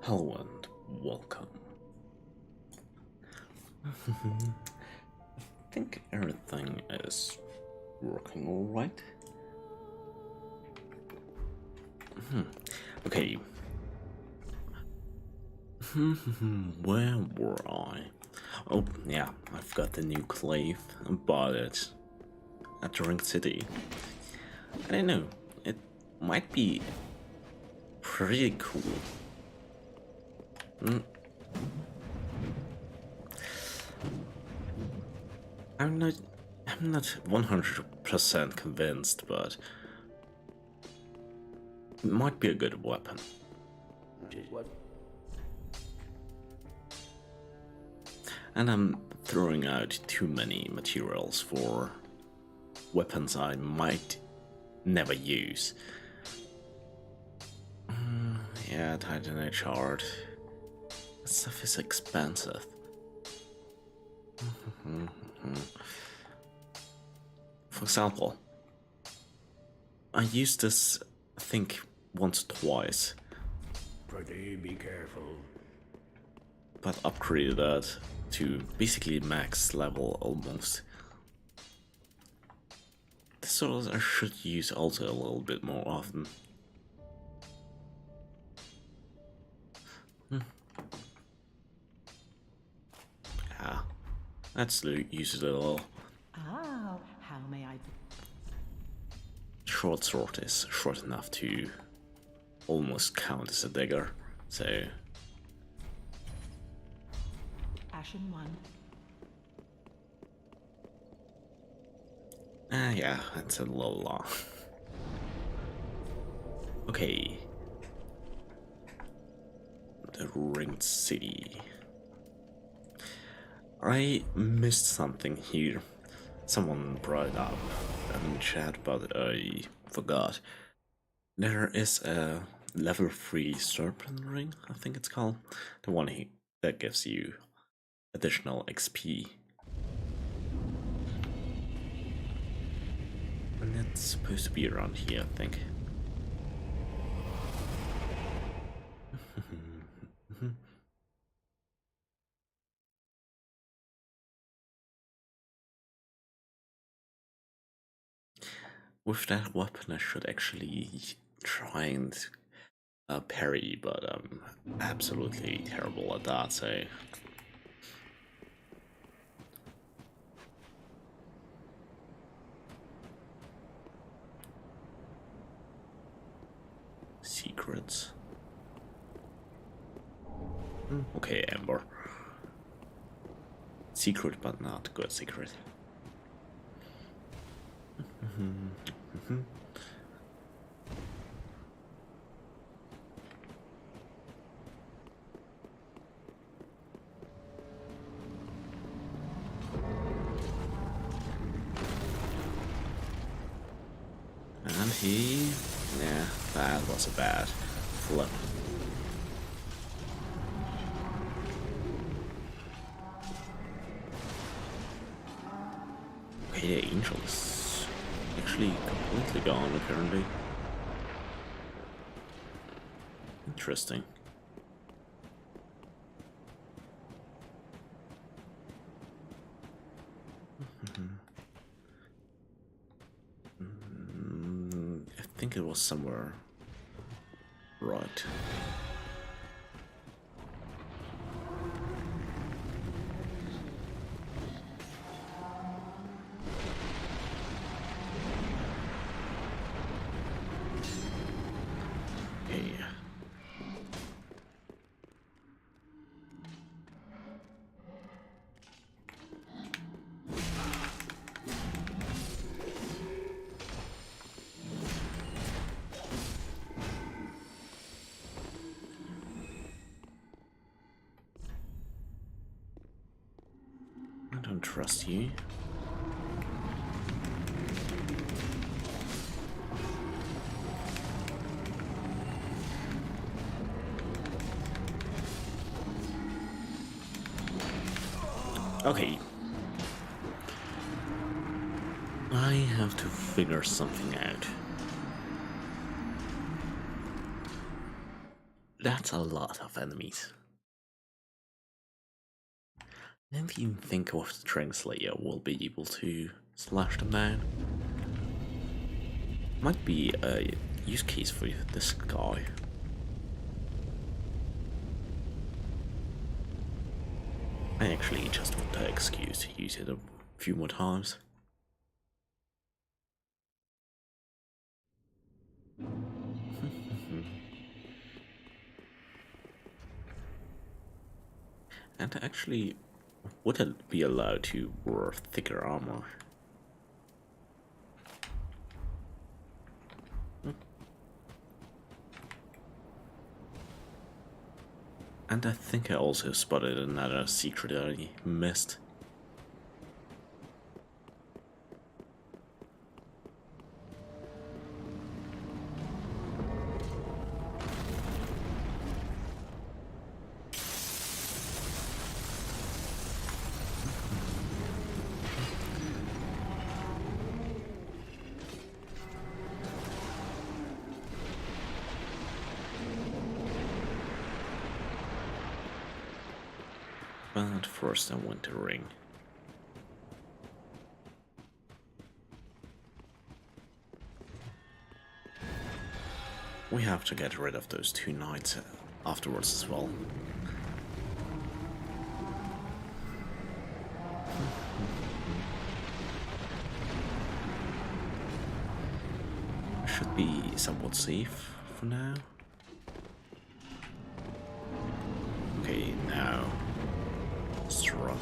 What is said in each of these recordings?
Hello and welcome. I think everything is working alright. Okay. Where were I? Oh, yeah, I've got the new clave and bought it at Drink City. I don't know, it might be pretty cool. I'm not 100% convinced, but it might be a good weapon. What? And I'm throwing out too many materials for weapons I might never use. Yeah, Titanite shard. That stuff is expensive. For example, I used this, I think, once or twice, Pretty be careful. but upgraded that to basically max level almost. This sort of I should use also a little bit more often. Yeah, let's use it a little. Oh, how may I? Short sword is short enough to almost count as a dagger, so Ashen one. yeah, that's a little long. Okay. The ringed city. I missed something here. Someone brought it up in chat, but I forgot. There is a level 3 serpent ring, I think it's called. The one that gives you additional XP. And it's supposed to be around here, I think. With that weapon I should actually try and parry, but I'm absolutely terrible at that, so... Secrets. Okay, Ember. Secret, but not good secret. And he... yeah, that was a bad flip. Okay, the angel is actually completely gone apparently. Interesting. I think it was somewhere right. don't trust you. Okay. I have to figure something out. That's a lot of enemies. I don't even think of the translator will be able to slash them down. Might be a use case for this guy. I actually just want the excuse to use it a few more times. And actually, would it be allowed to wear thicker armor? And I think I also spotted another secret I missed. But first I want the ring. We have to get rid of those two knights afterwards as well. Should be somewhat safe for now. Okay, now strong.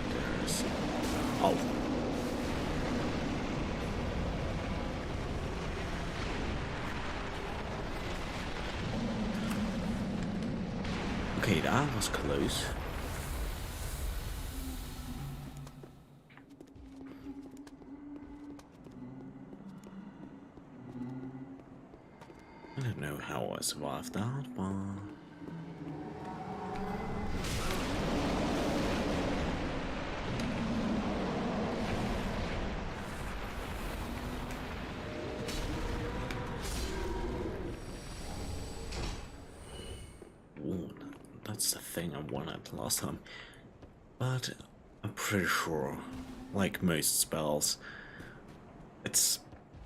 There's oh. Okay, that was close. I don't know how I survived that, but ooh, that's the thing I wanted last time. But I'm pretty sure, like most spells, it's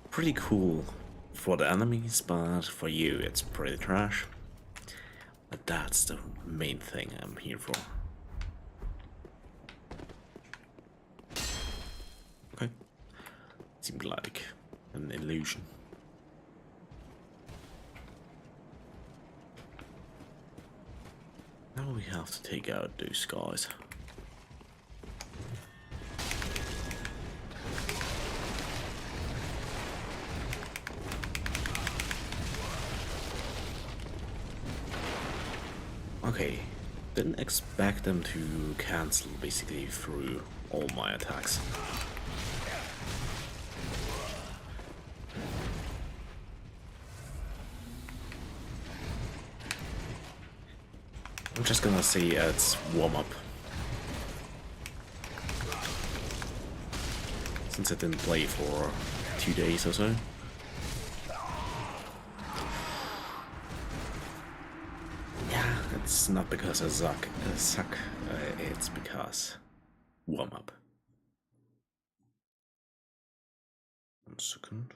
pretty cool for the enemies, but for you it's pretty trash. But that's the main thing I'm here for. Okay. Seemed like an illusion. Now we have to take out those guys. Okay, didn't expect them to cancel basically through all my attacks. I'm just gonna say it's warm up. Since I didn't play for 2 days or so. Yeah, it's not because I suck, it's because warm up. 1 second.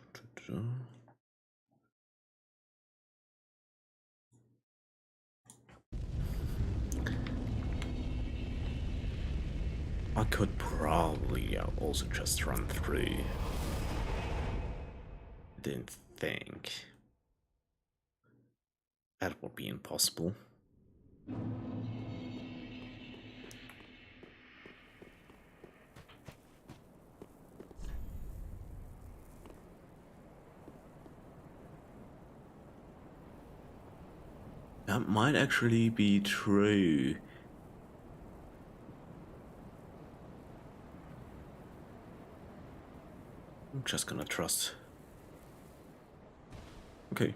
I could probably also just run through. Didn't think that would be impossible. That might actually be true. I'm just gonna trust. Okay.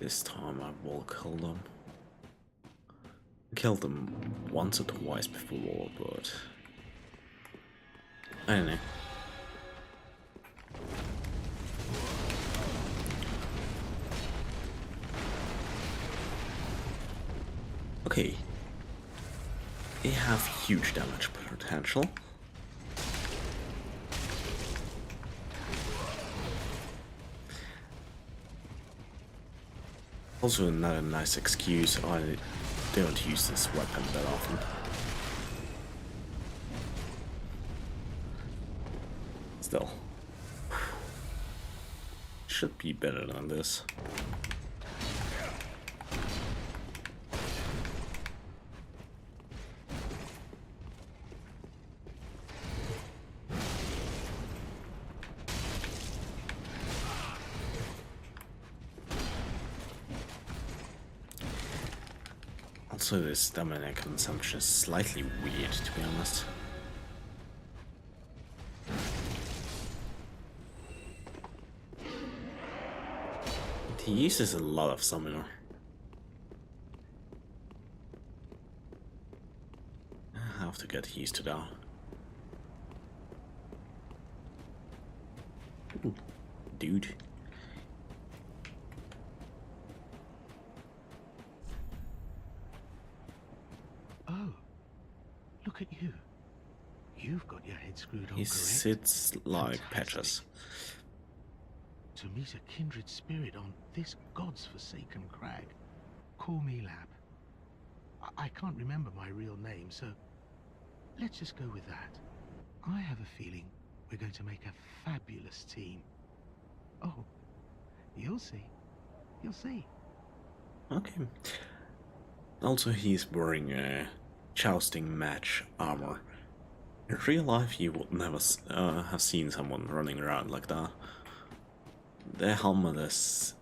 This time I will kill them. I killed them once or twice before, but I don't know. Okay. They have huge damage potential. Also another nice excuse, I don't use this weapon that often. Still. Should be better than this. Also, this stamina consumption is slightly weird, to be honest. He uses a lot of stamina. I have to get used to that. Ooh, dude. Oh, look at you. You've got your head screwed on, He correct? sits like Patches. To meet a kindred spirit on this god's forsaken crag. Call me Lab. I can't remember my real name, so let's just go with that. I have a feeling we're going to make a fabulous team. Oh, you'll see. You'll see. Okay. Also, he's wearing a jousting match armor. In real life, you would never have seen someone running around like that. The helmet is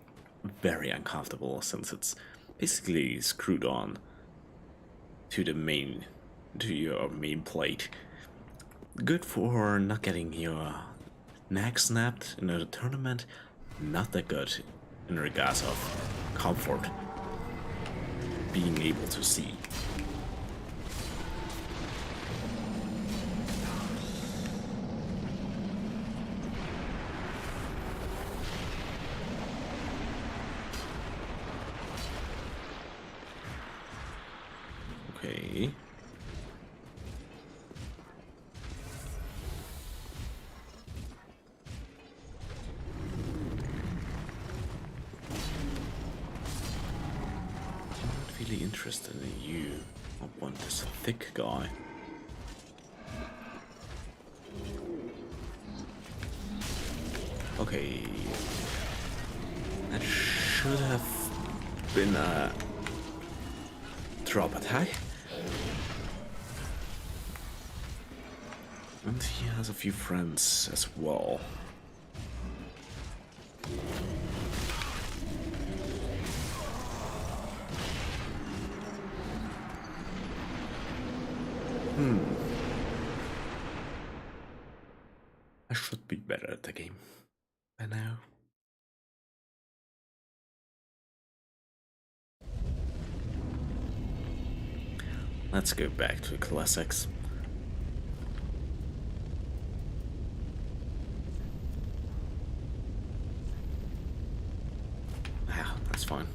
very uncomfortable since it's basically screwed on to your main plate. Good for not getting your neck snapped in a tournament, not that good in regards of comfort, being able to see. Okay. I'm not really interested in you. I want this thick guy. Okay. That should have been a drop attack. And he has a few friends as well. I should be better at the game by now. Let's go back to classics. Ah, that's fine.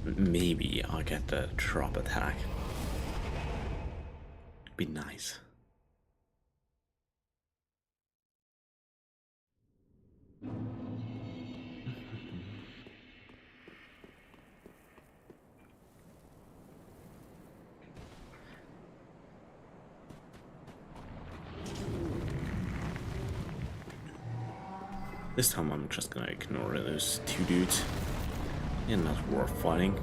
Maybe I'll get the drop attack. Be nice. This time I'm just gonna ignore those two dudes. They're not worth fighting.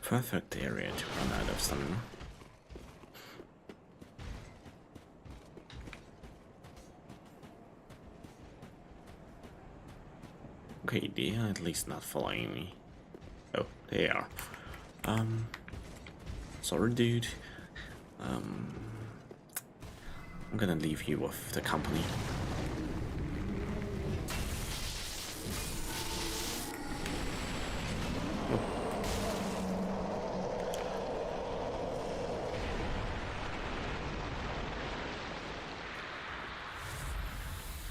Perfect area to run out of stamina. Okay, they are at least not following me. Oh, they are. Sorry dude. I'm gonna leave you with the company.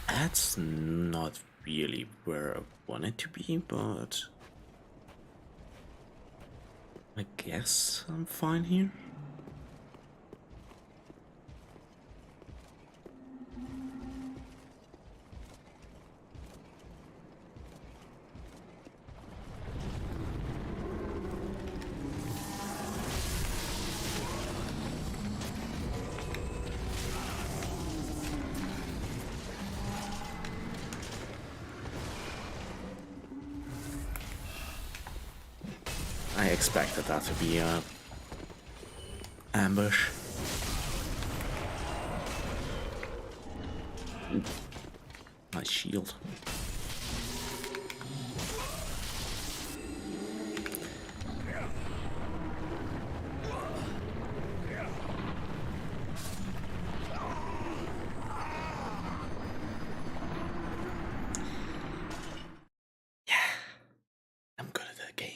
That's not really where I want it to be, but I guess I'm fine here. I expected that to be a ambush. Ooh. Nice shield. Yeah, I'm good at the game.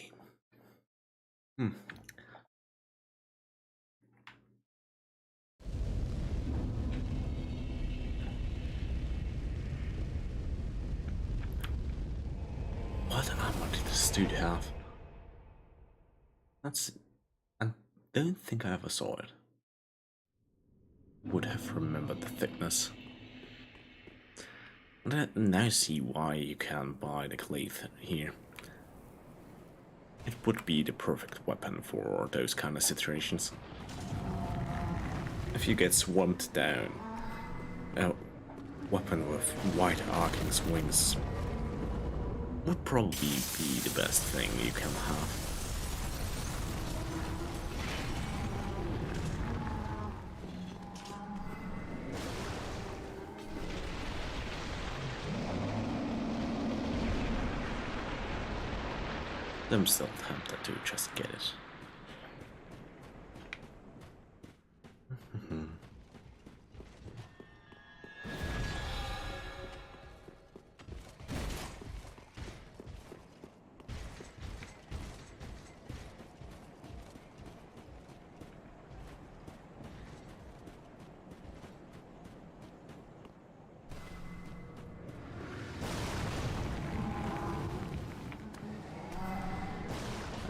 What armor did this dude have? I don't think I ever saw it. Would have remembered the thickness. And I now see why you can buy the glaive here. It would be the perfect weapon for those kind of situations. If you get swamped down, a weapon with wide arcing wings would probably be the best thing you can have. I'm still tempted to just get it.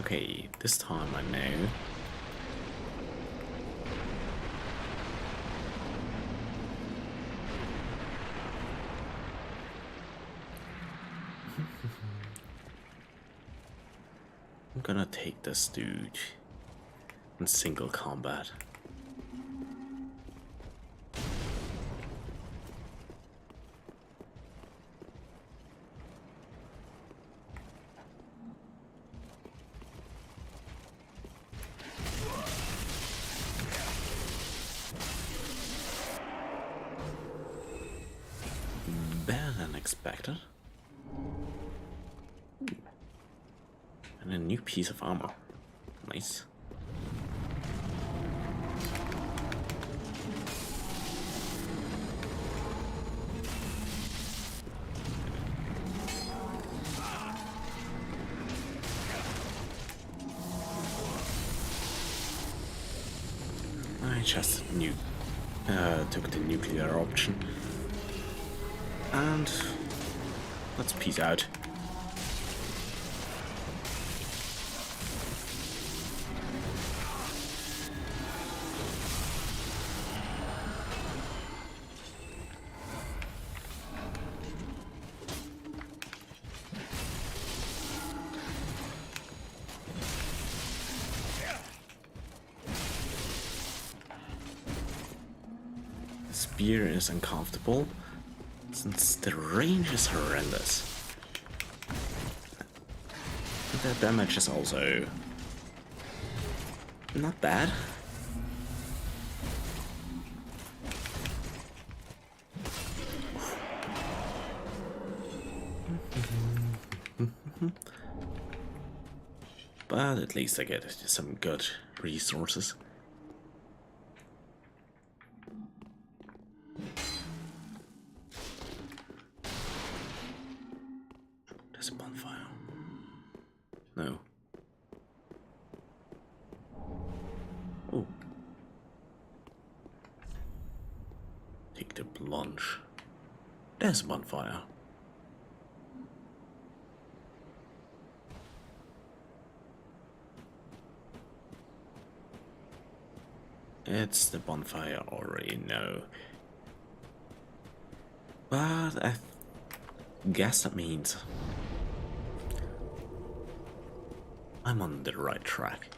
Okay, this time I know. I'm gonna take this dude in single combat. Better than expected. And a new piece of armor. Nice. I just took the nuclear option. And let's peace out. Spear is uncomfortable since the range is horrendous. But the damage is also not bad. But at least I get some good resources. There's a bonfire. No. Oh. Take the plunge. There's a bonfire. It's the bonfire I already know. But I guess that means I'm on the right track.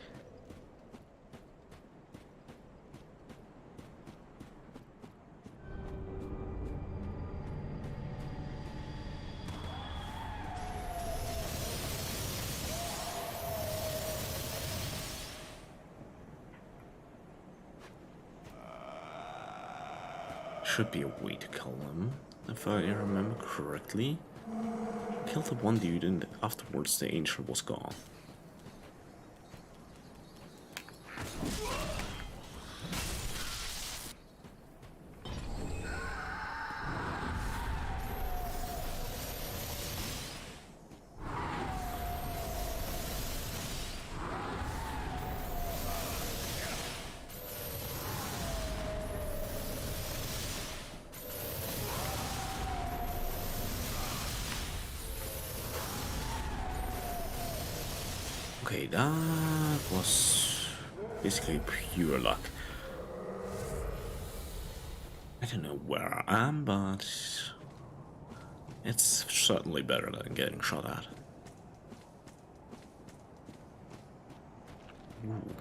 Should be a way to kill them, if I remember correctly. Killed the one dude and afterwards the angel was gone. Okay, that was basically pure luck. I don't know where I am, but it's certainly better than getting shot at. Ooh.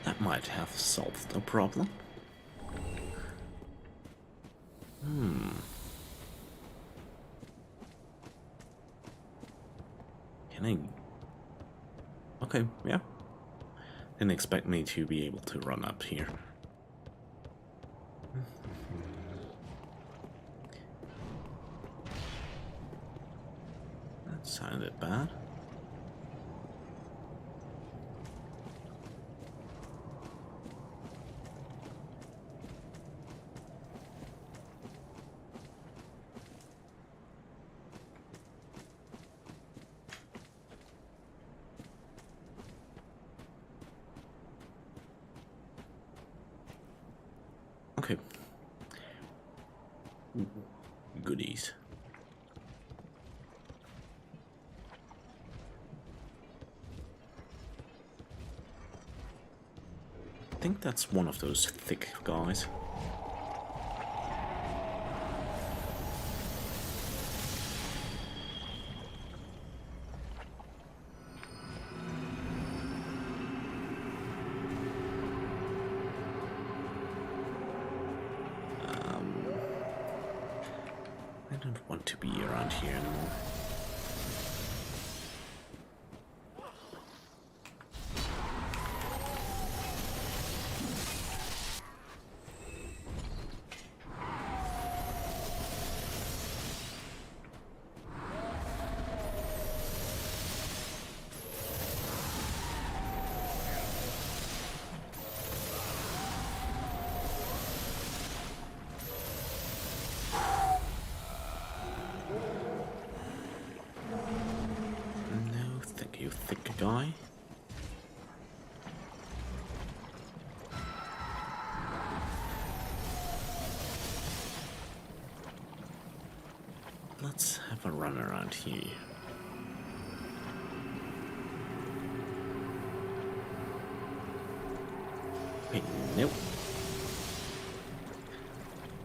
That might have solved the problem. Can I... Okay, yeah. Didn't expect me to be able to run up here. That sounded bad. Okay. Goodies. I think that's one of those thick guys. I don't want to be around here anymore. No, thank you, thick guy. Let's have a run around here. Wait, nope.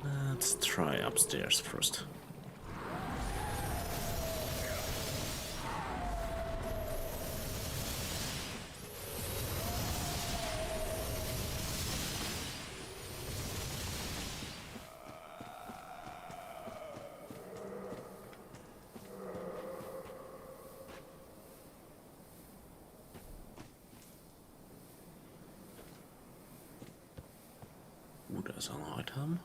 Let's try upstairs first. There's an item.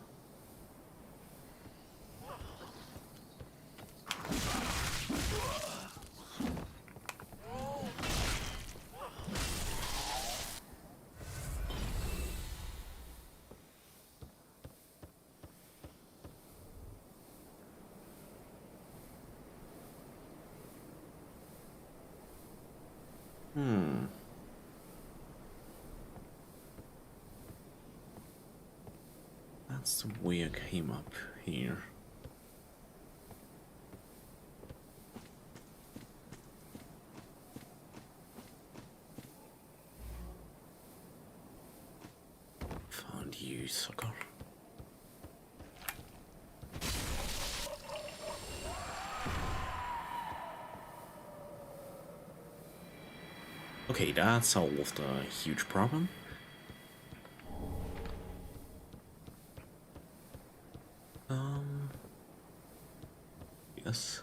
That's the way I came up here. Found you, sucker. Okay, that solved a huge problem. Yes.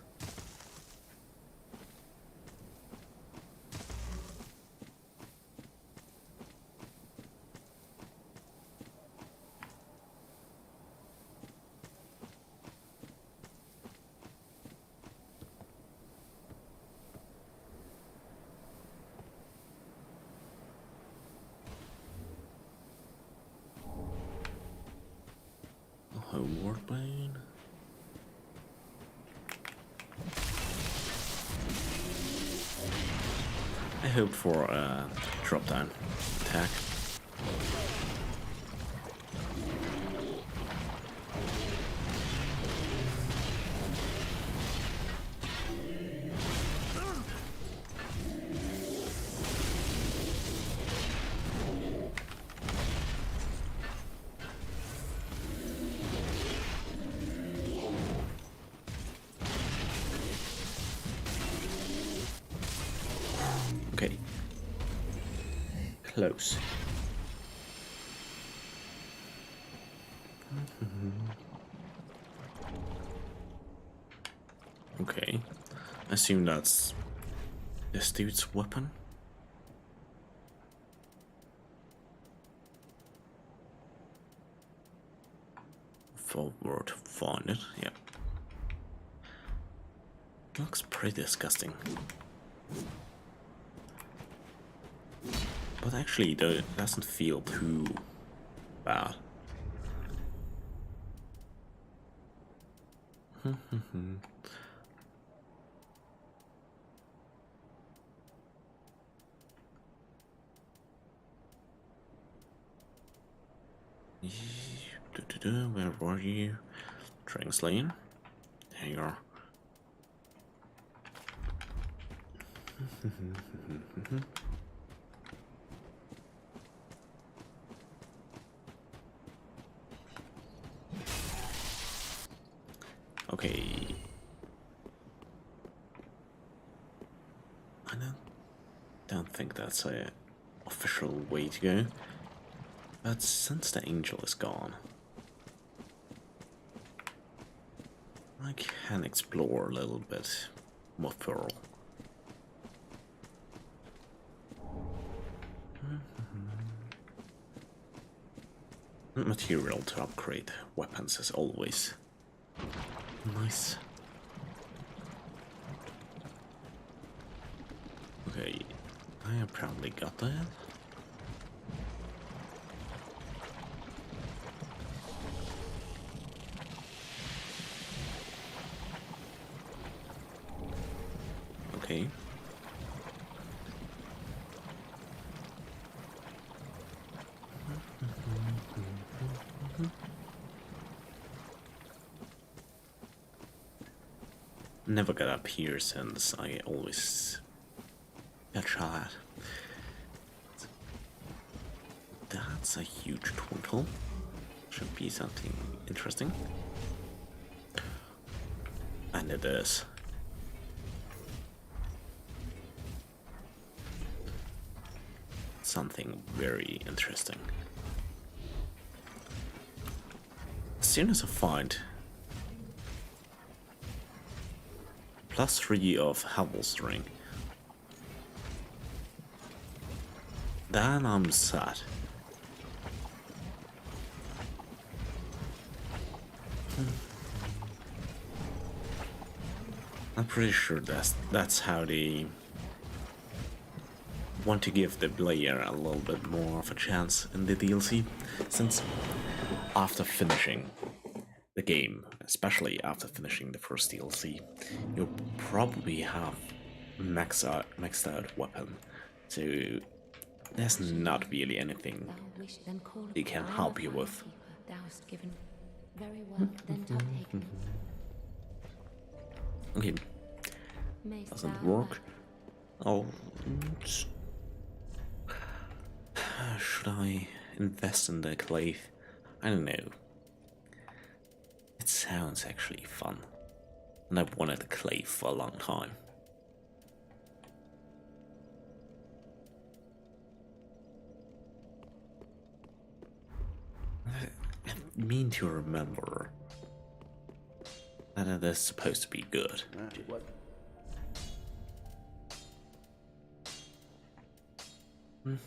Homeward Bane. I hope for a drop down attack. Okay. Close. Okay. I assume that's this dude's weapon. Forward to find it, yeah. It looks pretty disgusting. But actually, it doesn't feel too bad. Where were you? Dragon's Lane. There you are. Okay. I don't think that's a official way to go. But since the angel is gone, I can explore a little bit more thorough. Material to upgrade weapons is always nice. Okay, I have probably got that. Okay. Never got up here since I always got shot. That's a huge turtle. Should be something interesting. And it is. Something very interesting. As soon as I find +3 of Howl's Ring, then I'm sad. I'm pretty sure that's how they want to give the player a little bit more of a chance in the DLC, since after finishing the game, especially after finishing the first DLC, you'll probably have maxed out weapon, so there's not really anything they can help you with. Very well, then take him. Okay, doesn't work. Oh, should I invest in the clave? I don't know. It sounds actually fun, and I've wanted a clave for a long time. I mean to remember that it is supposed to be good. Oh.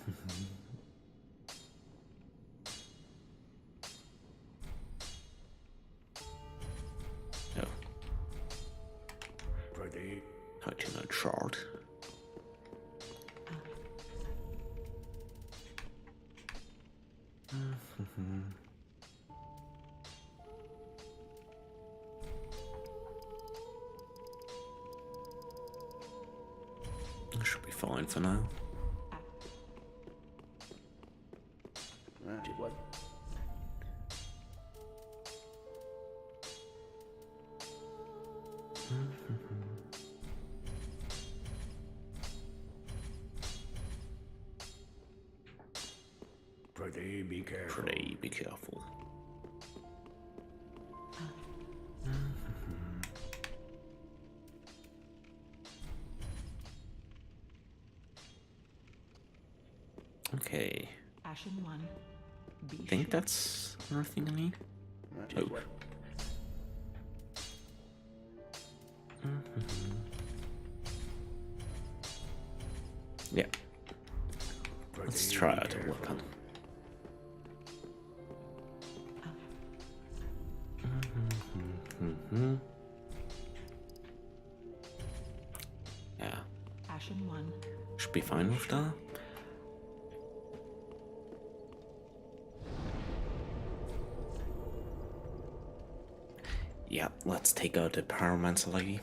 Touching a chart. That should be fine for now. Be careful. Pretty be careful. Okay, Ashen 1. Be I think sure. that's everything I need. Oh. Yeah, let's try out a weapon. Yeah, Ashen 1. should be fine with that. Yeah, let's take out the pyromancer lady.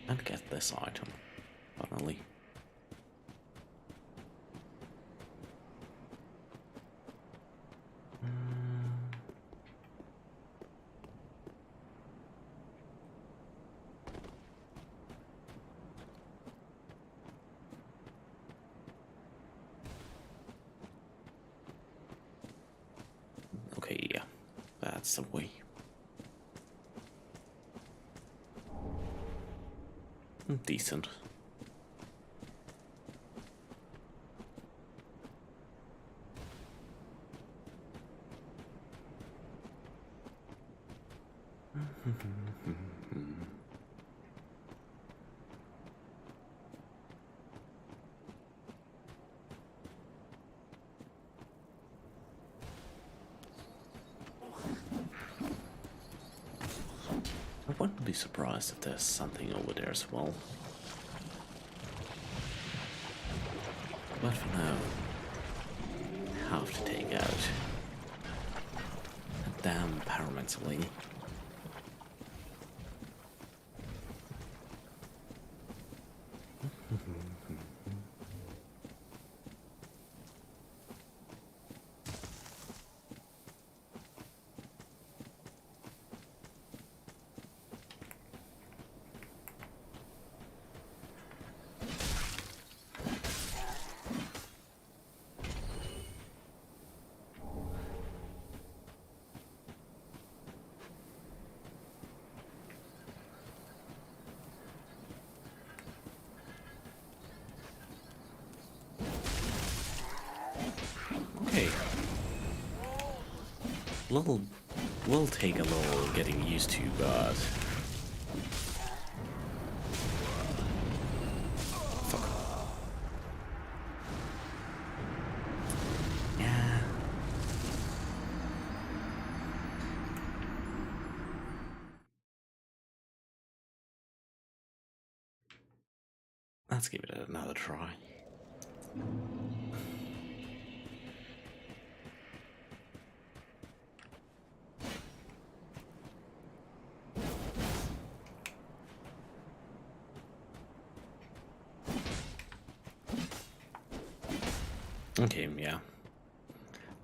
And get this item, finally. Okay, yeah, that's the way. Decent. I wouldn't be surprised if there's something over there as well. But for now, I have to take out a damn pyromancer lady. Okay. Will take a little getting used to, but fuck. Let's give it another try. Okay, yeah.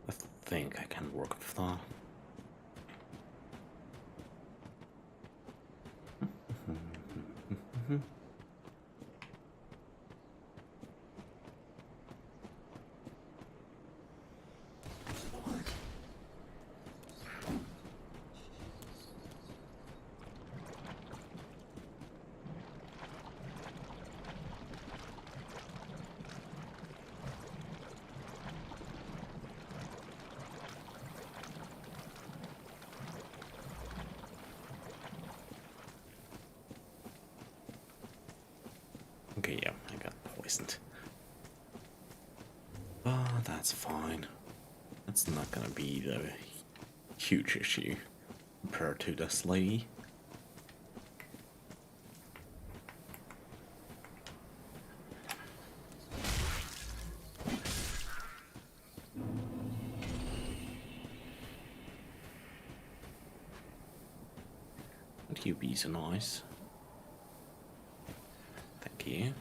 I think I can work with that. Okay, yeah, I got poisoned. But that's fine. That's not gonna be the huge issue compared to this lady. Would you be so nice? Thank you.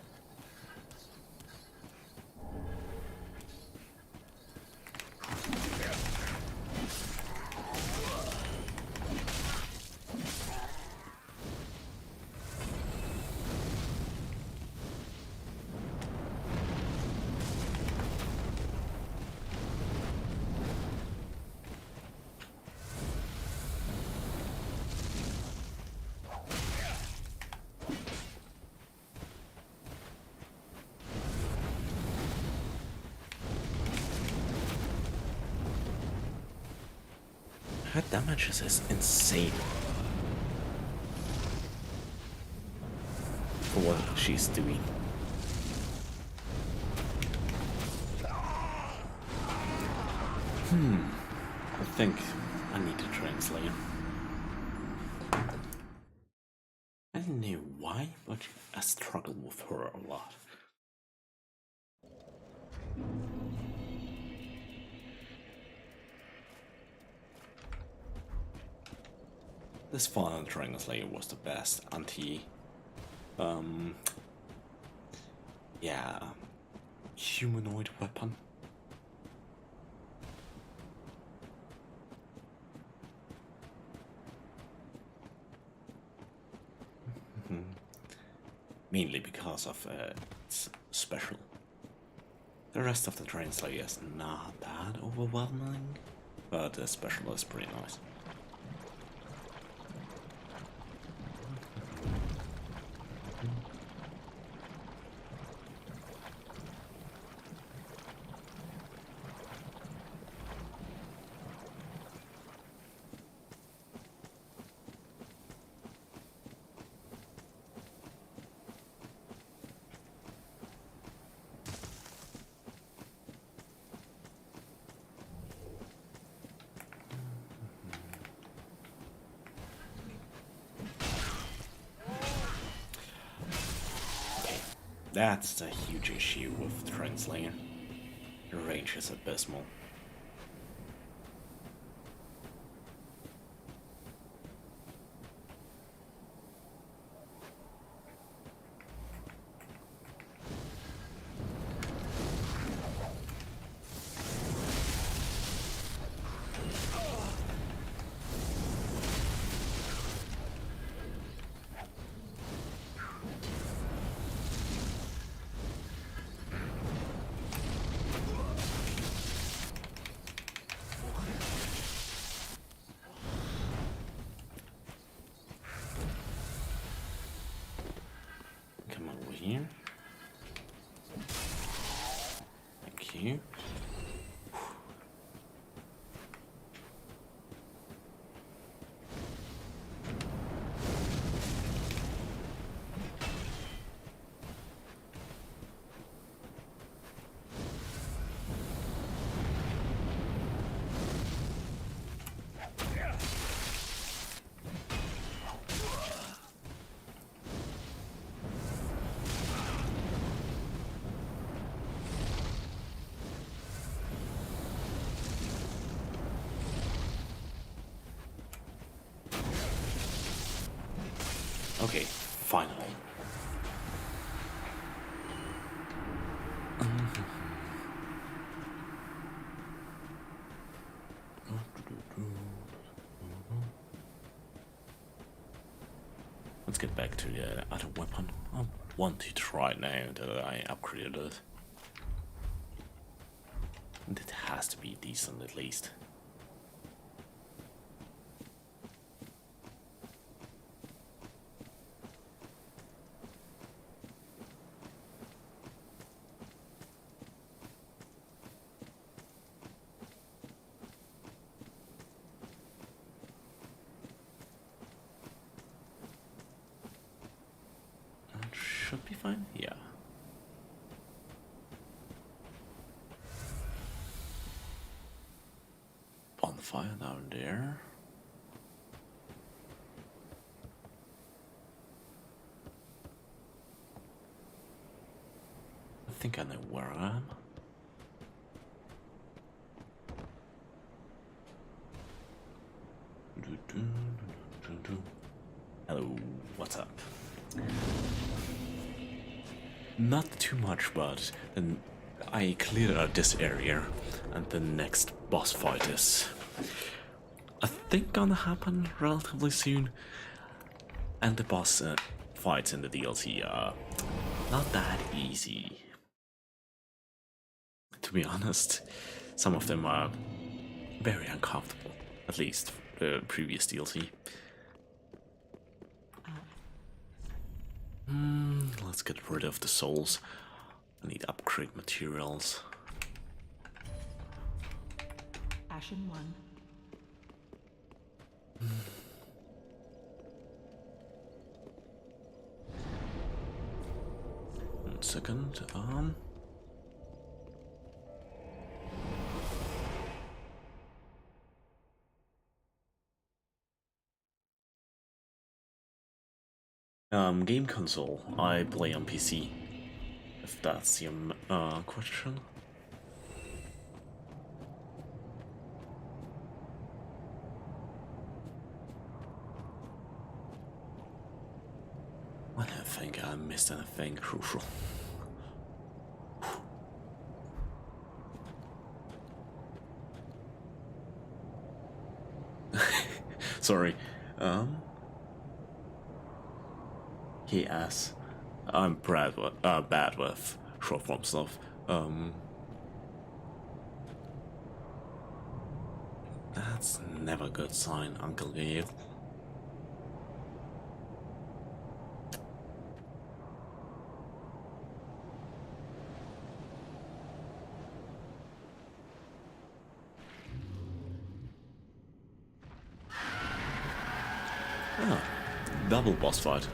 Her damage is insane for what she's doing. I think I need to translate. I don't know why, but I struggle with her a lot. This final translator was the best yeah, humanoid weapon. Mainly because of its special. The rest of the translator is not that overwhelming, but the special is pretty nice. That's the huge issue with translating. The range is abysmal. Come over here. Thank you. finally. Let's get back to the other weapon. I want to try now that I upgraded it. And it has to be decent at least. Should be fine, yeah. Bonfire down there. I think I know where I am. Hello, what's up? Not too much, but then I cleared out this area, and the next boss fight is, I think, gonna happen relatively soon. And the boss fights in the DLC are not that easy. To be honest, some of them are very uncomfortable, at least the previous DLC. Let's get rid of the souls. I need upgrade materials. Ashen 1. 1 second. Game console. I play on PC. If that's your question. I don't think I missed anything crucial. Sorry. Yes, I'm bad with short form stuff. That's never a good sign, Uncle Gabe. Ah, double boss fight.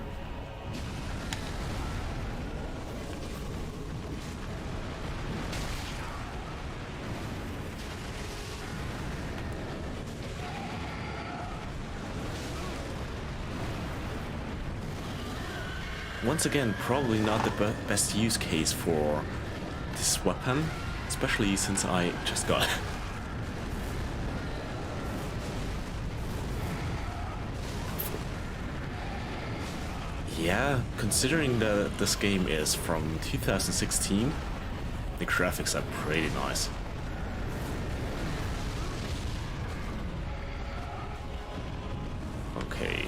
Once again, probably not the best use case for this weapon, especially since I just got it. Yeah, considering that this game is from 2016, the graphics are pretty nice. Okay.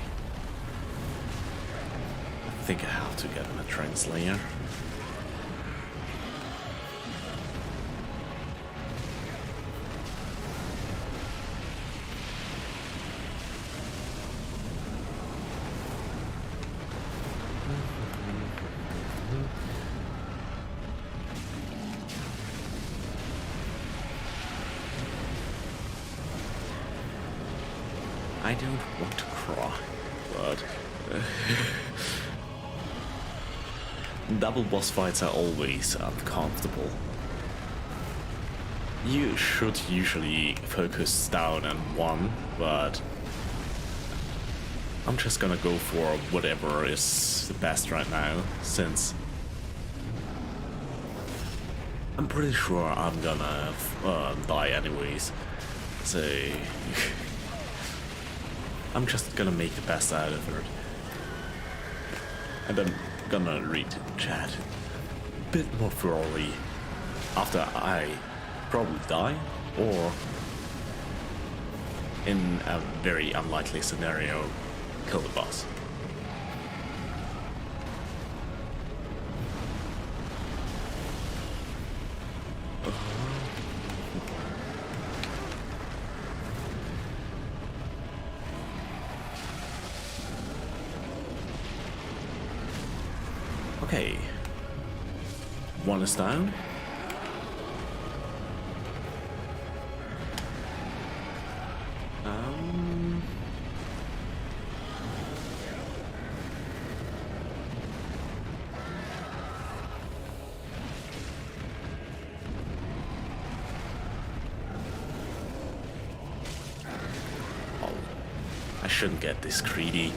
I think I have to get in a translator. I don't want to cry, but double boss fights are always uncomfortable. You should usually focus down on one, but I'm just gonna go for whatever is the best right now, since I'm pretty sure I'm gonna die anyways, so I'm just gonna make the best out of it. And I'm gonna read chat a bit more thoroughly after I probably die, or in a very unlikely scenario, kill the boss. Okay, one is down. Oh, I shouldn't get this greedy.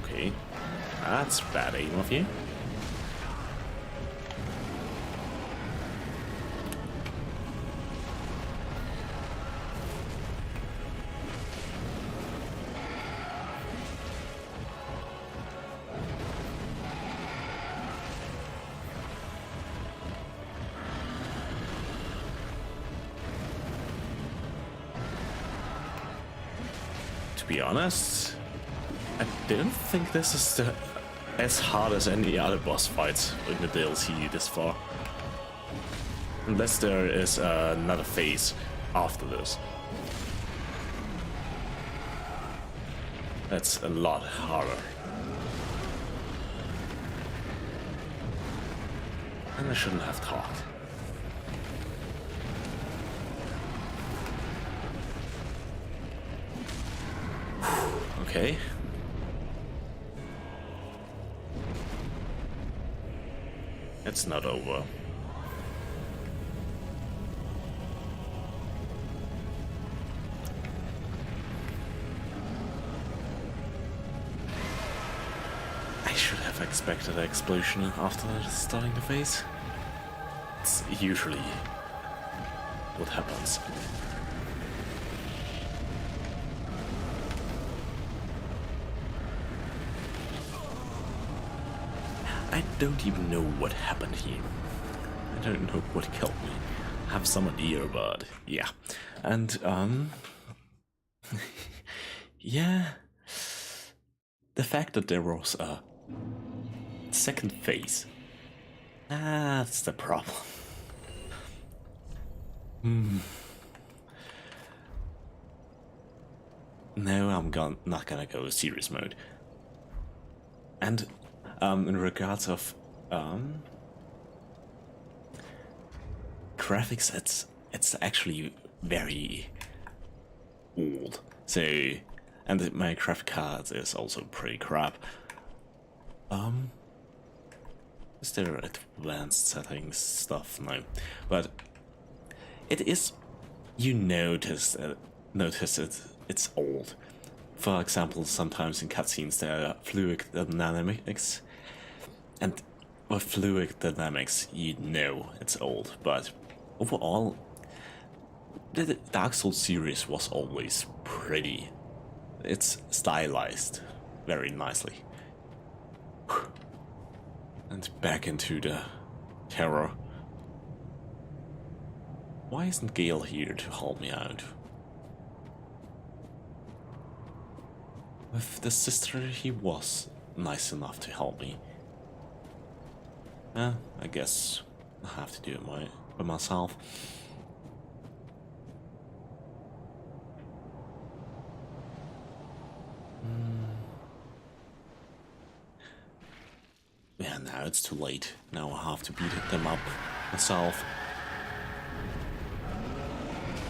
Okay, that's bad aim of you. To be honest, I don't think this is as hard as any other boss fights in the DLC this far. Unless there is another phase after this. That's a lot harder. And I shouldn't have talked. Okay. It's not over. I should have expected an explosion after starting the phase. It's usually what happens. I don't even know what happened here. I don't know what killed me. I have some idea, but yeah. And, yeah. The fact that there was a second phase, that's the problem. No, I'm not gonna go serious mode. And in regards of graphics, it's actually very old. So, and my graphic card is also pretty crap. Is there advanced settings stuff? No, but it is. You notice it's old. For example, sometimes in cutscenes there are fluid dynamics, and with fluid dynamics you know it's old, but overall the Dark Souls series was always pretty. It's stylized very nicely. And back into the terror. Why isn't Gale here to help me out? With the sister, he was nice enough to help me. I guess I have to do it by myself. Yeah, now it's too late. Now I have to beat them up myself.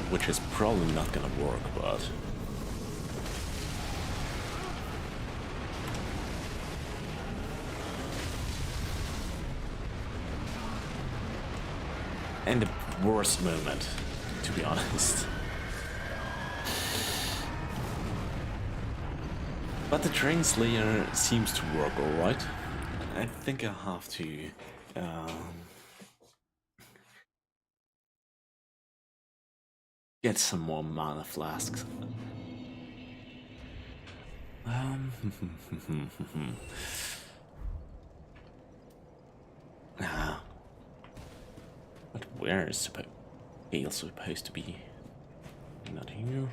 Which is probably not gonna work, but... And the worst moment, to be honest. But the Train Slayer seems to work alright. I think I have to get some more mana flasks. Ah. But where is Gale supposed to be? Not here.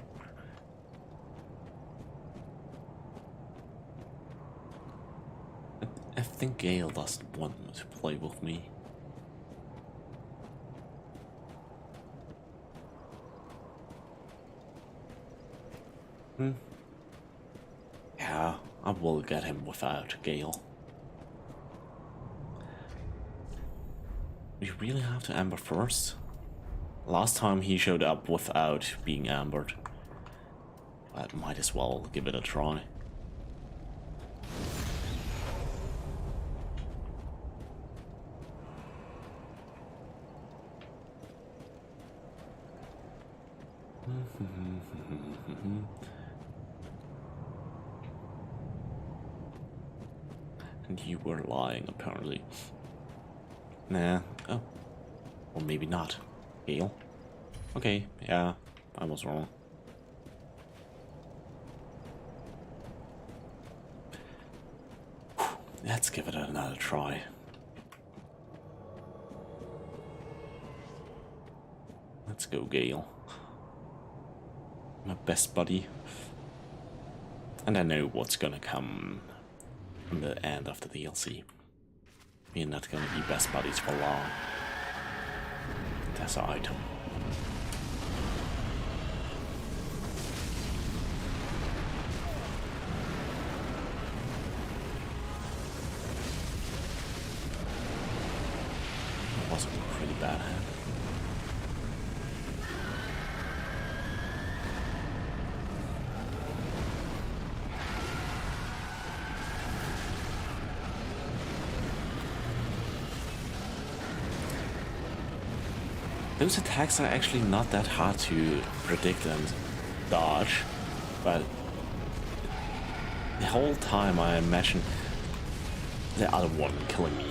I think Gale doesn't want to play with me. Yeah, I will get him without Gale. We really have to amber first? Last time he showed up without being ambered. But might as well give it a try. And you were lying, apparently. Nah. Oh. Or maybe not. Gale? Okay, yeah, I was wrong. Let's give it another try. Let's go, Gale. My best buddy. And I know what's gonna come in the end of the DLC. We're not gonna be best buddies for long. That's an item. That was a pretty bad hand. Those attacks are actually not that hard to predict and dodge, but the whole time I imagine the other one killing me.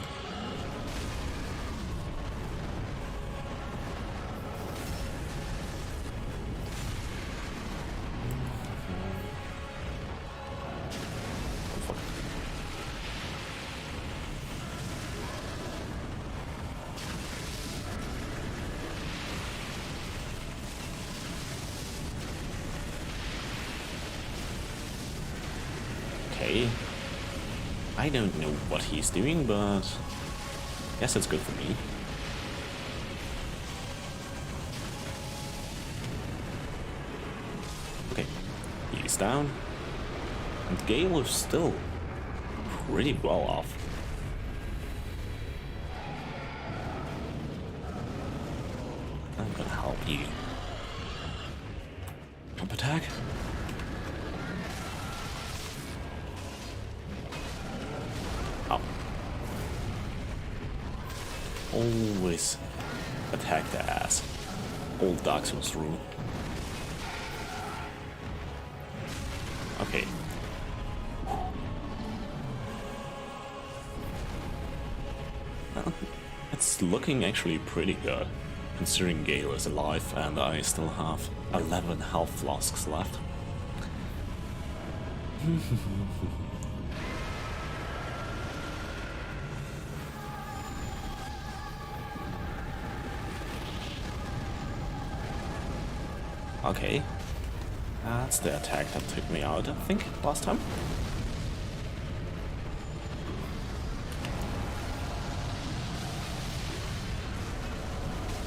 Okay. I don't know what he's doing, but I guess it's good for me. Okay, he's down. And Gale is still pretty well off. I'm gonna help you. Up attack. Always attack the ass. Old Dark Souls rule. Okay. Well, it's looking actually pretty good, considering Gale is alive and I still have 11 health flasks left. Okay, that's the attack that took me out, I think, last time.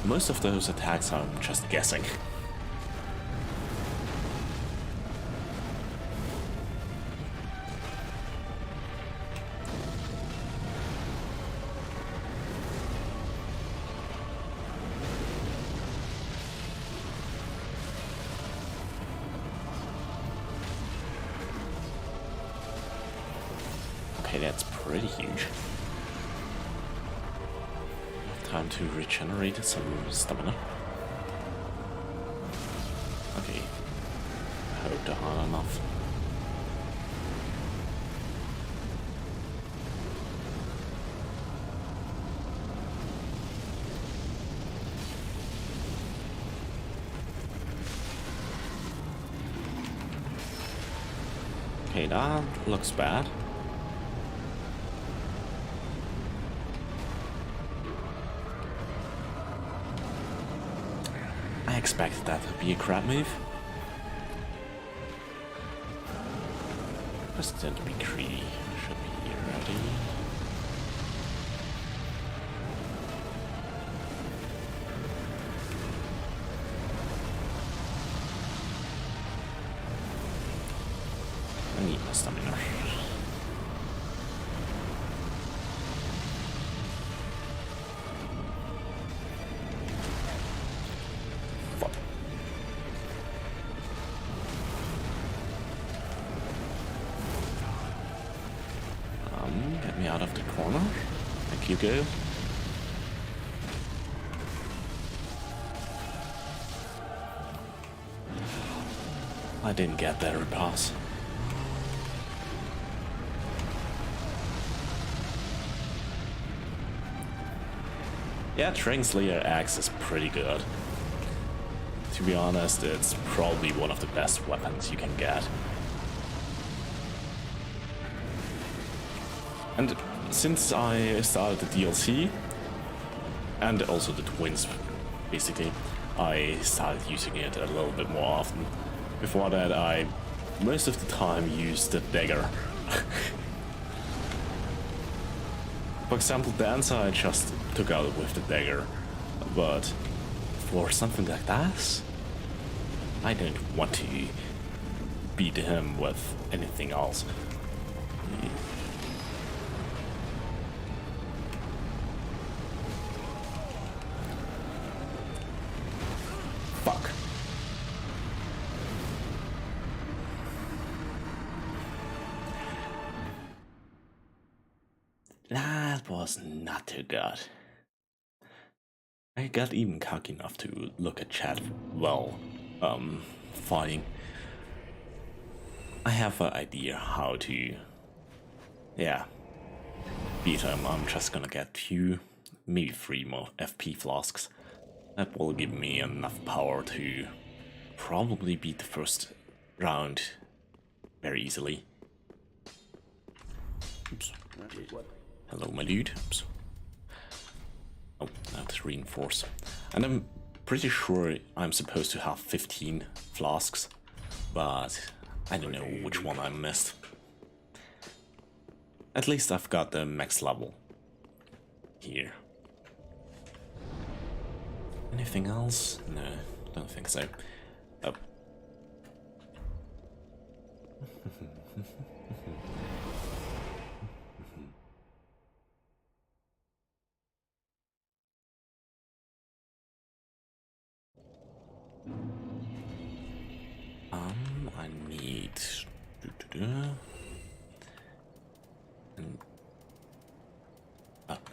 Most of those attacks I'm just guessing. Okay, that's pretty huge. Time to regenerate some stamina. Okay, I hope they're hard enough. Okay, that looks bad. I expected that to be a crap move. Just don't be greedy. Should be ready. I need my stamina. Fuck. Get me out of the corner. Thank you, go. I didn't get that repass. Yeah, Slayer Axe is pretty good. To be honest, it's probably one of the best weapons you can get. And since I started the DLC, and also the twins, basically, I started using it a little bit more often. Before that, I most of the time used the dagger. For example, Dancer I just took out with the dagger, but for something like that, I don't want to beat him with anything else. Fuck. That was not too good. I got even cocky enough to look at chat while fighting. I have an idea how to, yeah, beat him. I'm just gonna get 2, maybe 3 more FP flasks. That will give me enough power to probably beat the first round very easily. Oops. Hello, my dude. Oops. Oh, that's reinforce. And I'm pretty sure I'm supposed to have 15 flasks, but I don't know which one I missed. At least I've got the max level here. Anything else? No, don't think so. Oh. I need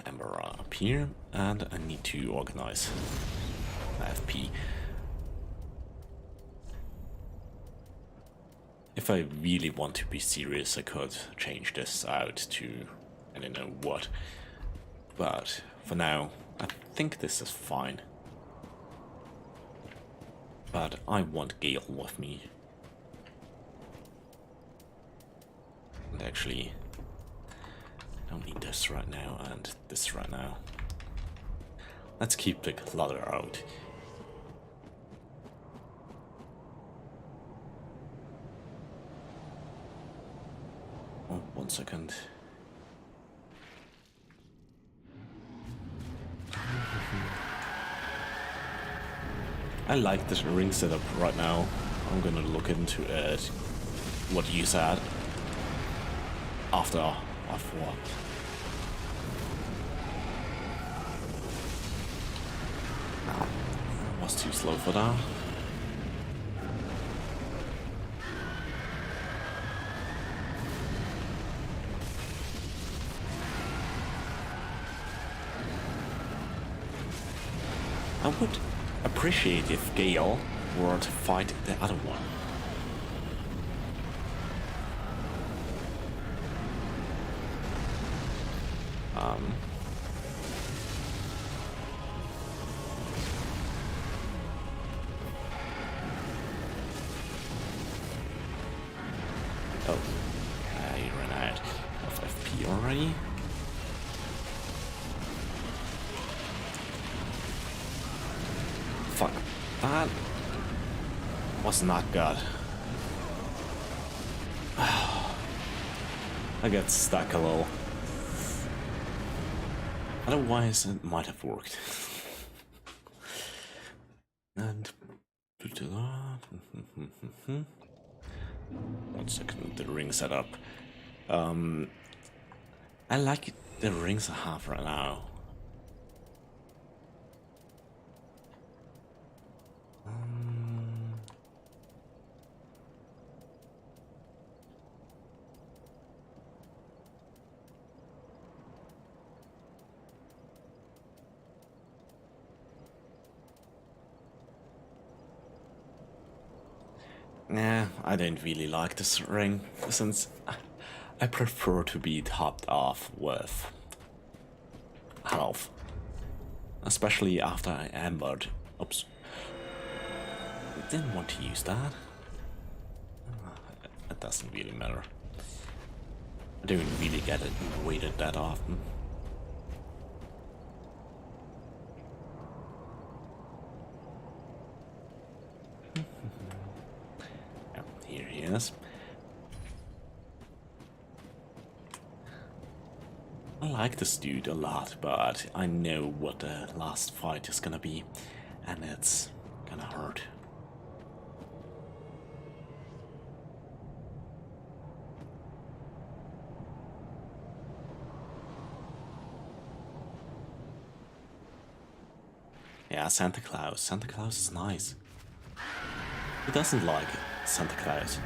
Ember up here, and I need to organize FP. If I really want to be serious, I could change this out to I don't know what, but for now I think this is fine. But I want Gale with me. And actually, I don't need this right now and this right now. Let's keep the clutter out. Oh, 1 second. I like this ring setup right now. I'm gonna look into it. What you said. After what? I was too slow for that. I would appreciate if Gale were to fight the other one. Oh, was not good. I got stuck a little. Otherwise, it might have worked. And 1 second, the ring setup. I like the rings I have right now. Nah, I don't really like this ring, since I prefer to be topped off with health. Especially after I ambered. Oops. I didn't want to use that. It doesn't really matter. I don't really get it weighted that often. Yeah, here he is. I like this dude a lot, but I know what the last fight is gonna be, and it's gonna hurt. Yeah, Santa Claus. Santa Claus is nice. Who doesn't like Santa Claus?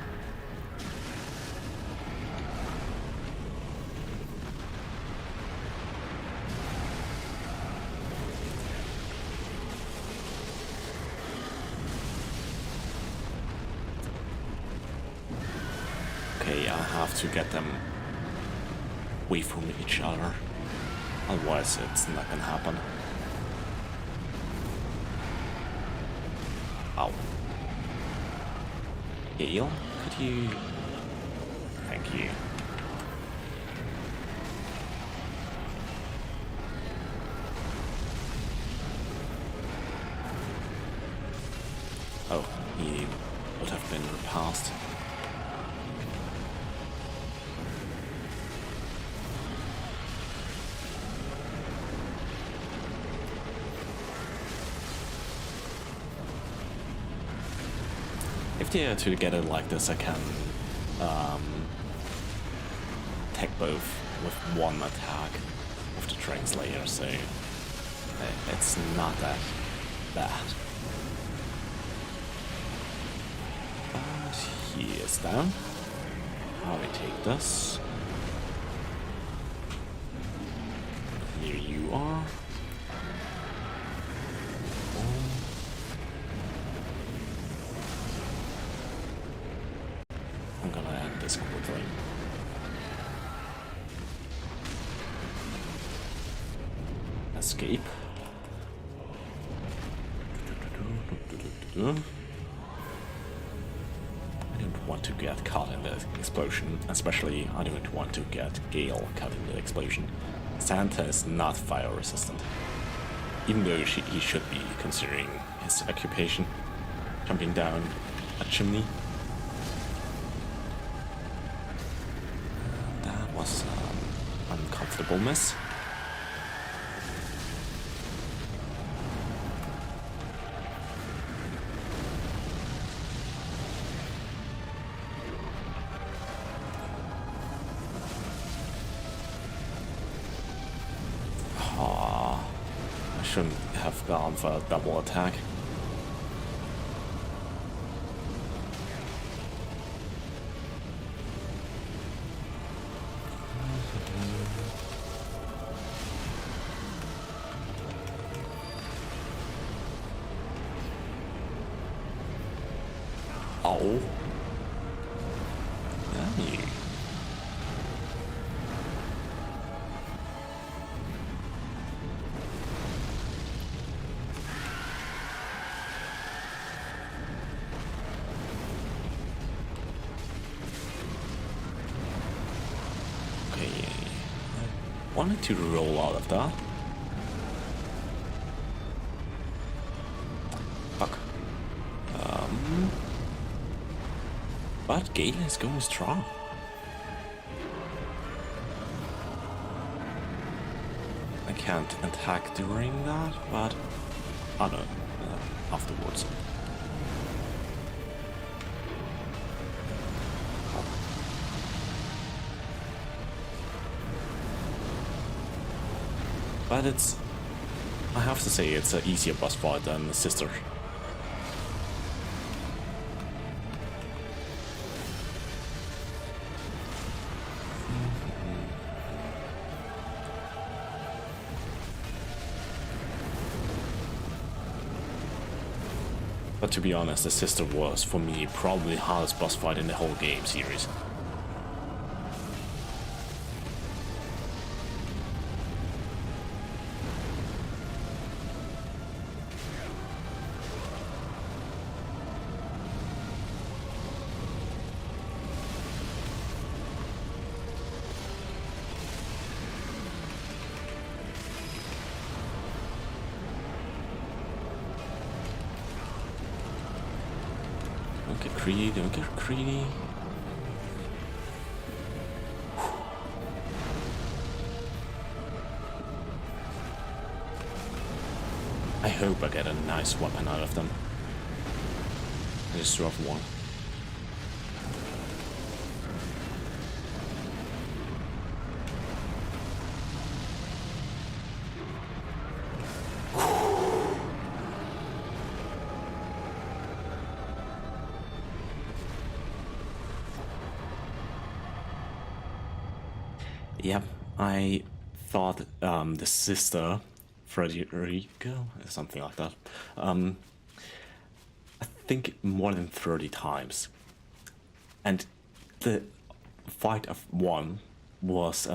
Okay, I have to get them away from each other. Otherwise, it's not gonna happen. Ow. Gale, could you... Thank you. Oh, he would have been repulsed. If they are to get it like this, I can take both with one attack of the Translator, so it's not that bad. But he is down. How we take this? Here you are. I'm gonna end this quickly. Escape. I don't want to get caught in the explosion, especially I don't want to get Gale caught in the explosion. Santa is not fire resistant, even though he should be, considering his occupation, jumping down a chimney. That was an uncomfortable miss. I shouldn't have gone for a double attack. Oh. Hey. Okay. I wanted to roll out of that. Fuck. But Galen is going strong. I can't attack during that, but I don't know, afterwards. But I have to say, it's an easier boss fight than the sister. But to be honest, the sister was, for me, probably the hardest boss fight in the whole game series. Don't get greedy, don't get greedy. I hope I get a nice weapon out of them. I just threw off one. Yep, I thought the sister, Frederica, something like that, I think more than 30 times. And the fight of one was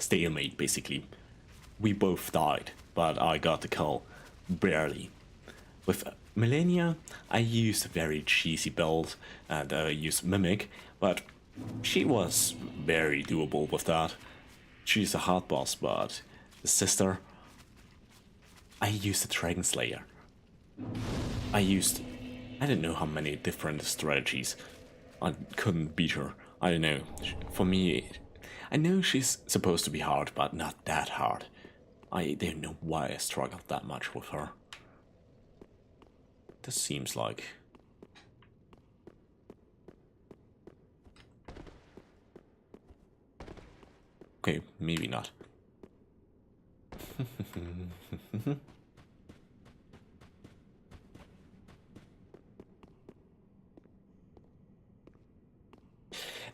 stalemate, basically. We both died, but I got the kill, barely. With Millennia, I used a very cheesy build, and I used Mimic, but she was very doable with that. She's a hard boss, but the sister, I used the Dragon Slayer. I didn't know how many different strategies. I couldn't beat her. I don't know. For me, I know she's supposed to be hard, but not that hard. I don't know why I struggled that much with her. This seems like... Okay, maybe not.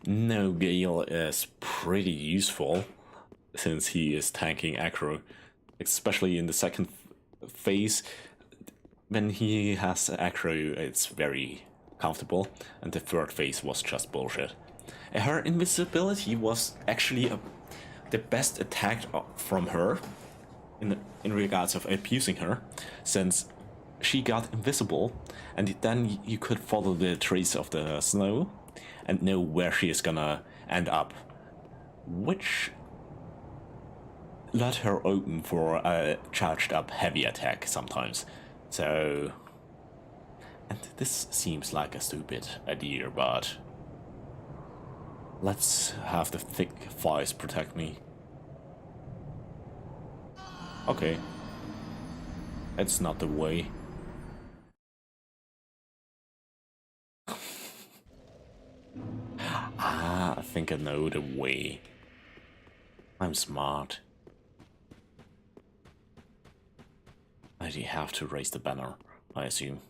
No, Gale is pretty useful since he is tanking aggro, especially in the second phase. When he has aggro, it's very comfortable, and the third phase was just bullshit. Her invisibility was actually the best attack from her in regards of abusing her, since she got invisible, and then you could follow the trace of the snow and know where she is gonna end up, which let her open for a charged up heavy attack sometimes. So, and this seems like a stupid idea, but let's have the thick thighs protect me. Okay. It's not the way. I think I know the way. I'm smart. I do have to raise the banner, I assume.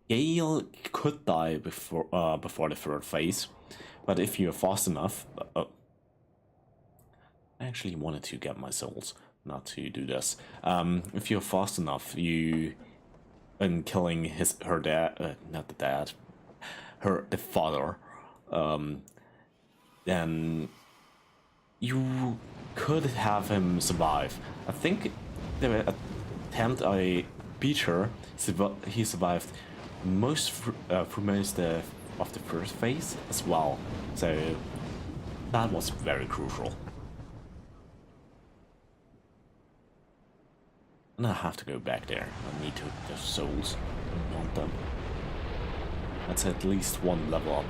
Gale could die before the third phase, but if you're fast enough... I actually wanted to get my souls, not to do this. If you're fast enough, you... in killing her dad... not the dad... the father... then... you could have him survive. I think the attempt I beat her, he survived through most of the first phase as well, so that was very crucial. And I have to go back there. I need to the souls. I want them. That's at least one level up.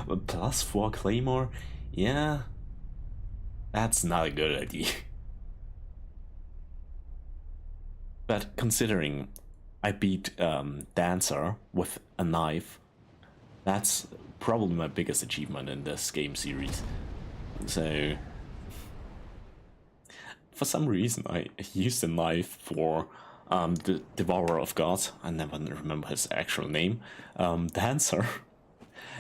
+4 Claymore? Yeah. That's not a good idea. But considering I beat Dancer with a knife, that's probably my biggest achievement in this game series. So, for some reason, I used a knife for the Devourer of Gods. I never remember his actual name. Dancer.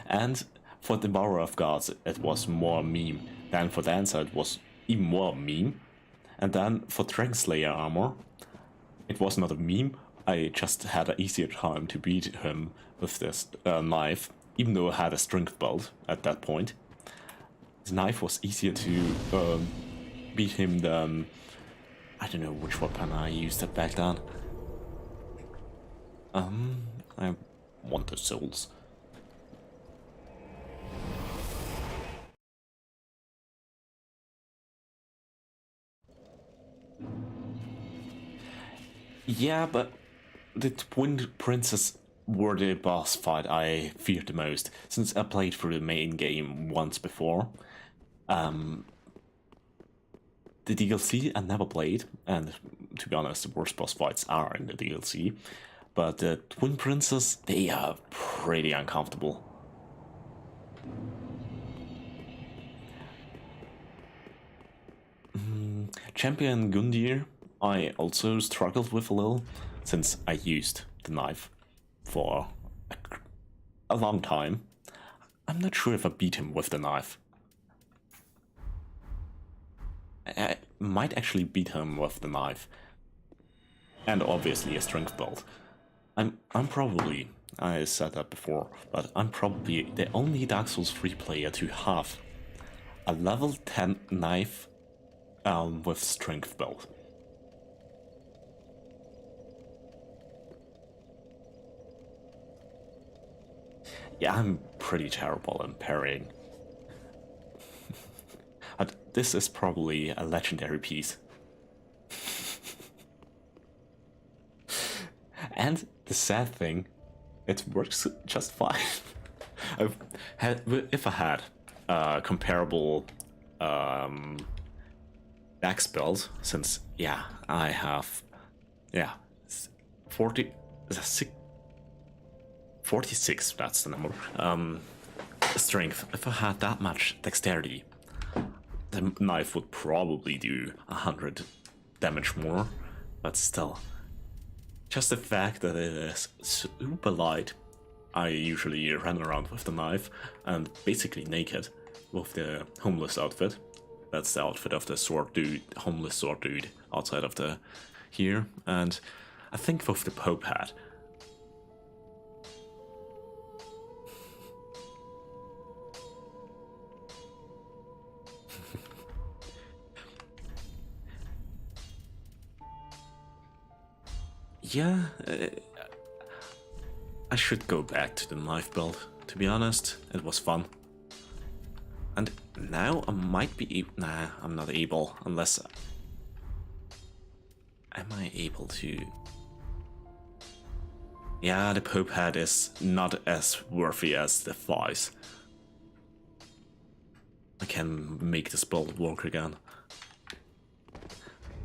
And for Devourer of Gods, it was more meme. Then for Dancer, it was even more meme. And then for Dragonslayer armor, it was not a meme. I just had an easier time to beat him with this knife, even though I had a strength belt at that point. The knife was easier to beat him than... I don't know which weapon I used it back then. I want the souls. Yeah, but the Twin Princess were the boss fight I feared the most, since I played through the main game once before. The DLC I never played, and to be honest, the worst boss fights are in the DLC. But the Twin Princess, they are pretty uncomfortable. Champion Gundyr, I also struggled with a little, since I used the knife for a long time. I'm not sure if I beat him with the knife. I might actually beat him with the knife. And obviously a strength belt. I'm probably, I said that before, but I'm probably the only Dark Souls 3 player to have a level 10 knife with strength belt. Yeah, I'm pretty terrible in parrying. This is probably a legendary piece. And the sad thing, it works just fine. If I had comparable back spells, since yeah, I have 46, that's the number. Strength. If I had that much dexterity, the knife would probably do 100 damage more, but still. Just the fact that it is super light, I usually run around with the knife and basically naked with the homeless outfit. That's the outfit of the sword dude, homeless sword dude outside of the here, and I think with the Pope hat. Yeah, I should go back to the knife build, to be honest. It was fun. And now I might be able... Nah, I'm not able, unless... Am I able to... Yeah, the Pope hat is not as worthy as the thighs. I can make this build work again.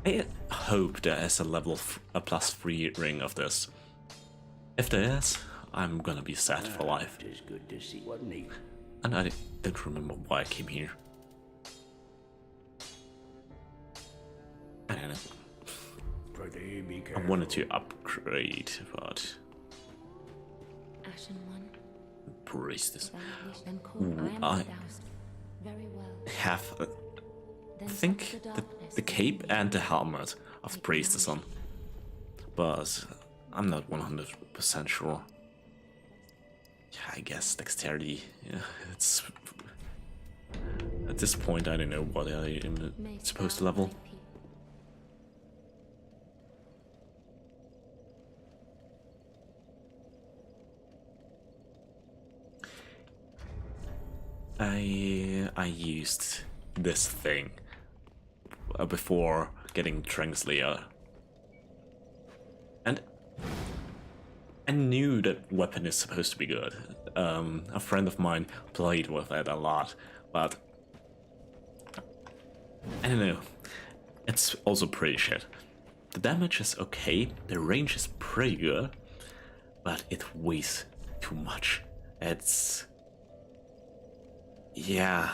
I hope there is a level a +3 ring of this. If there is, I'm gonna be sad for life. It is good to see, wasn't he? And I don't remember why I came here. I don't know. Pretty be I careful. wanted to upgrade, but Ashen one, priestess. vanquish and call. Ooh, I am I- doused. Very well. Have Then I think touch the the darkness cape and the helmet of Take priestess on, nourishment. but I'm not 100% sure. Yeah, I guess dexterity. Yeah, it's at this point I don't know what I am May supposed to thou level. thy peace. I used this thing before getting Trangslayer, and I knew that weapon is supposed to be good. A friend of mine played with it a lot, but I don't know. It's also pretty shit. The damage is okay, the range is pretty good, but it weighs too much. Yeah,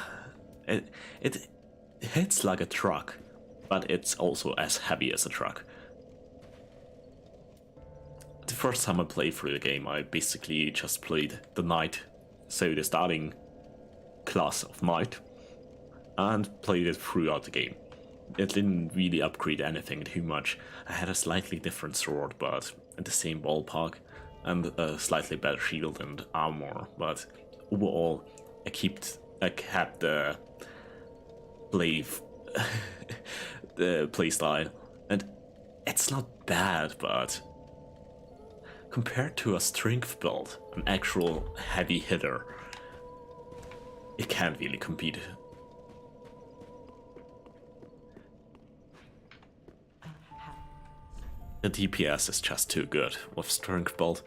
it hits like a truck, but it's also as heavy as a truck. The first time I played through the game, I basically just played the knight, so the starting class of knight, and played it throughout the game. It didn't really upgrade anything too much. I had a slightly different sword, but in the same ballpark, and a slightly better shield and armor, but overall I kept the the playstyle, and it's not bad, but compared to a strength build, an actual heavy hitter, it can't really compete. The DPS is just too good with strength build.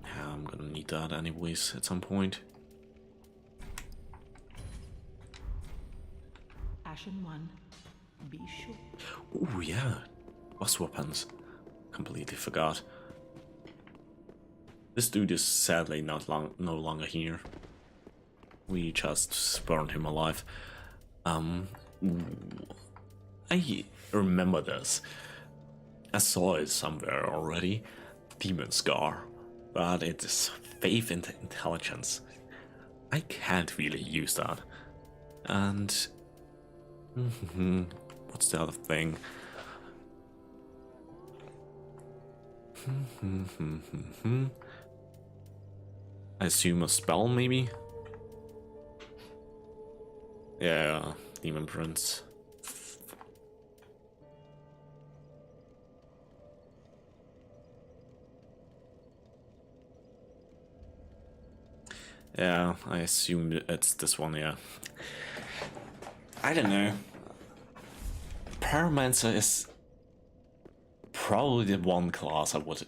Yeah, I'm gonna need that anyways at some point. Ashen 1, be sure. Oh yeah, boss weapons. Completely forgot. This dude is sadly no longer here. We just burned him alive. I remember this. I saw it somewhere already. Demon Scar. But it is faith and intelligence. I can't really use that. And what's the other thing? I assume a spell, maybe? Yeah, Demon Prince. Yeah, I assume it's this one, yeah. I don't know. Pyromancer is probably the one class I would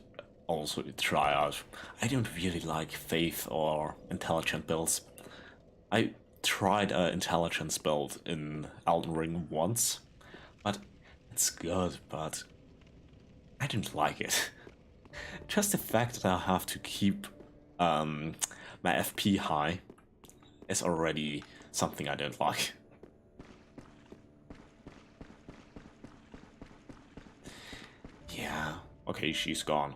also try out. I don't really like faith or intelligent builds. I tried an intelligence build in Elden Ring once, but it's good, but I don't like it. Just the fact that I have to keep my FP high is already something I don't like. Yeah, okay, she's gone.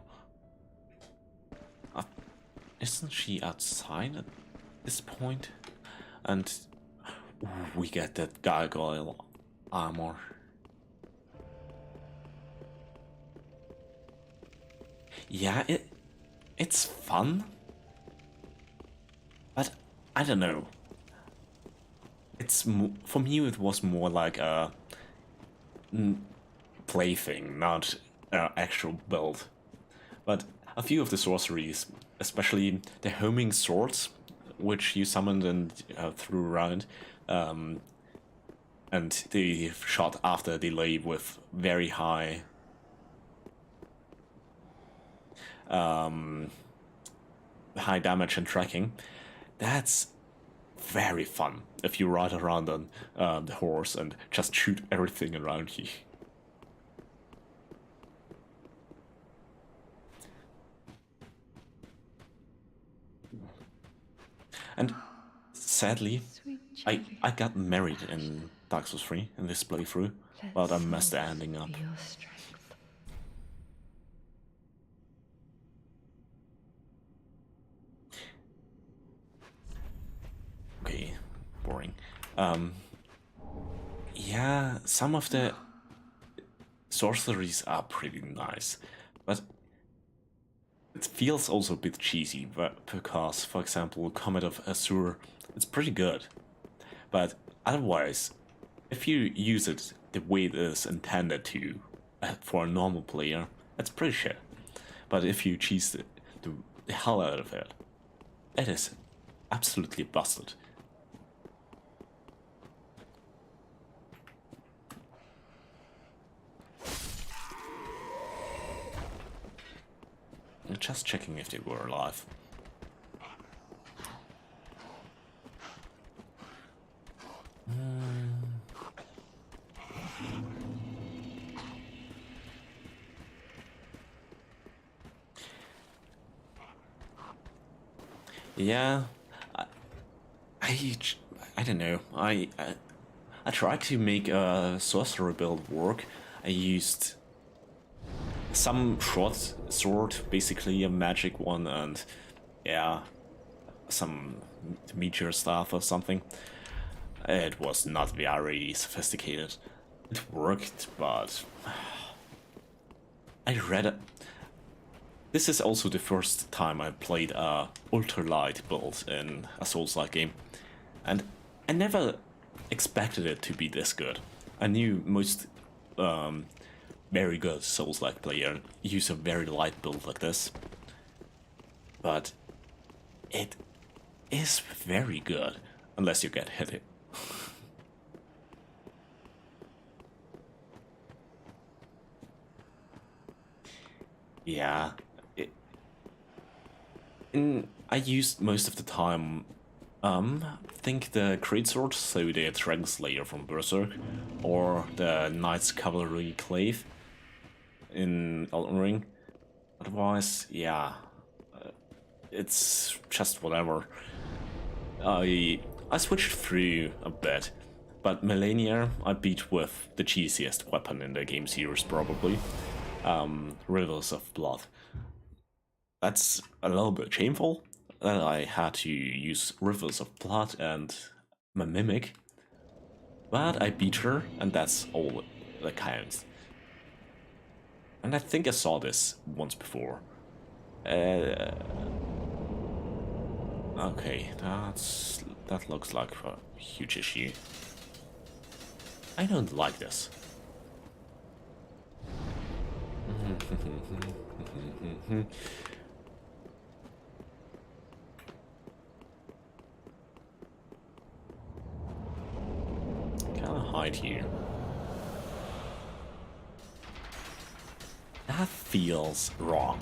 Isn't she outside at this point? And we get that gargoyle armor. Yeah, it's fun, but I don't know. It's for me it was more like a plaything, not an actual build. But a few of the sorceries, especially the homing swords, which you summoned and threw around, and the shot after delay with very high high damage and tracking, that's very fun if you ride around on the horse and just shoot everything around you. And sadly, I got married in Dark Souls 3 in this playthrough, but I messed the ending up. Okay, boring. Yeah, some of the sorceries are pretty nice, but it feels also a bit cheesy, because, for example, Comet of Azure, it's pretty good, but otherwise, if you use it the way it is intended to, for a normal player, it's pretty shit. But if you cheese the hell out of it, it is absolutely busted. Just checking if they were alive. Yeah, I don't know. I tried to make a sorcerer build work. I used some short sword, basically a magic one, and yeah, some meteor staff or something. It was not very sophisticated. It worked, but I read it. This is also the first time I played a ultralight build in a Souls-like game, and I never expected it to be this good. I knew most very good Souls-like player use a very light build like this, but it is very good unless you get hit. Yeah. I used most of the time, think the Great Sword, so the Dragon Slayer from Berserk, or the Knight's Cavalry Clave in Elden Ring. Otherwise, yeah, it's just whatever. I switched through a bit, but Millennia I beat with the cheesiest weapon in the game series probably, Rivers of Blood. That's a little bit shameful that I had to use Rivers of Blood and my Mimic, but I beat her, and that's all that counts. And I think I saw this once before. Okay, that looks like a huge issue. I don't like this. Kinda hide here. That feels wrong.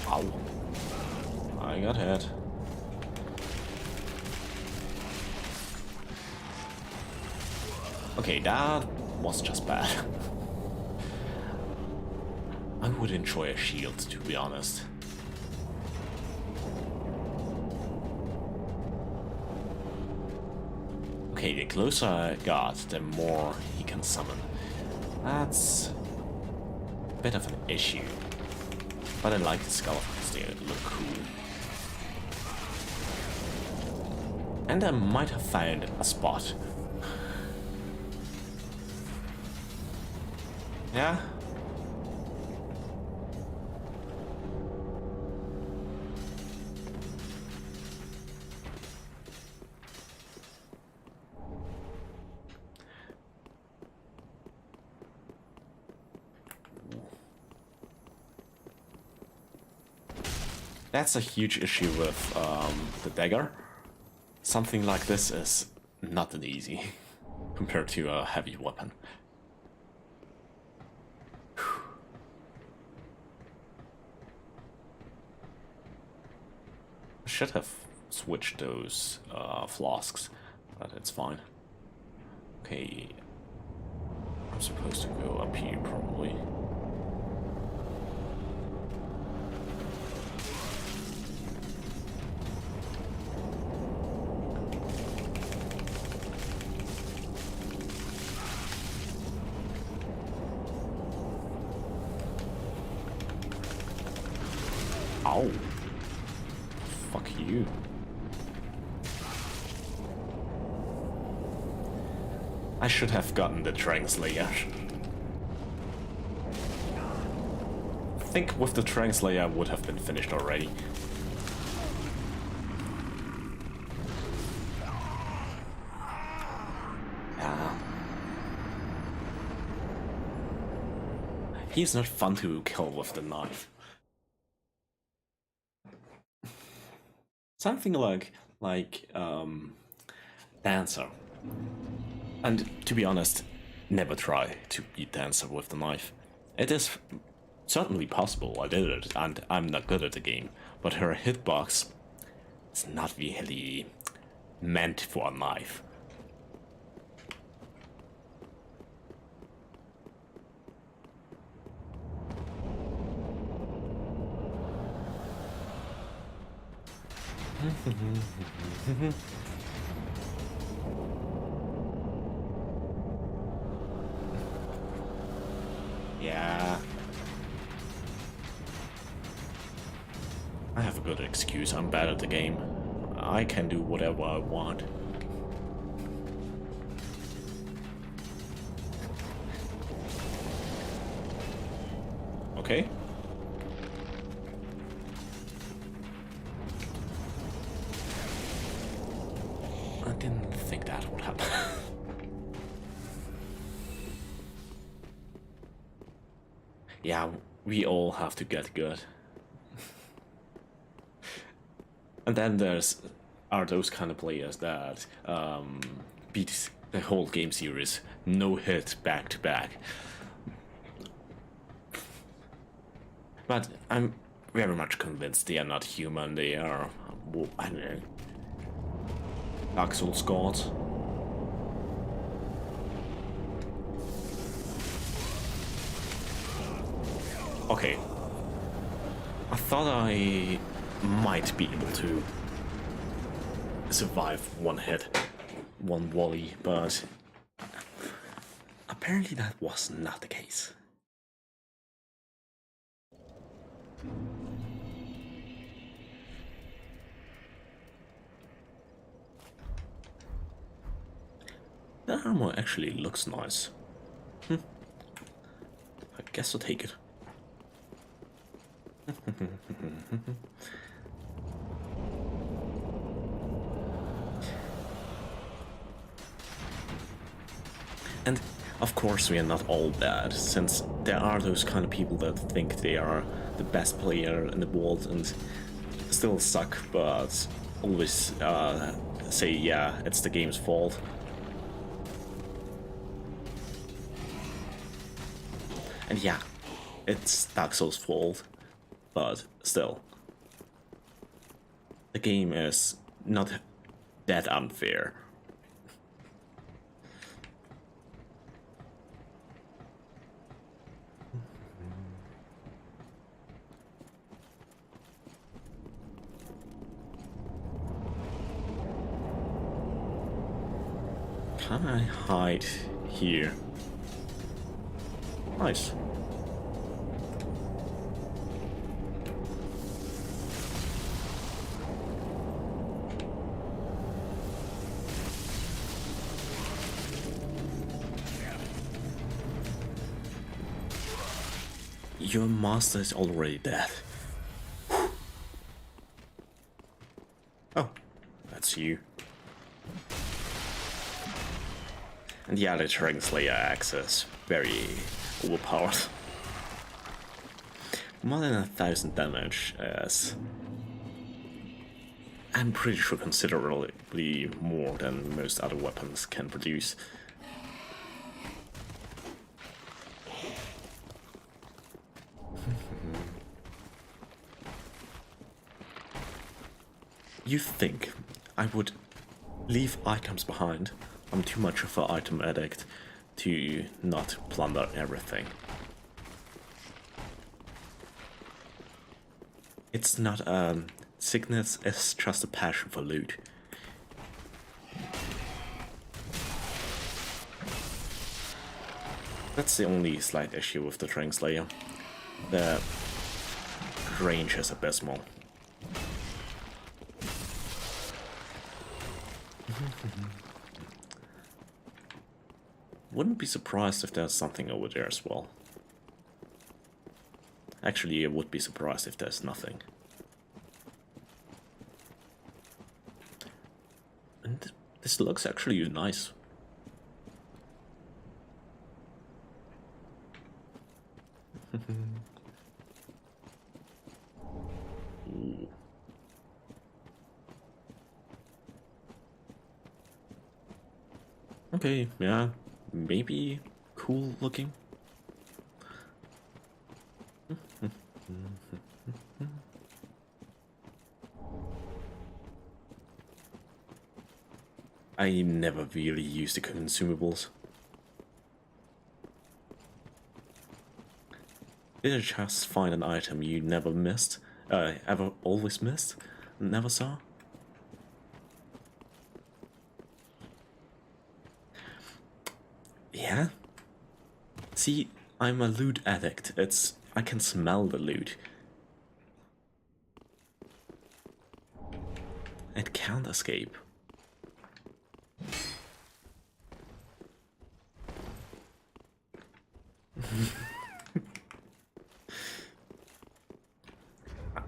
Ow. I got hit. Okay, that was just bad. I would enjoy a shield, to be honest. Okay, the closer I got, the more he can summon. That's a bit of an issue. But I like the skeletons, they look cool. And I might have found a spot. Yeah? That's a huge issue with the dagger. Something like this is not that easy compared to a heavy weapon. I should have switched those flasks, but it's fine. Okay, I'm supposed to go up here probably. Ow. Fuck you. I should have gotten the Dragon Slayer. think with the translator I would have been finished already. Yeah. He's not fun to kill with the knife. Something like Dancer. And to be honest, never try to beat Dancer with the knife. It is certainly possible, I did it, and I'm not good at the game, but her hitbox is not really meant for a knife. Yeah. I have a good excuse. I'm bad at the game. I can do whatever I want. Okay. I didn't think that would happen. Yeah, we all have to get good. And then are those kind of players that beat the whole game series no hit back to back. But I'm very much convinced they are not human. They are, I don't know, Dark Souls gods. Okay. I thought I might be able to survive one hit, one volley, but apparently that was not the case. The armor actually looks nice. I guess I'll take it. And of course we are not all bad, since there are those kind of people that think they are the best player in the world and still suck, but always say, yeah, it's the game's fault. And yeah, it's Dark Souls' fault, but still. The game is not that unfair. Can I hide here? Nice. Your master is already dead. Oh, that's you. And yeah, the Translator axe is very overpowered. More than 1,000 damage is, I'm pretty sure, considerably more than most other weapons can produce. You think I would leave items behind? I'm too much of an item addict to not plunder everything. It's not a sickness, it's just a passion for loot. That's the only slight issue with the Translator. The range is abysmal. Wouldn't be surprised if there's something over there as well. Actually, I would be surprised if there's nothing. And this looks actually nice. Ooh. Okay, yeah, maybe cool looking. I never really use the consumables. Did you just find an item you never missed? Ever always missed? Never saw? Yeah? See, I'm a loot addict. I can smell the loot. It can't escape.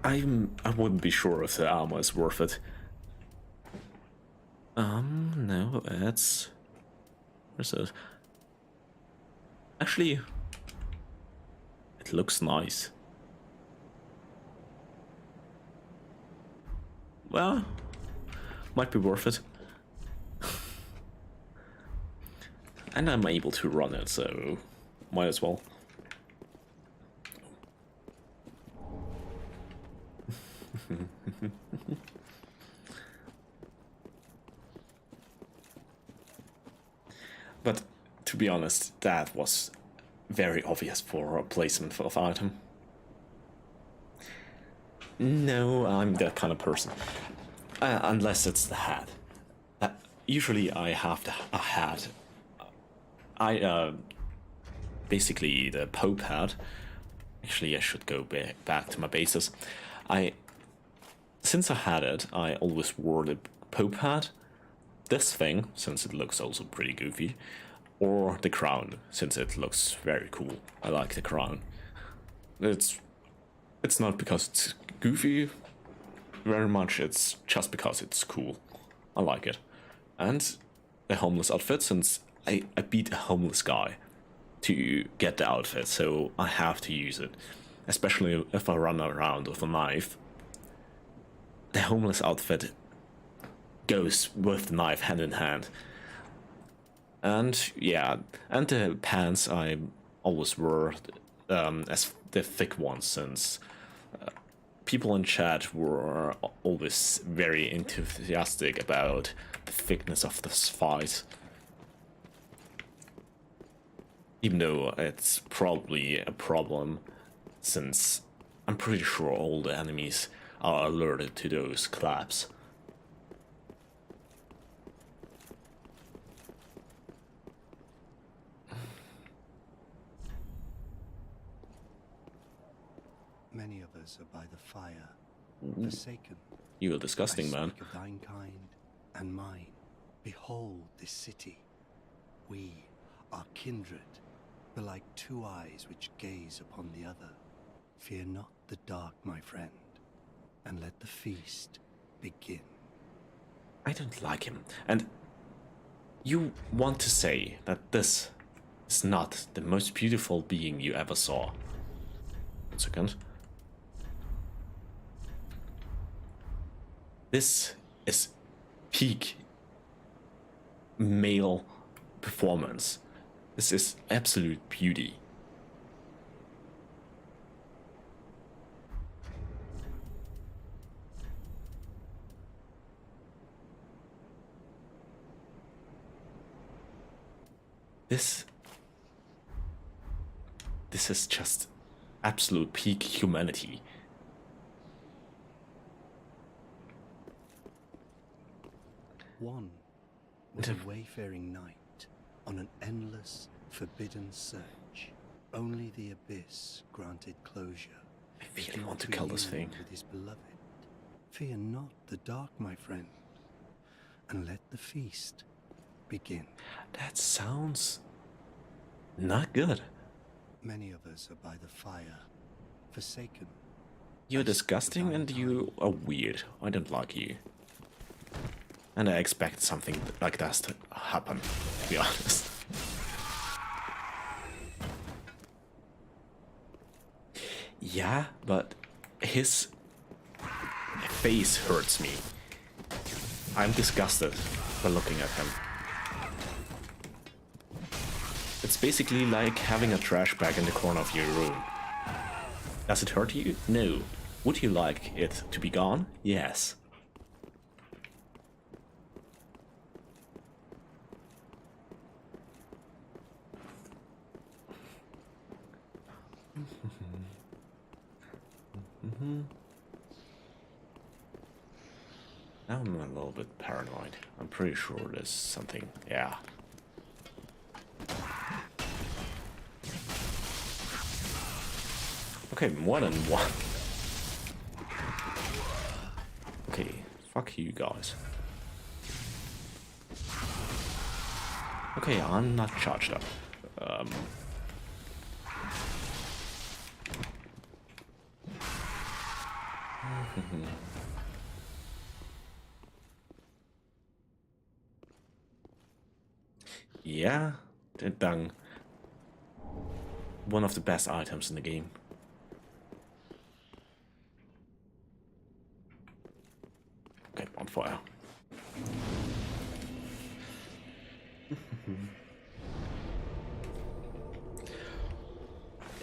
I wouldn't be sure if the armor is worth it. No, it's... Where's it? Actually, it looks nice. Well, might be worth it. And I'm able to run it, so might as well. But to be honest, that was very obvious for a placement of item. No, I'm that kind of person. Unless it's the hat. Usually I have a hat. Basically the Pope hat. Actually, I should go back to my bases. Since I had it, I always wore the Pope hat. This thing, since it looks also pretty goofy, or the crown, since it looks very cool. I like the crown. It's not because it's goofy very much, it's just because it's cool. I like it. And the homeless outfit, since I beat a homeless guy to get the outfit, so I have to use it. Especially if I run around with a knife. The homeless outfit goes with the knife hand in hand. And yeah, and the pants I always wore as the thick ones, since people in chat were always very enthusiastic about the thickness of this fight. Even though it's probably a problem, since I'm pretty sure all the enemies are alerted to those claps. Many of us are by the fire, forsaken. You are disgusting, man. I speak of thine kind and mine. Behold this city. We are kindred, but like two eyes which gaze upon the other. Fear not the dark, my friend, and let the feast begin. I don't like him. And you want to say that this is not the most beautiful being you ever saw. 1 second. This is peak male performance. This is absolute beauty. This is just absolute peak humanity. One was a wayfaring knight on an endless, forbidden search. Only the abyss granted closure. I really want to kill this thing. With his beloved. Fear not the dark, my friend, and let the feast begin. That sounds not good. Many of us are by the fire, forsaken. You're disgusting and you are weird. I don't like you. And I expect something like that to happen, to be honest. Yeah, but his face hurts me. I'm disgusted by looking at him. It's basically like having a trash bag in the corner of your room. Does it hurt you? No. Would you like it to be gone? Yes. Now I'm a little bit paranoid. I'm pretty sure there's something. Yeah. Okay, more than one. Okay, fuck you guys. Okay, I'm not charged up. Yeah, the dung. One of the best items in the game. Okay, on fire.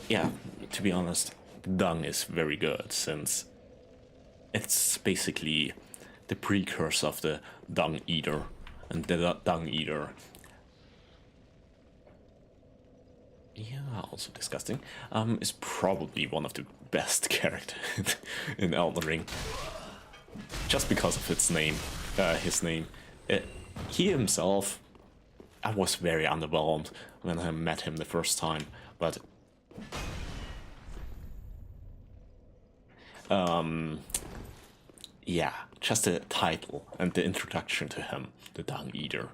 Yeah, to be honest, dung is very good since it's basically the precursor of the dung eater, and the dung eater. Yeah, also disgusting. Is probably one of the best characters in Elden Ring, just because of its name, his name. He himself, I was very underwhelmed when I met him the first time, but yeah, just the title and the introduction to him, the Dung Eater,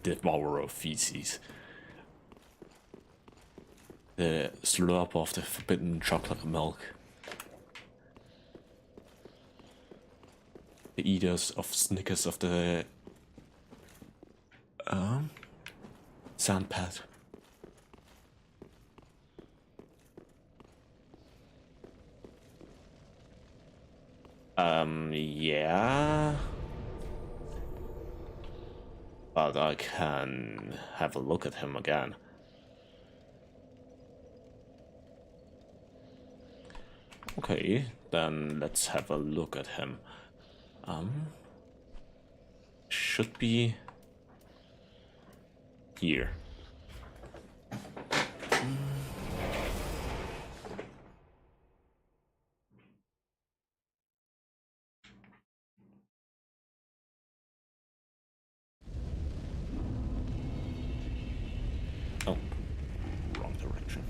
the devourer of feces, the slurp of the forbidden chocolate milk, the eaters of Snickers of the sandpad. Yeah. But I can have a look at him again. Okay, then let's have a look at him. Should be here. Oh, wrong direction.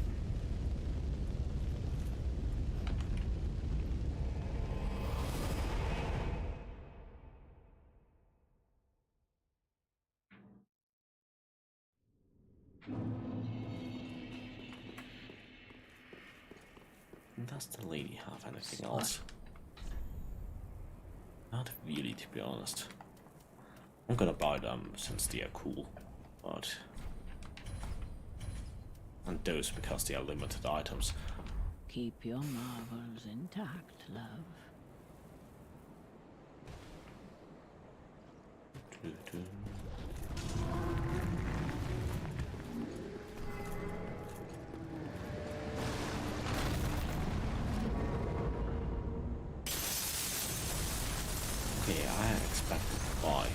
Does the lady have anything else? Not really, to be honest. I'm gonna buy them since they are cool, but... and those because they are limited items. Keep your marvels intact, love. Okay, I expected to buy.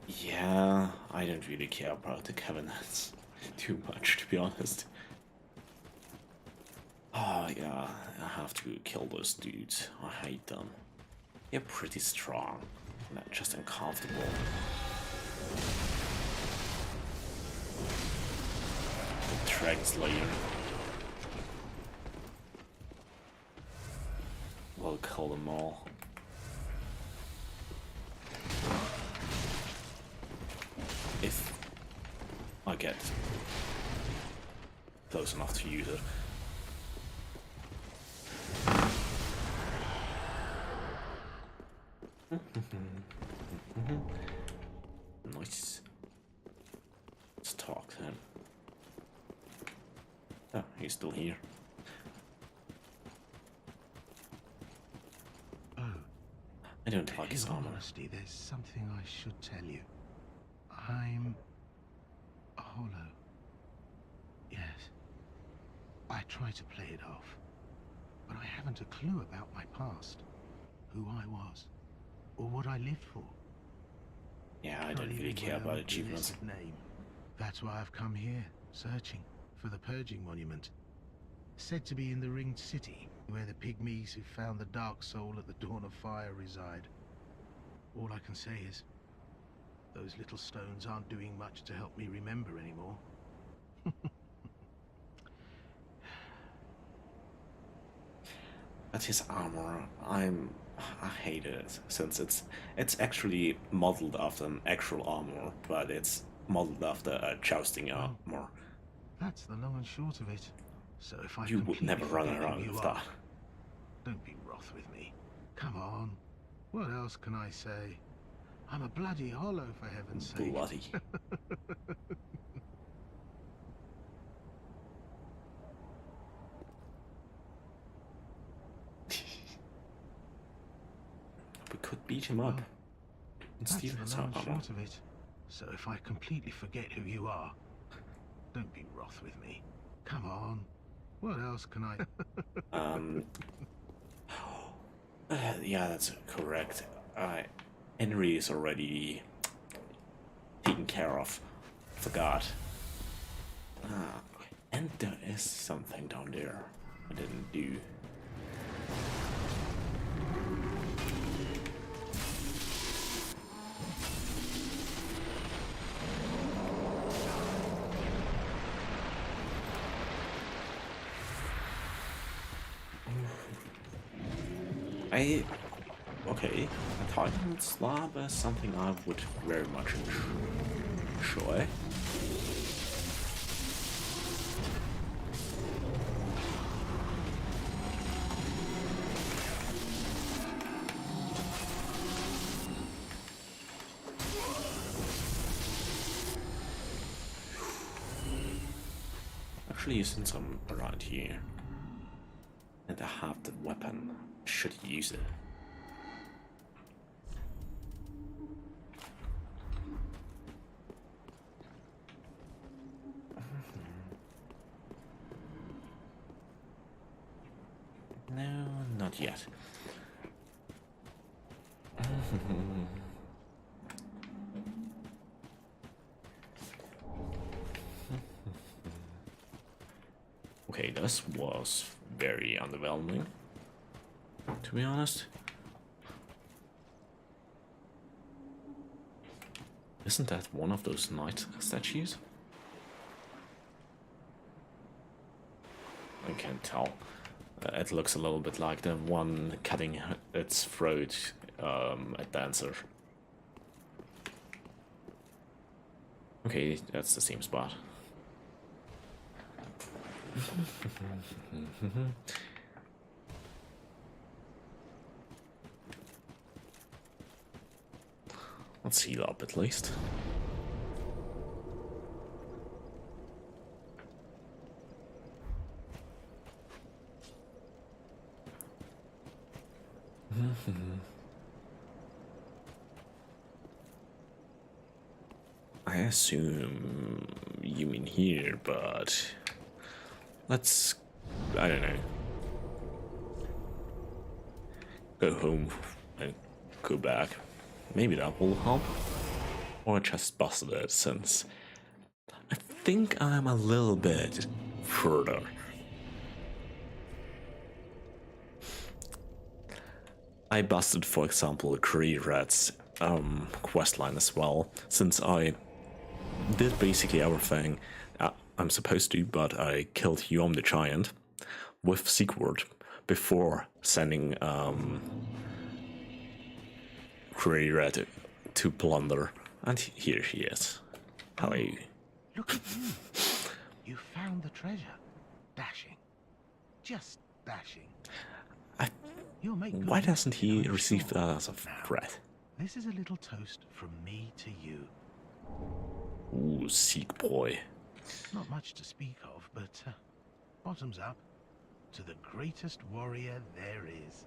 Yeah, I don't really care about the cabinets too much, to be honest. Oh yeah, I have to kill those dudes. I hate them. They're pretty strong, not just uncomfortable. The Dragon Slayer. We'll kill them all. If I get close enough to use it. Nice. Let's talk to him. Oh, he's still here. Oh, I don't like his in all armor. honesty, there's something I should tell you. I'm hollow. Yes. I try to play it off, but I haven't a clue about my past, who I was, or what I lived for. Yeah, I Not don't really even care my about own achievements. blessed name. That's why I've come here, searching for the Purging Monument. Said to be in the Ringed City, where the pygmies who found the Dark Soul at the Dawn of Fire reside. All I can say is, those little stones aren't doing much to help me remember anymore. But his armor, I hate it since it's actually modeled after an actual armor, but it's modeled after a jousting armor. That's the long and short of it. So if I You would completely never run forget who around you with are, that. don't be wroth with me. Come on. What else can I say? I'm a bloody hollow, for heaven's sake. Bloody. We could beat him up. And That's steal the his long and armor. short of it. So if I completely forget who you are, don't be wroth with me. Come on. What else can I... Yeah, that's correct. Henry is already taken care of. Forgot. And there is something down there I didn't do. Okay, a Titan slab is something I would very much enjoy. Actually, using some around here, and I have the weapon. Should use it. No, not yet. Okay, this was very underwhelming, to be honest. Isn't that one of those knight statues? I can't tell. It looks a little bit like the one cutting its throat at Dancer. Okay, that's the same spot. Let's heal up at least. I assume you mean here, but let's, I don't know, go home and go back. Maybe that will help. Or just busted it, since I think I'm a little bit further. I busted, for example, Cree Rat's questline as well, since I did basically everything I'm supposed to, but I killed Yom the Giant with Seekward, before sending Creator to plunder, and here he is. Hello. Look at you. You found the treasure. Dashing. Just dashing. You'll make good Why use doesn't of it, he I'm receive sure. that as a Now, threat? This is a little toast from me to you. Ooh, Sikh boy. Not much to speak of, but bottoms up to the greatest warrior there is.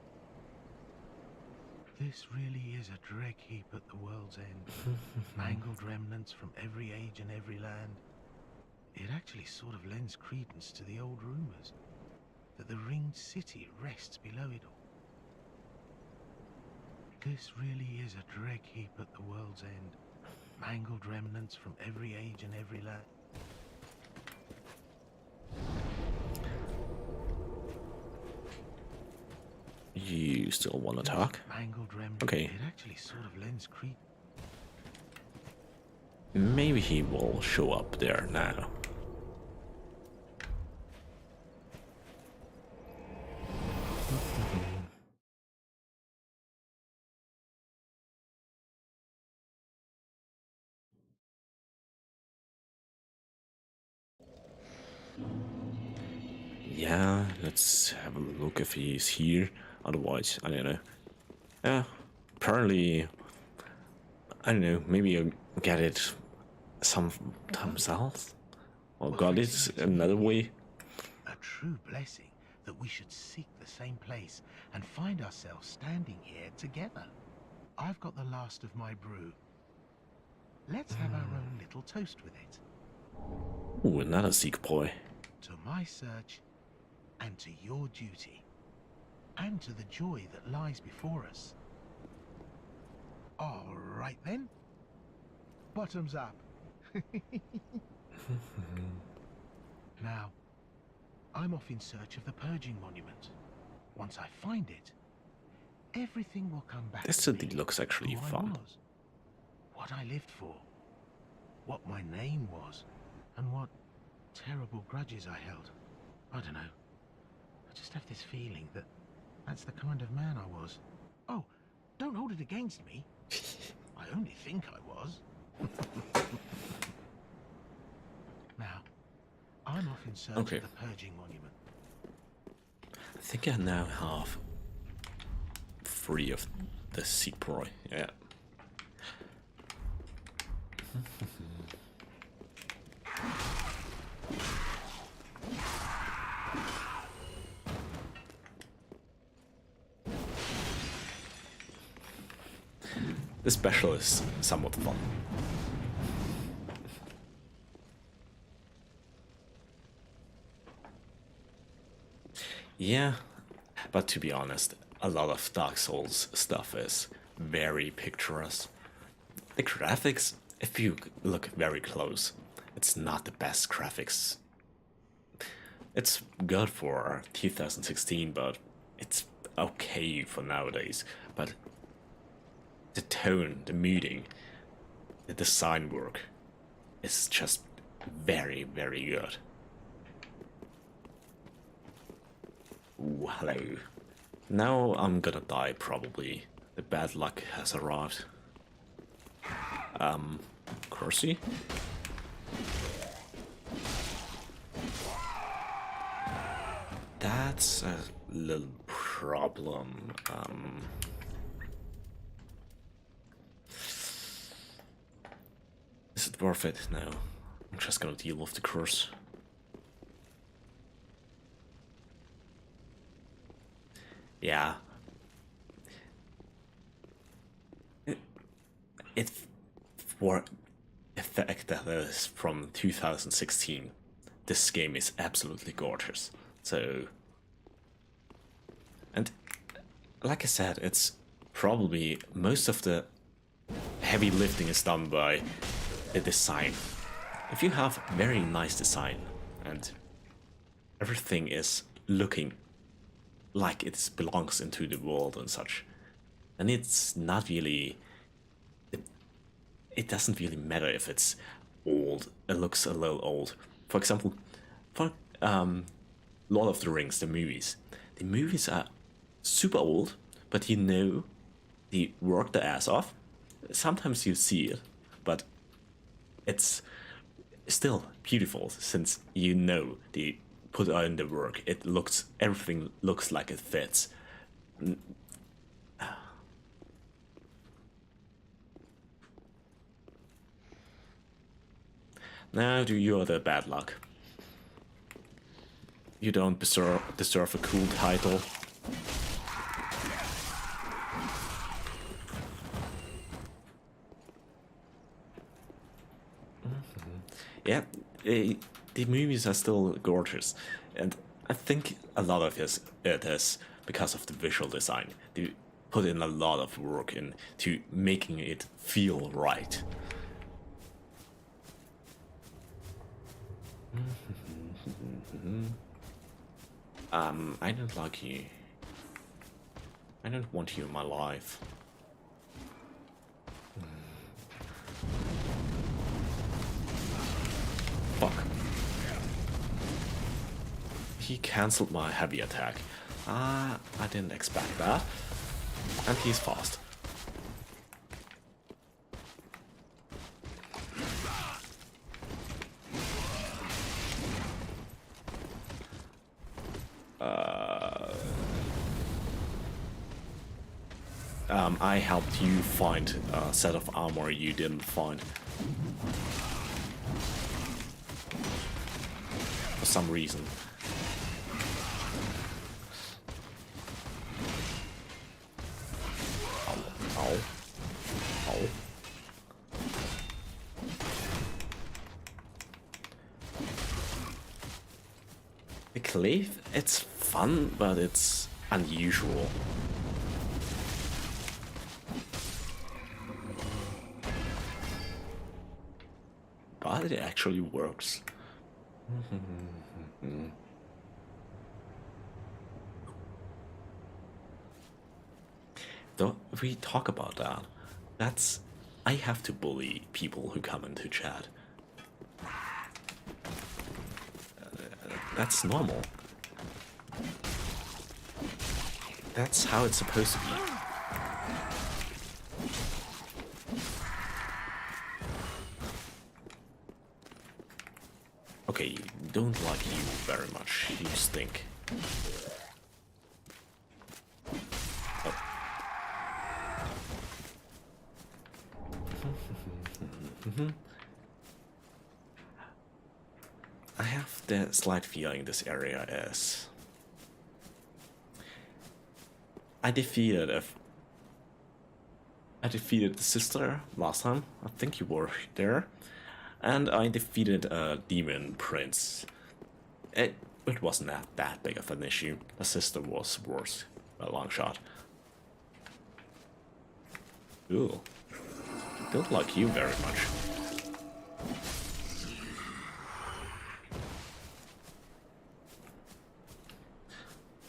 This really is a dreck heap at the world's end. Mangled remnants from every age and every land. It actually sort of lends credence to the old rumors that the ringed city rests below it all. This really is a dreck heap at the world's end. Mangled remnants from every age and every land. You still want to talk? Mangled remnants. Okay. It actually sort of lends credence. Maybe he will show up there now. Yeah, let's have a look if he's here. Otherwise, I don't know. Yeah, apparently, I don't know, maybe I'll get it sometimes else? Or got it another way? A true blessing that we should seek the same place and find ourselves standing here together. I've got the last of my brew. Let's have our own little toast with it. Ooh, another Sikh boy. To my search, and to your duty, and to the joy that lies before us. All right then. Bottoms up. Now, I'm off in search of the purging monument. Once I find it, everything will come back This to city me. looks actually Who I fun. was, what I lived for, what my name was, and what terrible grudges I held. I don't know. I just have this feeling that that's the kind of man I was. Oh, don't hold it against me. I only think I was. Now, I'm off in search Okay. of the purging monument. I think I now have 3 of the Sikh boy. Yeah. The special is somewhat fun. Yeah, but to be honest, a lot of Dark Souls stuff is very picturesque. The graphics, if you look very close, it's not the best graphics. It's good for 2016, but it's okay for nowadays. But the tone, the mooding, the design work is just very, very good. Ooh, hello. Now I'm gonna die probably. The bad luck has arrived. Corsi? That's a little problem. Is it worth it? No. I'm just gonna deal with the curse. Yeah. It for a fact that it is from 2016, this game is absolutely gorgeous. So, and like I said, it's probably most of the heavy lifting is done by the design. If you have very nice design and everything is looking like it belongs into the world and such, and it's not really, it doesn't really matter if it's old, it looks a little old. For example, for Lord of the Rings, the movies, the movies are super old, but you know they work their ass off. Sometimes you see it, but it's still beautiful since you know they put in the work. Everything looks like it fits. Now you're the bad luck. You don't deserve a cool title. Yeah, the movies are still gorgeous, and I think a lot of it is because of the visual design. They put in a lot of work into making it feel right. I don't like you. I don't want you in my life. Fuck. He cancelled my heavy attack. I didn't expect that. And he's fast. I helped you find a set of armor you didn't find. For some reason. Ow. Ow. Ow. The glaive, it's fun, but it's unusual. But it actually works. Though if we talk about that, I have to bully people who come into chat. That's normal. That's how it's supposed to be. Okay, don't like you very much. You stink. Oh. I have the slight feeling this area is... I defeated the sister last time. I think you were there. And I defeated a demon prince. It wasn't that big of an issue. The sister was worse by a long shot. Ooh. Don't like you very much.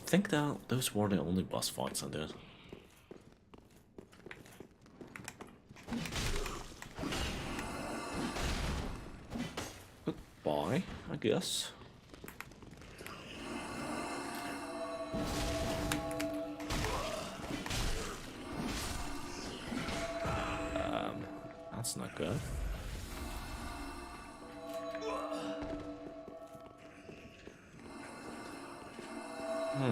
I think that those were the only boss fights I did. Goodbye, I guess. That's not good. I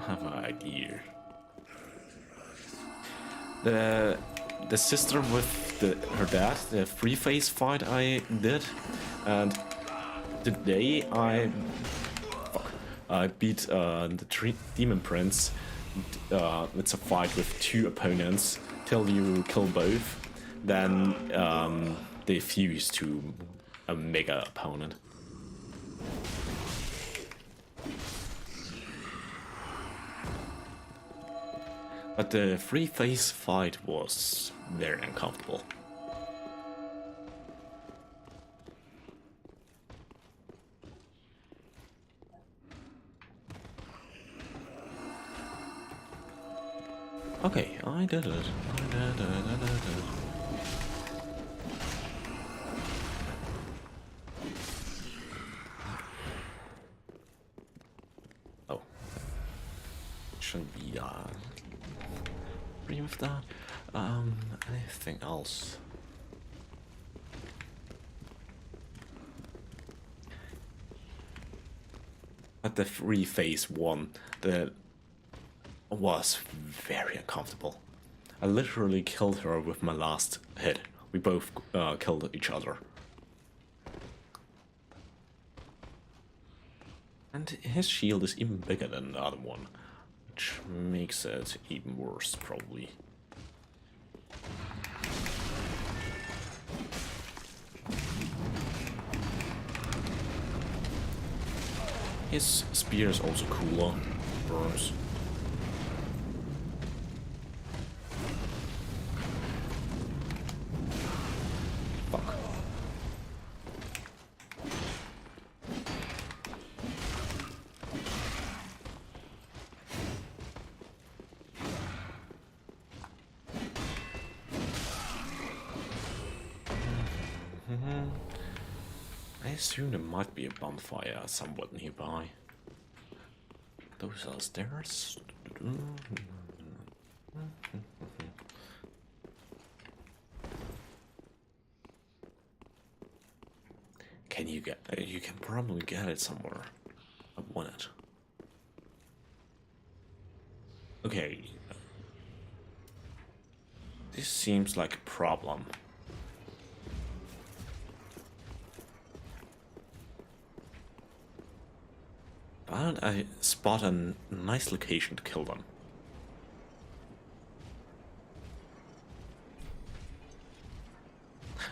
have an idea. The sister with her dad, the free face fight I did, and today I beat the demon prince. It's a fight with two opponents till you kill both. Then they fuse to a mega opponent. But the free face fight was very uncomfortable. Okay, I did it. Oh, agree with that. Anything else? At the free phase 1, that was very uncomfortable. I literally killed her with my last hit. We both killed each other. And his shield is even bigger than the other one, which makes it even worse, probably. His spear is also cooler. Burns. Fuck. I assume there might be a bonfire somewhat nearby. Those are stairs. Can you get? You can probably get it somewhere. I want it. Okay. This seems like a problem. But I spot a nice location to kill them.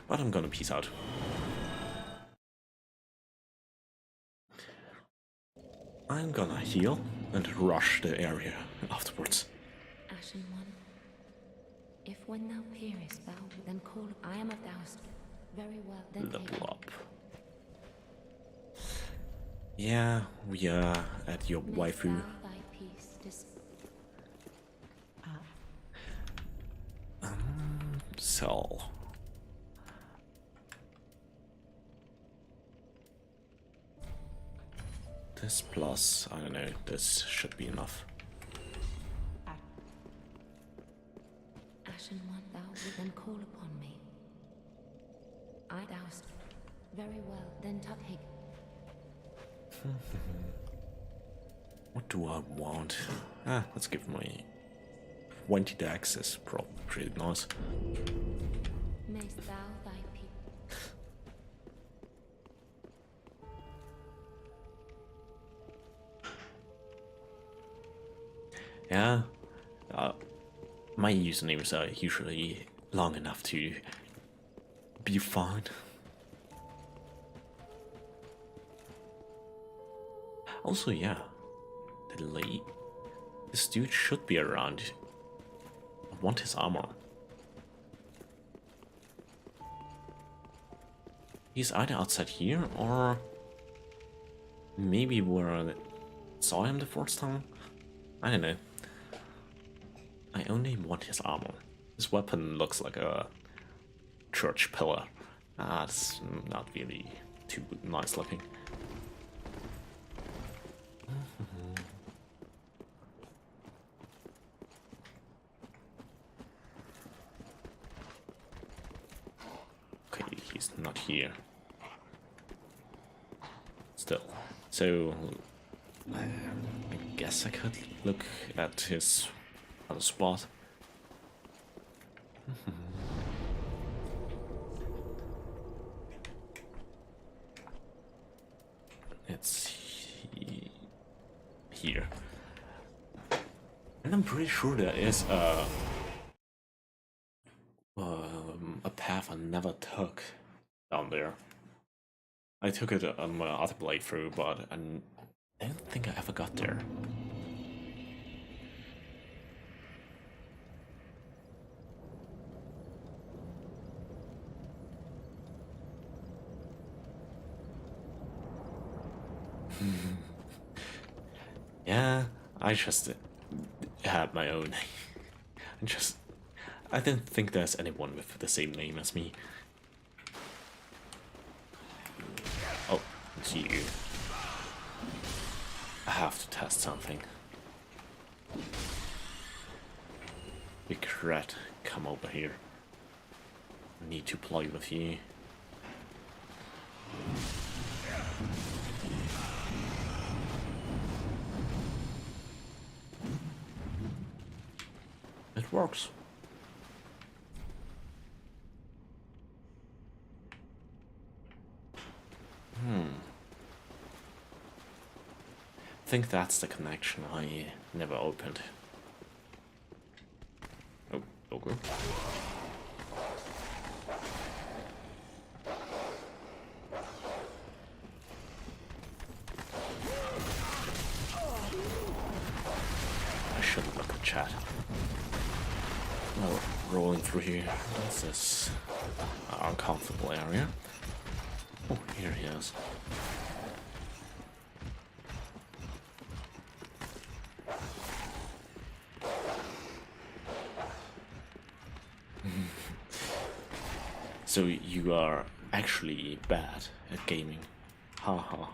But I'm gonna peace out. I'm gonna heal and rush the area afterwards. Ashen One, if when thou peerest thou, then call, I am of Daost. Very well, then take Level up. Yeah, we are at your Mayst waifu. thou thy peace So. This plus, I don't know, this should be enough. Ashen One, thou wilt then call upon me. I Daost. Very well, then take. What do I want? Let's give my 20 dex is probably pretty nice. Mayst thou thy peace. Yeah, my usernames are usually long enough to be fine. Also, yeah, this dude should be around. I want his armor. He's either outside here or maybe where I saw him the first time. I don't know. I only want his armor. His weapon looks like a church pillar. It's not really too nice looking. Okay, he's not here. Still. So, I guess I could look at his other spot. It's here. And I'm pretty sure there is a path I never took down there. I took it on my other playthrough, but I don't think I ever got there. Yeah, I just had my own. I don't think there's anyone with the same name as me. Oh, it's you. I have to test something. Big rat, come over here. I need to play with you. It works. I think that's the connection I never opened. Oh, okay. I shouldn't look at chat. Oh, rolling through here. What's this uncomfortable area? Oh, here he is. So you are actually bad at gaming. Haha.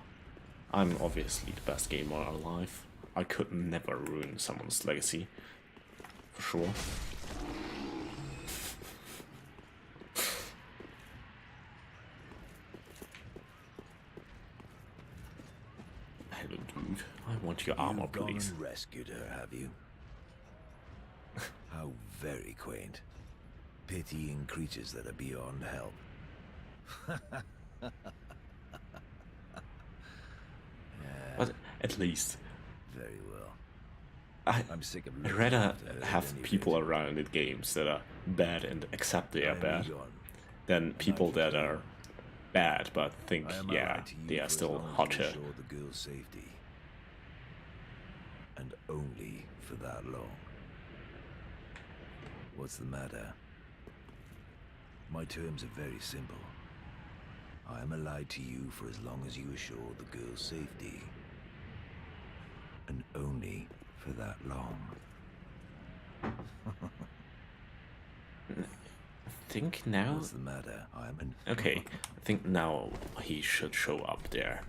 I'm obviously the best gamer alive. I could never ruin someone's legacy. For sure. Hello dude, I want your armor, You've gone please. and rescued her, have you? How very quaint. Pitying creatures that are beyond help. But at least Very well. I'd I'm sick of rather after her have than people anything. around in games that are bad and accept they are I am bad Egon. than people that continue. are bad but think, I am yeah, allied to you they for are as still long as you hotter. ensure the girl's safety. And only for that long. What's the matter? My terms are very simple. I am allied to you for as long as you assure the girl's safety. And only for that long. I think now... What's the matter? I am an... Okay, I think now he should show up there.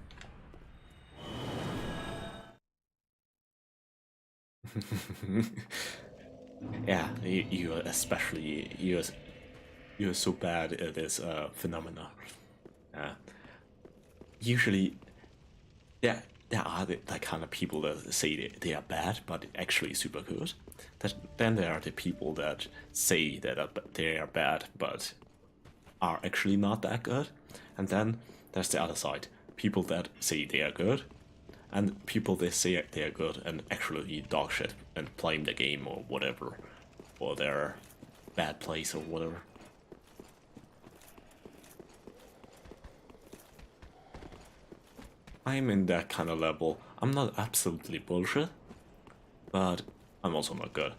Yeah, you especially... You're so bad at this phenomena. Usually, there are the kind of people that say they are bad, but actually super good. Then there are the people that say that they are bad, but are actually not that good. And then there's the other side. People that say they are good, and people that say they are good and actually dog shit and blame the game or whatever. Or their bad place or whatever. I'm in that kind of level. I'm not absolutely bullshit, but I'm also not good.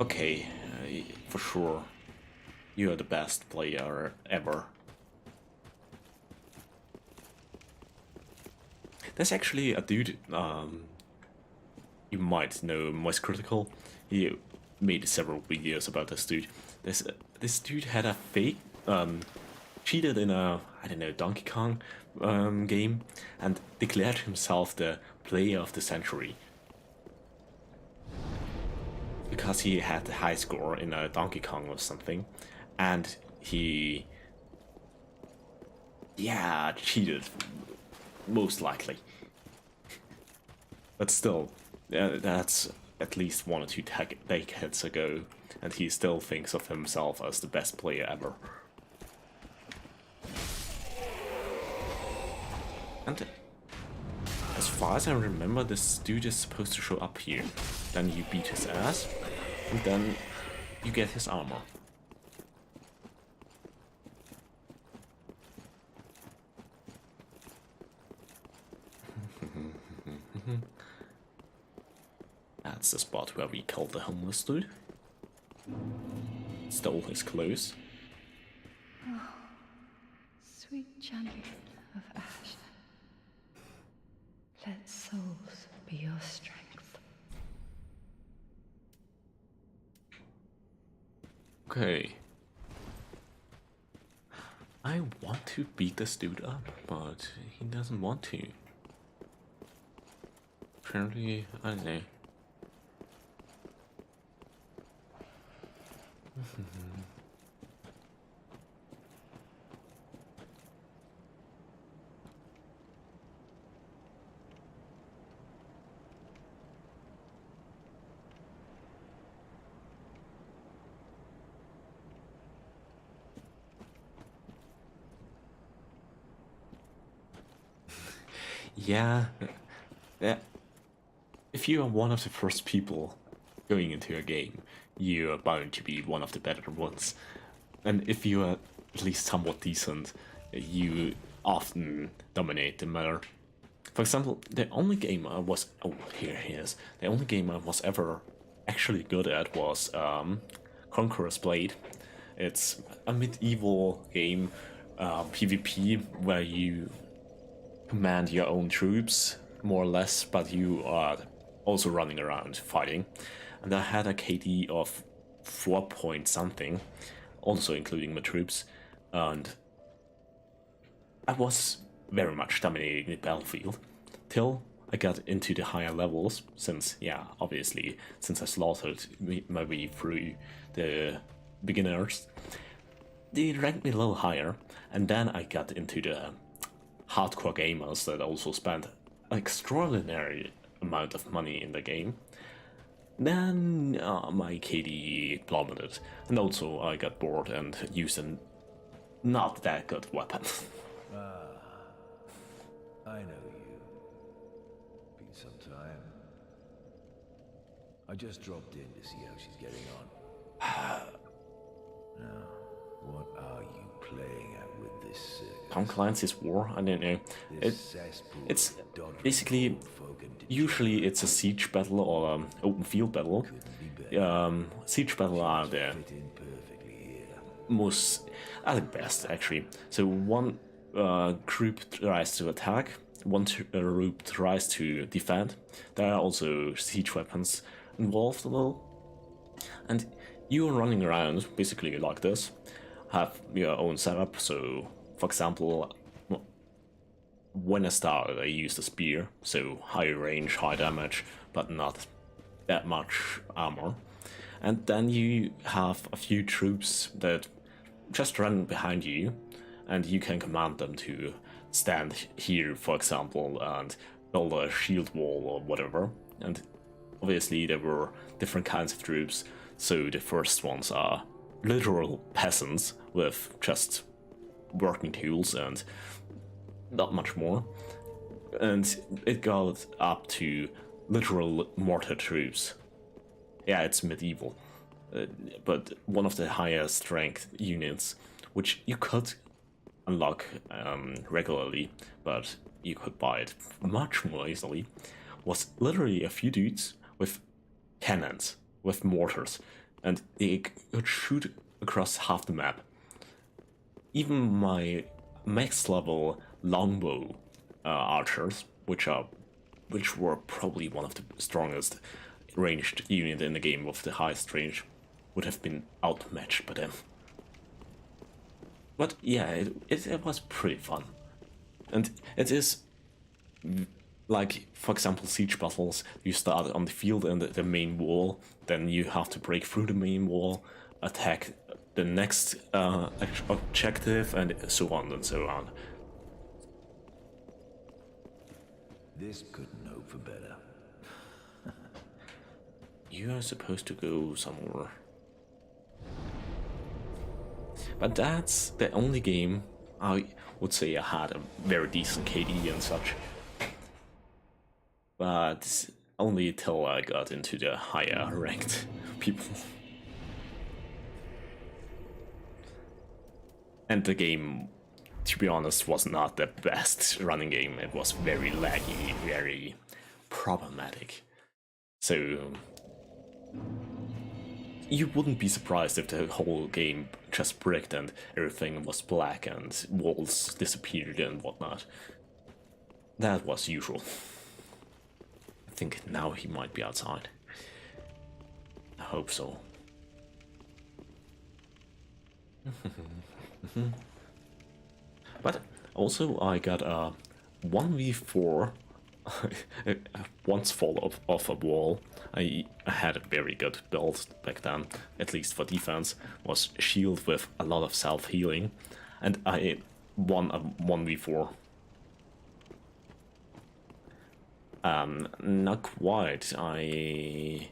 Okay, for sure, you are the best player ever. There's actually a dude, you might know, Moist Critical. He made several videos about this dude. This dude had a fake, cheated in a, I don't know, Donkey Kong game and declared himself the player of the century. Because he had the high score in a Donkey Kong or something, and he, yeah, cheated, most likely. But still, that's at least 1 or 2 decades ago, and he still thinks of himself as the best player ever. And as far as I remember, this dude is supposed to show up here. Then you beat his ass, and then you get his armor. That's the spot where we killed the homeless dude. Stole his clothes. Sweet champion of ash, let souls be your strength. Okay. I want to beat this dude up, but he doesn't want to. apparently, I don't know. Yeah, yeah. If you are one of the first people going into a game, you are bound to be one of the better ones. And if you are at least somewhat decent, you often dominate the matter. For example, the only game I was here he is. The only game I was ever actually good at was Conqueror's Blade. It's a medieval game, PvP, where you command your own troops, more or less, but you are also running around fighting. And I had a KD of 4 point something, also including my troops, and I was very much dominating the battlefield, till I got into the higher levels, since, yeah, obviously, since I slaughtered my way through the beginners, they ranked me a little higher, and then I got into the hardcore gamers that also spent an extraordinary amount of money in the game. Then my KD plummeted, and also I got bored and used a not that good weapon. I know you. Been some time. I just dropped in to see how she's getting on. Now, what are you playing at with this circus? Tom Clancy's War? I don't know. It's basically, usually it's a siege battle or open field battle. Siege battle are the most, are the best actually. So one group tries to attack, one group tries to defend. There are also siege weapons involved a little. And you are running around basically like this, have your own setup. So for example, when I started I used a spear, so high range, high damage, but not that much armor. And then you have a few troops that just run behind you, and you can command them to stand here, for example, and build a shield wall or whatever. And obviously there were different kinds of troops, so the first ones are literal peasants with just working tools and not much more. And it got up to literal mortar troops. Yeah, it's medieval, but one of the higher strength units, which you could unlock regularly, but you could buy it much more easily, was literally a few dudes with cannons, with mortars, and they could shoot across half the map. Even my max level longbow archers, which were probably one of the strongest ranged unit in the game with the highest range, would have been outmatched by them. But yeah, it was pretty fun. And it is, like, for example, siege battles, you start on the field and the main wall, then you have to break through the main wall, attack the next objective, and so on and so on. This couldn't hope for better. You are supposed to go somewhere. But that's the only game I would say I had a very decent KD and such. But only till I got into the higher ranked people. And the game, to be honest, was not the best running game. It was very laggy, very problematic. So you wouldn't be surprised if the whole game just bricked and everything was black and walls disappeared and whatnot. That was usual. I think now he might be outside. I hope so. But also I got a 1v4 I once fall off a wall. I had a very good build back then, at least for defense, was shield with a lot of self-healing, and I won a 1v4. Not quite. I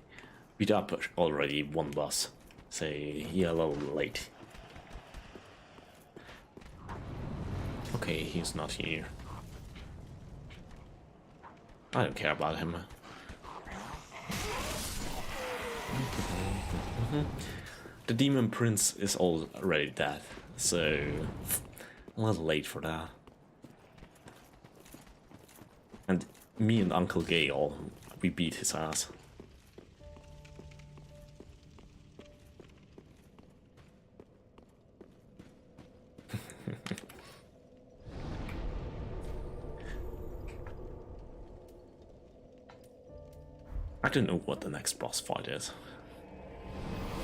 beat up already one boss. Say, yeah, a little late. Okay, he's not here. I don't care about him. The Demon Prince is already dead, so a little late for that. And me and Uncle Gale, we beat his ass. I don't know what the next boss fight is.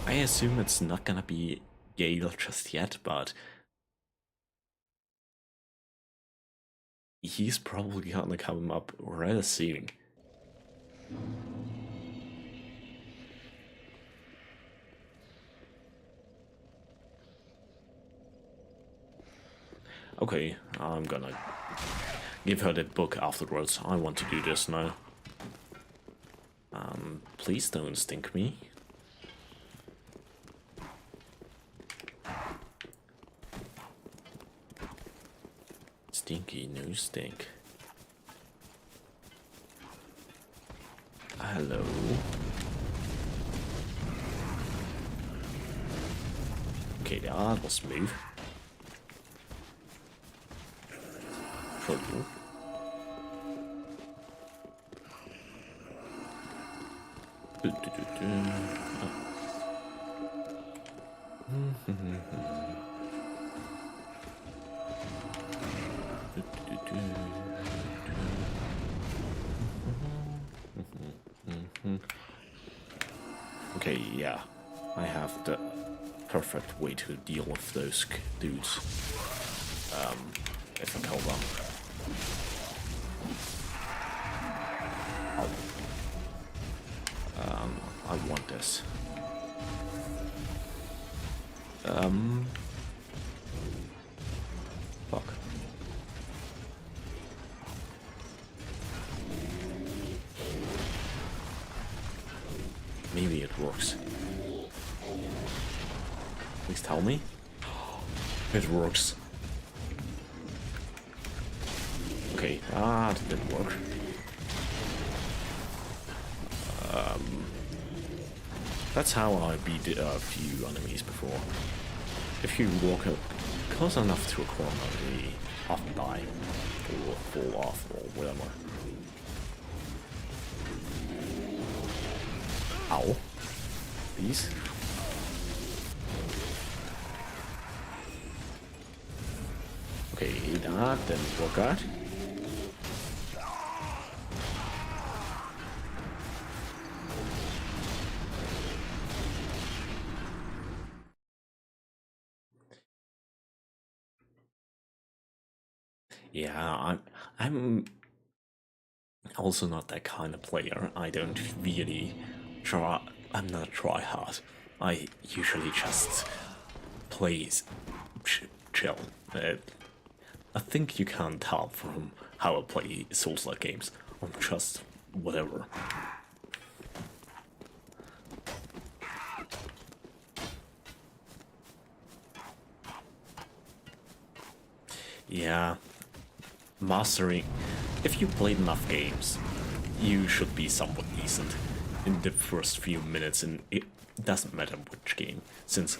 I assume it's not gonna be Gale just yet, but he's probably gonna come up rather soon. Okay, I'm gonna give her the book afterwards. I want to do this now. Please don't stink me. Stinky, no stink. Hello. Okay, that was smooth. Cool. Okay, yeah, I have the perfect way to deal with those dudes. If I kill them. I want this. Fuck. Maybe it works. Please tell me. It works. Okay, that didn't work. That's how I beat a few enemies before. If you walk close enough to a corner, they often die or fall off or whatever. Ow. Please. Okay, that didn't work out. Yeah, I'm also not that kind of player. I don't really try. I'm not a try hard. I usually just play chill. I think you can't tell from how I play Souls-like games. I'm just whatever. Yeah. Mastering. If you played enough games, you should be somewhat decent in the first few minutes, and it doesn't matter which game, since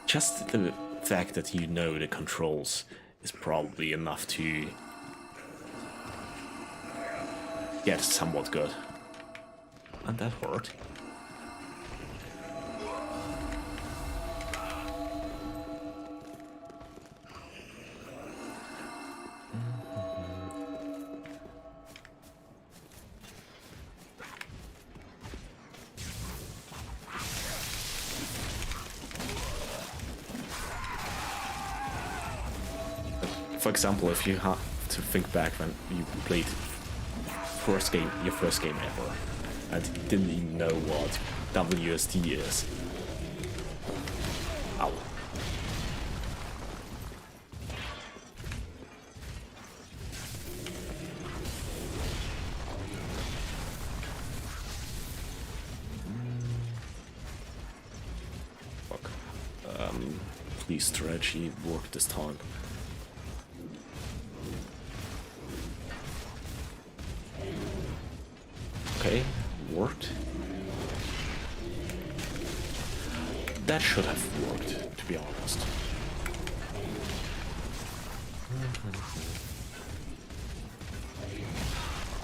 just the fact that you know the controls is probably enough to get somewhat good. And that hurt. For example, if you have to think back when you played your first game ever, and didn't even know what WSD is. Ow. Fuck. Please strategy work this time. Okay, worked. That should have worked, to be honest.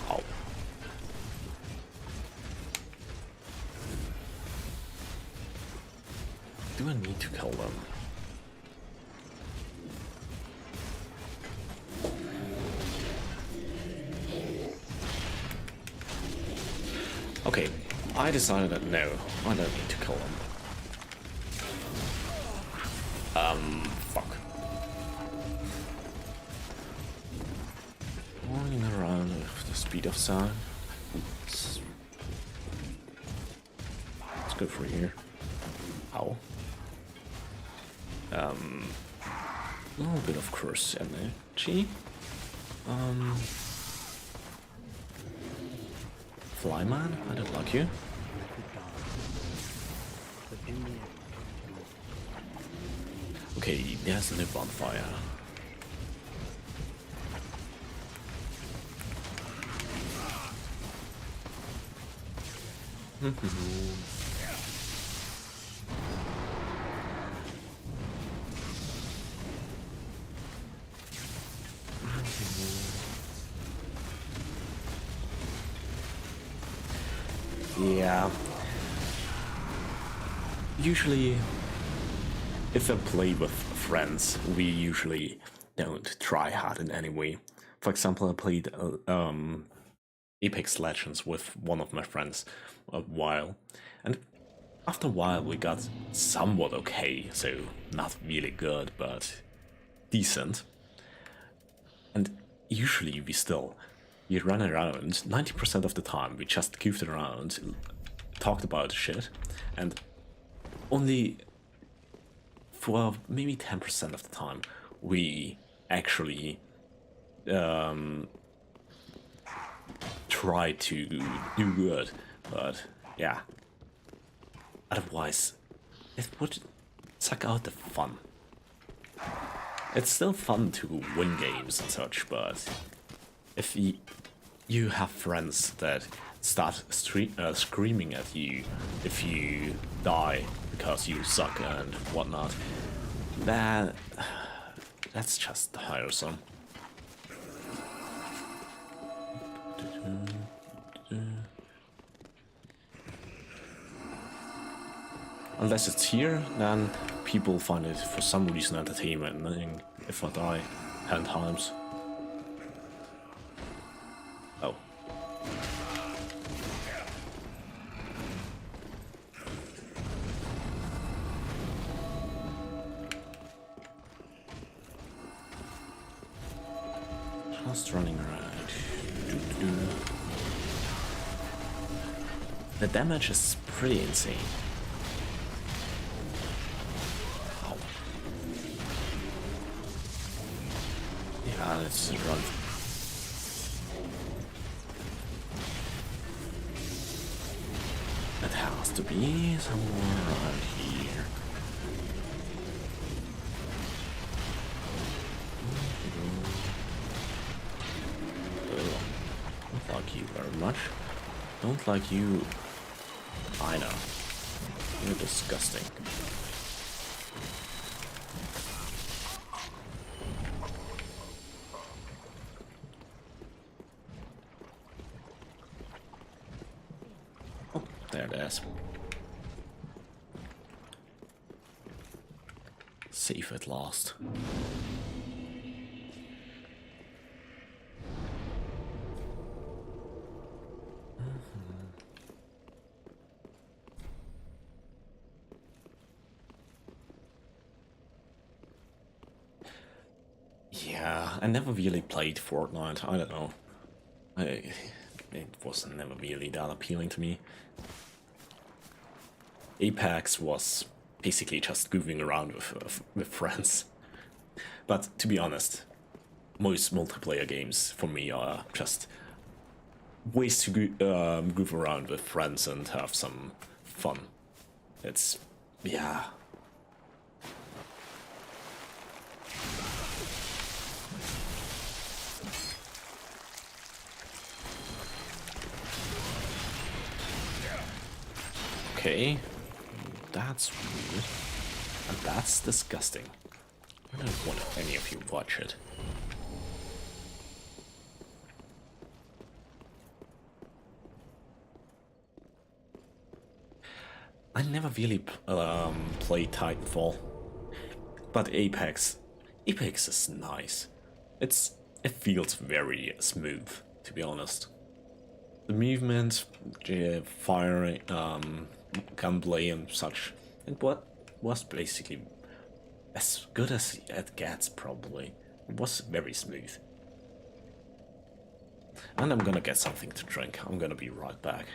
Ow. Do I need to kill them? Okay, I decided that no, I don't need to kill him. Fuck. Running around with the speed of sound. Let's go for here. Ow. A little bit of curse energy. Flyman, I don't like you. Okay, there's no bonfire. Yeah. Usually, if I play with friends, we usually don't try hard in any way. For example, I played Apex Legends with one of my friends a while, and after a while we got somewhat okay, so not really good, but decent. And usually we ran around 90% of the time, we just goofed around, talked about shit, and only for maybe 10% of the time we actually try to do good. But yeah, otherwise it would suck out the fun. It's still fun to win games and such, but if you have friends that start screaming at you if you die because you suck and whatnot, that's just tiresome. Unless it's here, then people find it for some reason entertaining if I die 10 times. Oh. Just running around. The damage is pretty insane. Ow. Yeah, let's run. It has to be somewhere around here. Don't like you very much. Don't like you. I know. You're disgusting. Oh, there it is. Safe at last. Yeah, I never really played Fortnite. I don't know. it was never really that appealing to me. Apex was basically just goofing around with friends. But to be honest, most multiplayer games for me are just ways to goof around with friends and have some fun. It's, yeah. Okay, that's weird, and that's disgusting. I don't want any of you watch it. I never really played Titanfall, but Apex is nice. It feels very smooth, to be honest. The movement, the firing, gunplay and such, it was basically as good as it gets, probably. It was very smooth. And I'm gonna get something to drink. I'm gonna be right back.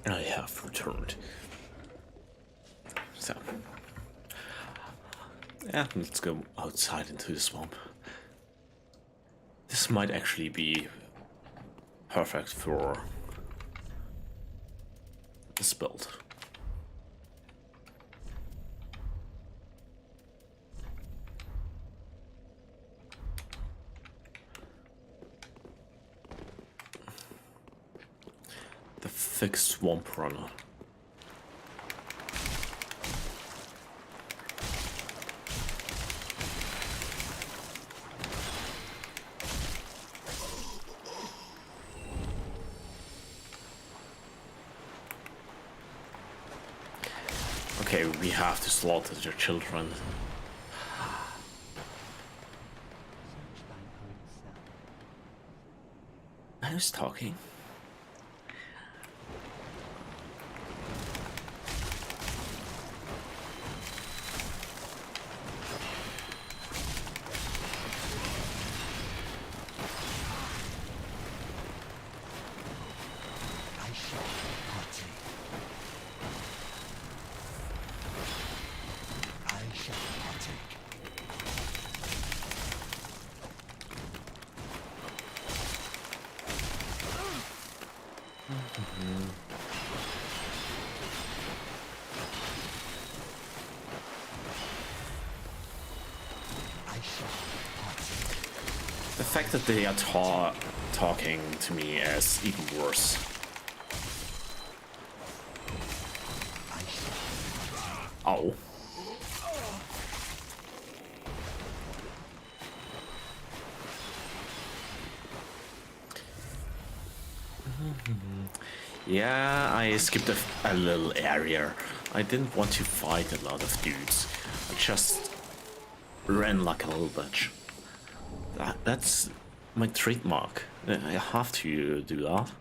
I have returned. So, yeah, let's go outside into the swamp. This might actually be perfect for this build. The thick swamp runner. Okay, we have to slaughter their children. Who's talking? The fact that they are talking to me is even worse. Oh. Yeah, I skipped a little area. I didn't want to fight a lot of dudes. I just ran like a little bitch. That's my trademark. I have to do that.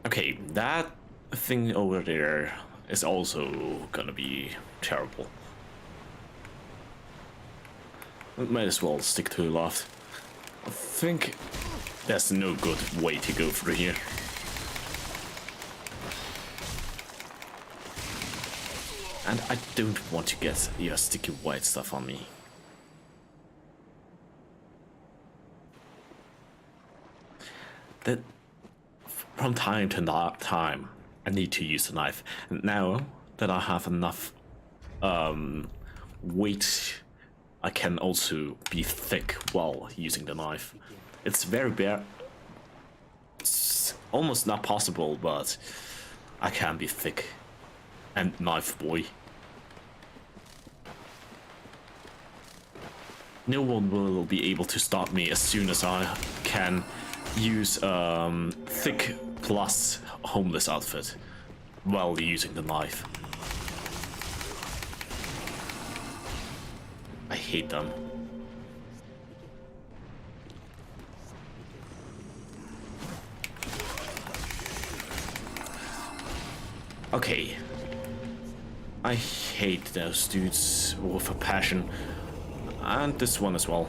Okay, that thing over there is also gonna be terrible. Might as well stick to the left. I think there's no good way to go through here. And I don't want to get your sticky white stuff on me. That from time to time I need to use the knife. And now that I have enough weight, I can also be thick while using the knife. It's very bare. It's almost not possible, but I can be thick and knife boy. No one will be able to stop me as soon as I can use thick plus homeless outfit while using the knife. I hate them. Okay. I hate those dudes with a passion. And this one as well.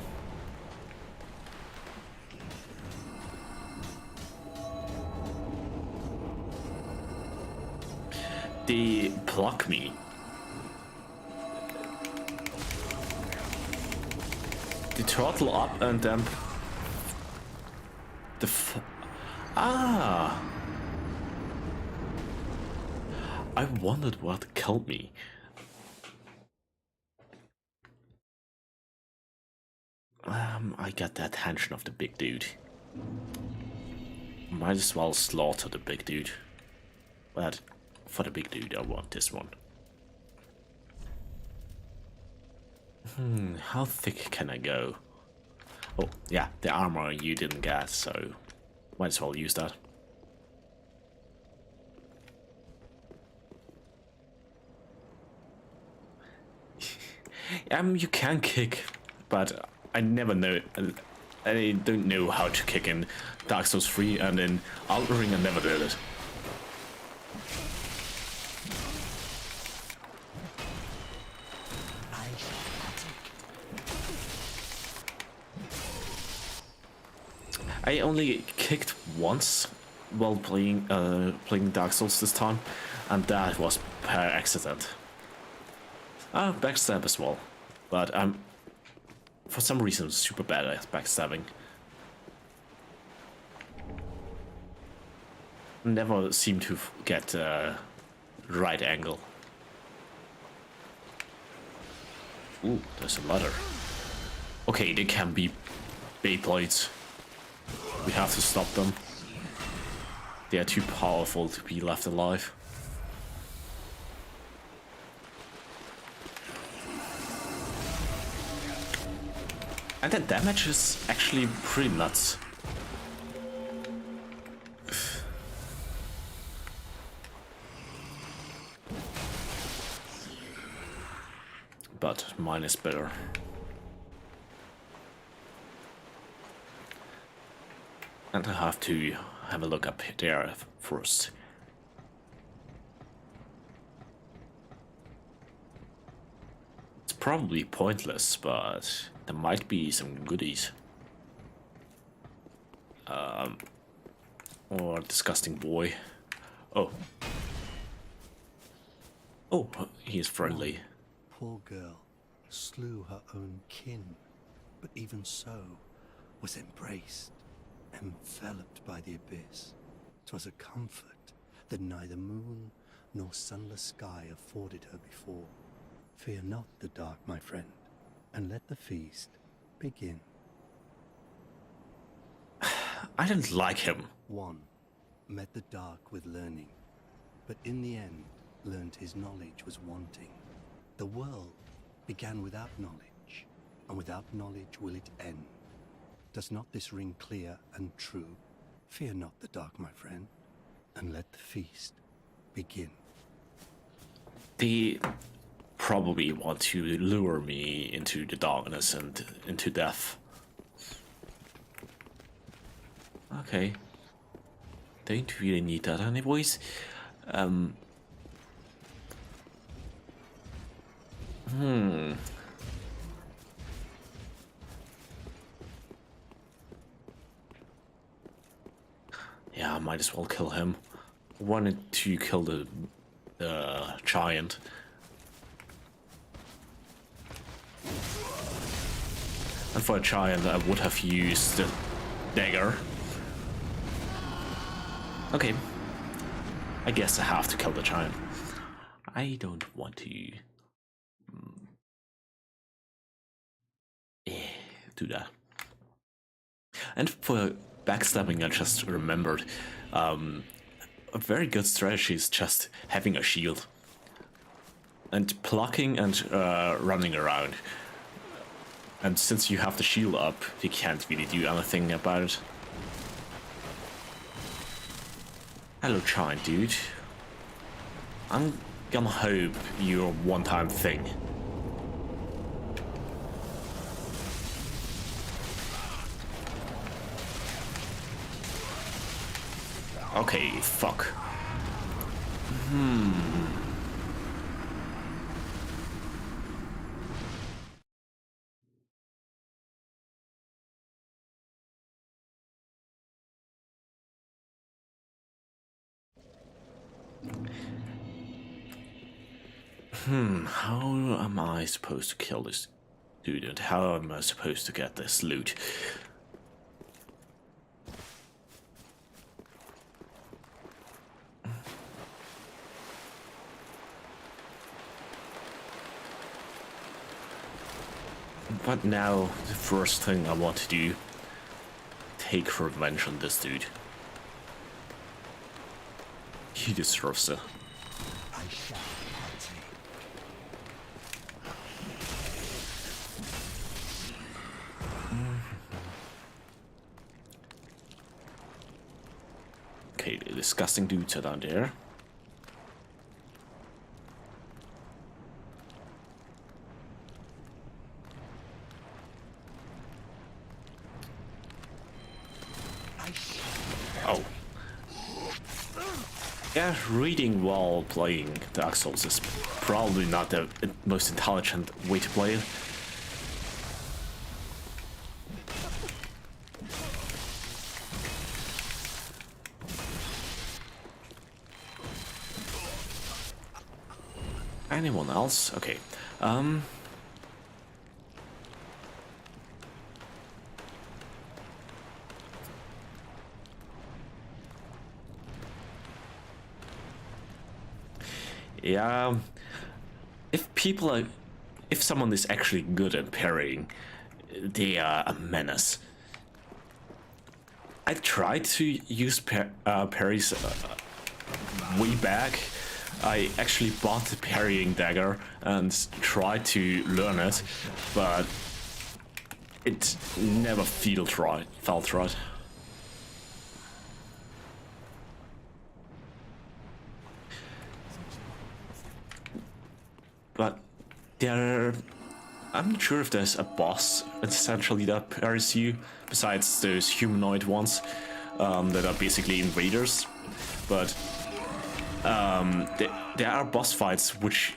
They block me. They throttle up and then I wondered what killed me. I got the attention of the big dude. Might as well slaughter the big dude. But for the big dude, I want this one. How thick can I go? Oh, yeah, the armor you didn't get, so might as well use that. You can kick, but I never know. I don't know how to kick in Dark Souls 3, and in Elden Ring I never did it. I only kicked once while playing Dark Souls this time, and that was per accident. Backstab as well, but I'm for some reason super bad at backstabbing. Never seem to get right angle. Ooh, there's a ladder. Okay, they can be Beyblades. We have to stop them. They are too powerful to be left alive. And the damage is actually pretty nuts. But mine is better. And I have to have a look up there first. It's probably pointless, but there might be some goodies. Or disgusting boy. Oh. Oh, he is friendly. poor girl slew her own kin, but even so was embraced, enveloped by the abyss. 'Twas a comfort that neither moon nor sunless sky afforded her before. Fear not the dark, my friend, and let the feast begin. I didn't like him. One met the dark with learning, but in the end learned his knowledge was wanting. The world began without knowledge, and without knowledge will it end. Does not this ring clear and true? Fear not the dark, my friend, and let the feast begin. They probably want to lure me into the darkness and into death. Okay. Don't really need that anyways. Yeah, I might as well kill him. I wanted to kill the giant. And for a giant, I would have used the dagger. Okay. I guess I have to kill the giant. I don't want to do that. And for backstabbing, I just remembered a very good strategy is just having a shield and blocking and running around. And since you have the shield up, you can't really do anything about it. Hello, giant dude. I'm gonna hope you're a one-time thing. Okay, fuck. How am I supposed to kill this dude, and how am I supposed to get this loot? But now, the first thing I want to do, take revenge on this dude. He deserves it. I shall partake. Okay, the disgusting dudes are down there. Oh. Yeah, reading while playing Dark Souls is probably not the most intelligent way to play it. Anyone else? Okay. Yeah, if someone is actually good at parrying, they are a menace. I tried to use parries way back. I actually bought the parrying dagger and tried to learn it, but it never felt right. But I'm not sure if there's a boss essentially that parries you, besides those humanoid ones that are basically invaders. But there are boss fights which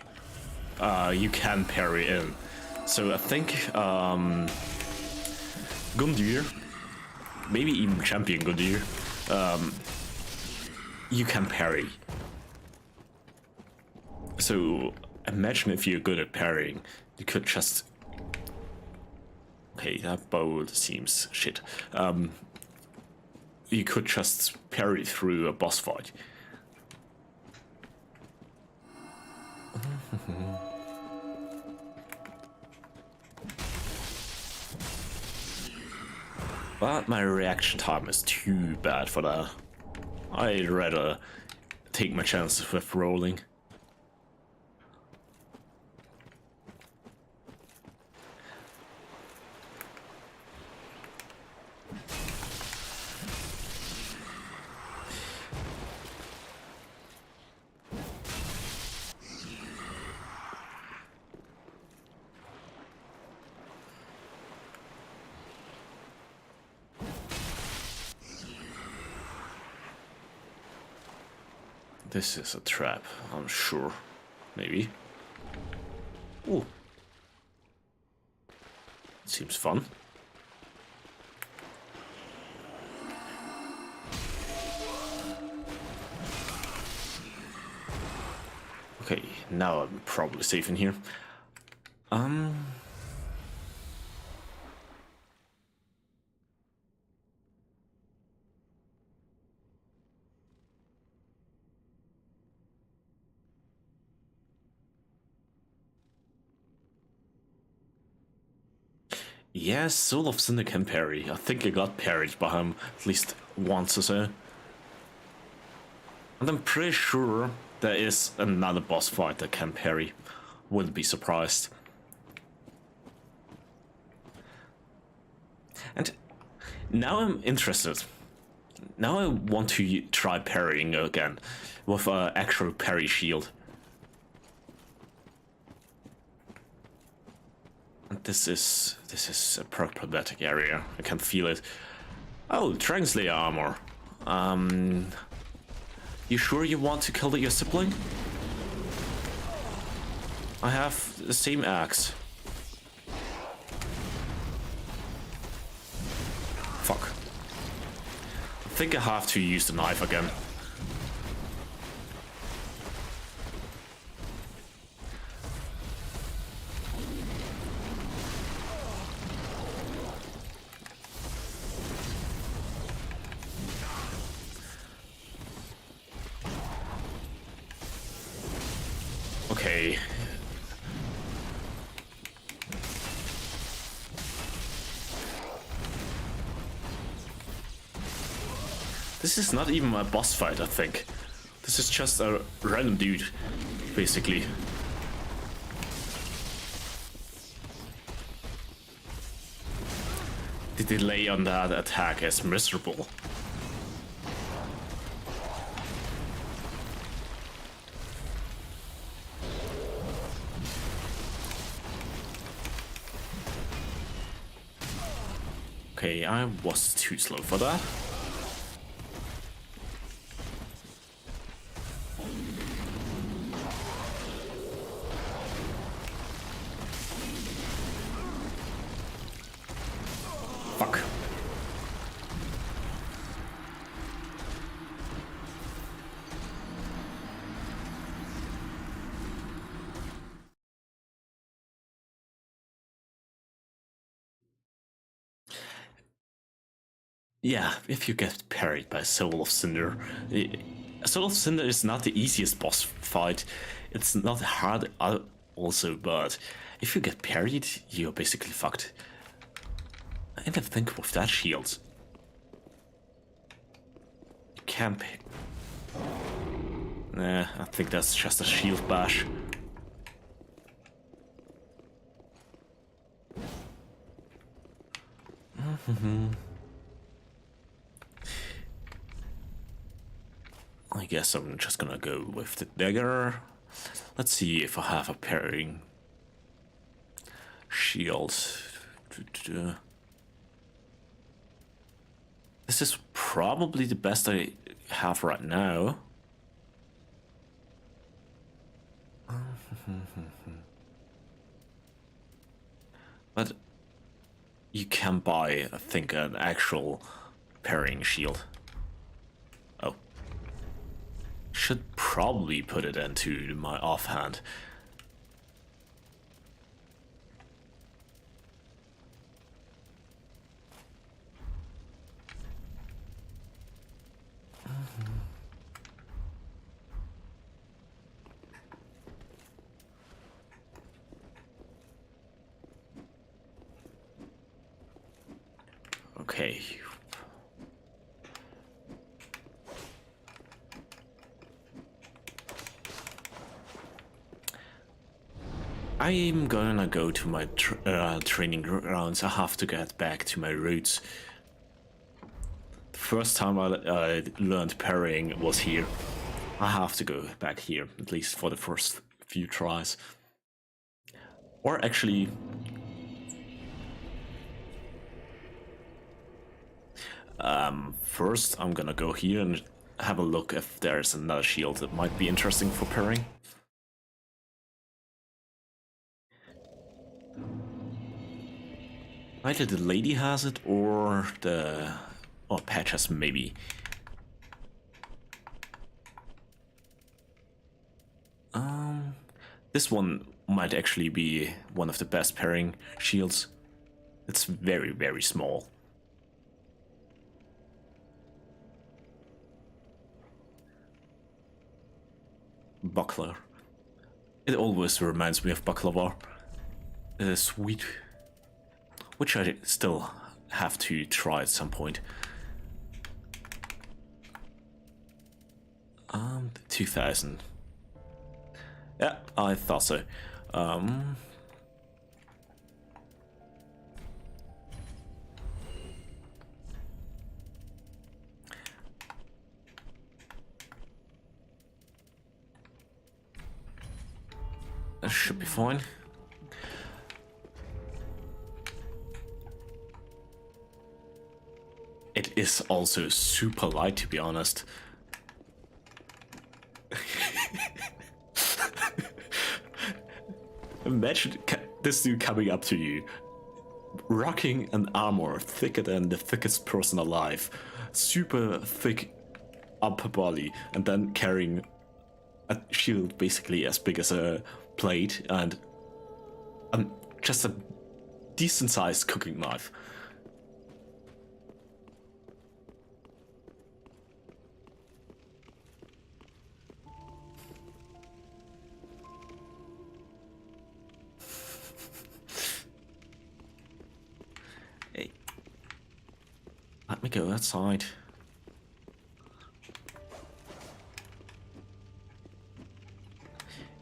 you can parry in. So I think Gundyr, maybe even Champion Gundyr, you can parry. So Imagine if you're good at parrying, you could just... Okay, that bow seems shit. You could just parry through a boss fight. But my reaction time is too bad for that. I'd rather take my chances with rolling. This is a trap, I'm sure. Maybe. Ooh. Seems fun. Okay, now I'm probably safe in here. Yeah, Soul of Cinder can parry. I think I got parried by him at least once or so. And I'm pretty sure there is another boss fight that can parry. Wouldn't be surprised. And now I'm interested. Now I want to try parrying again with an actual parry shield. This is a problematic area. I can feel it. Oh, Dragon Slayer armor. You sure you want to kill your sibling? I have the same axe. Fuck. I think I have to use the knife again. Okay. This is not even a boss fight, I think. This is just a random dude, basically. The delay on that attack is miserable. Okay, I was too slow for that. Fuck. Yeah, if you get parried by Soul of Cinder. Soul of Cinder is not the easiest boss fight. It's not hard also, but if you get parried, you're basically fucked. I didn't think with that shield. You can't... Nah, I think that's just a shield bash. I guess I'm just gonna go with the dagger. Let's see if I have a parrying shield. This is probably the best I have right now. But you can buy, I think, an actual parrying shield. Oh. Should probably put it into my offhand. Okay. I'm gonna go to my training grounds. I have to get back to my roots. The first time I learned parrying was here. I have to go back here, at least for the first few tries. Or actually... first I'm gonna go here and have a look if there's another shield that might be interesting for parrying. Either the lady has it or the... or Patches maybe. This one might actually be one of the best parrying shields. It's very, very small. Buckler. It always reminds me of Baklava. Sweet. Which I still have to try at some point. 2000. Yeah, I thought so. That should be fine. It is also super light, to be honest. Imagine this dude coming up to you, rocking an armor thicker than the thickest person alive, super thick upper body, and then carrying a shield basically as big as a plate and just a decent sized cooking knife. Hey, let me go outside.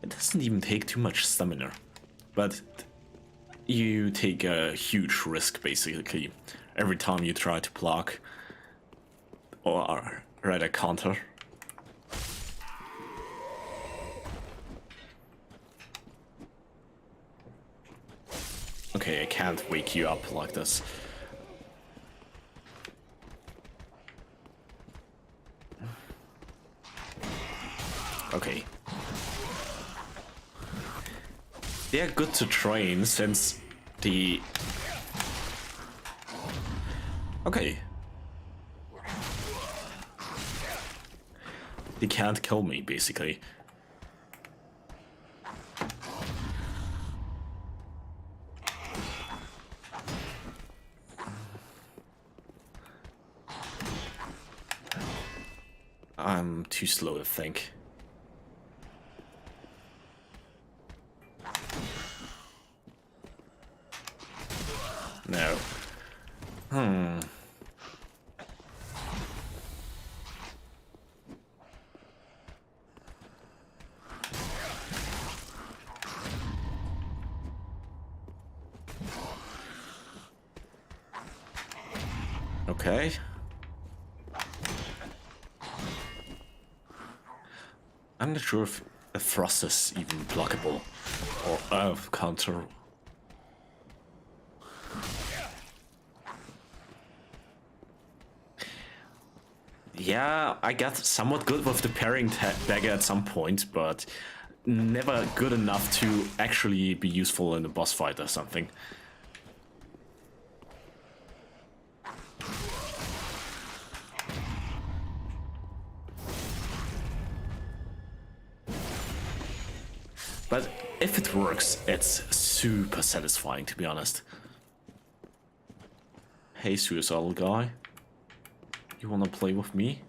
It doesn't even take too much stamina, but you take a huge risk basically every time you try to block or rather counter. Okay, I can't wake you up like this. Okay. They're good to train since the... Okay. They can't kill me, basically. I'm too slow to think. No. Okay. I'm not sure if a thrust is even blockable or counter. Yeah, I got somewhat good with the parrying dagger at some point, but never good enough to actually be useful in a boss fight or something. But if it works, it's super satisfying, to be honest. Hey, suicidal guy. You wanna play with me?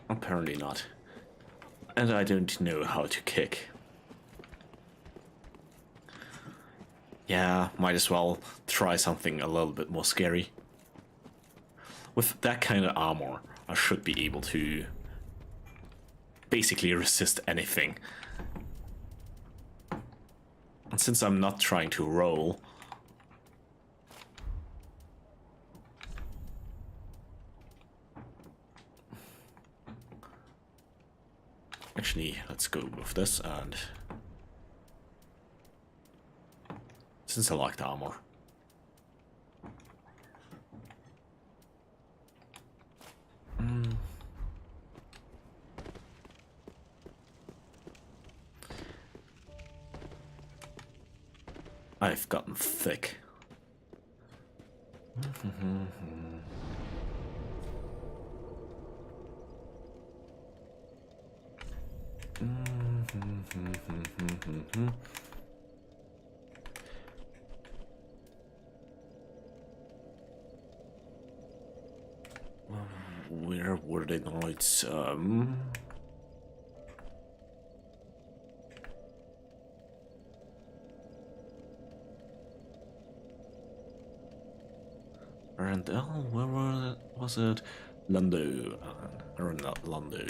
Apparently not. And I don't know how to kick. Yeah, might as well try something a little bit more scary. With that kind of armor, I should be able to basically resist anything. And since I'm not trying to roll, actually, let's go with this, and since I like the armor. I've gotten thick. Where were the knights? Arundel? Where was it? Lando. Or not Lando.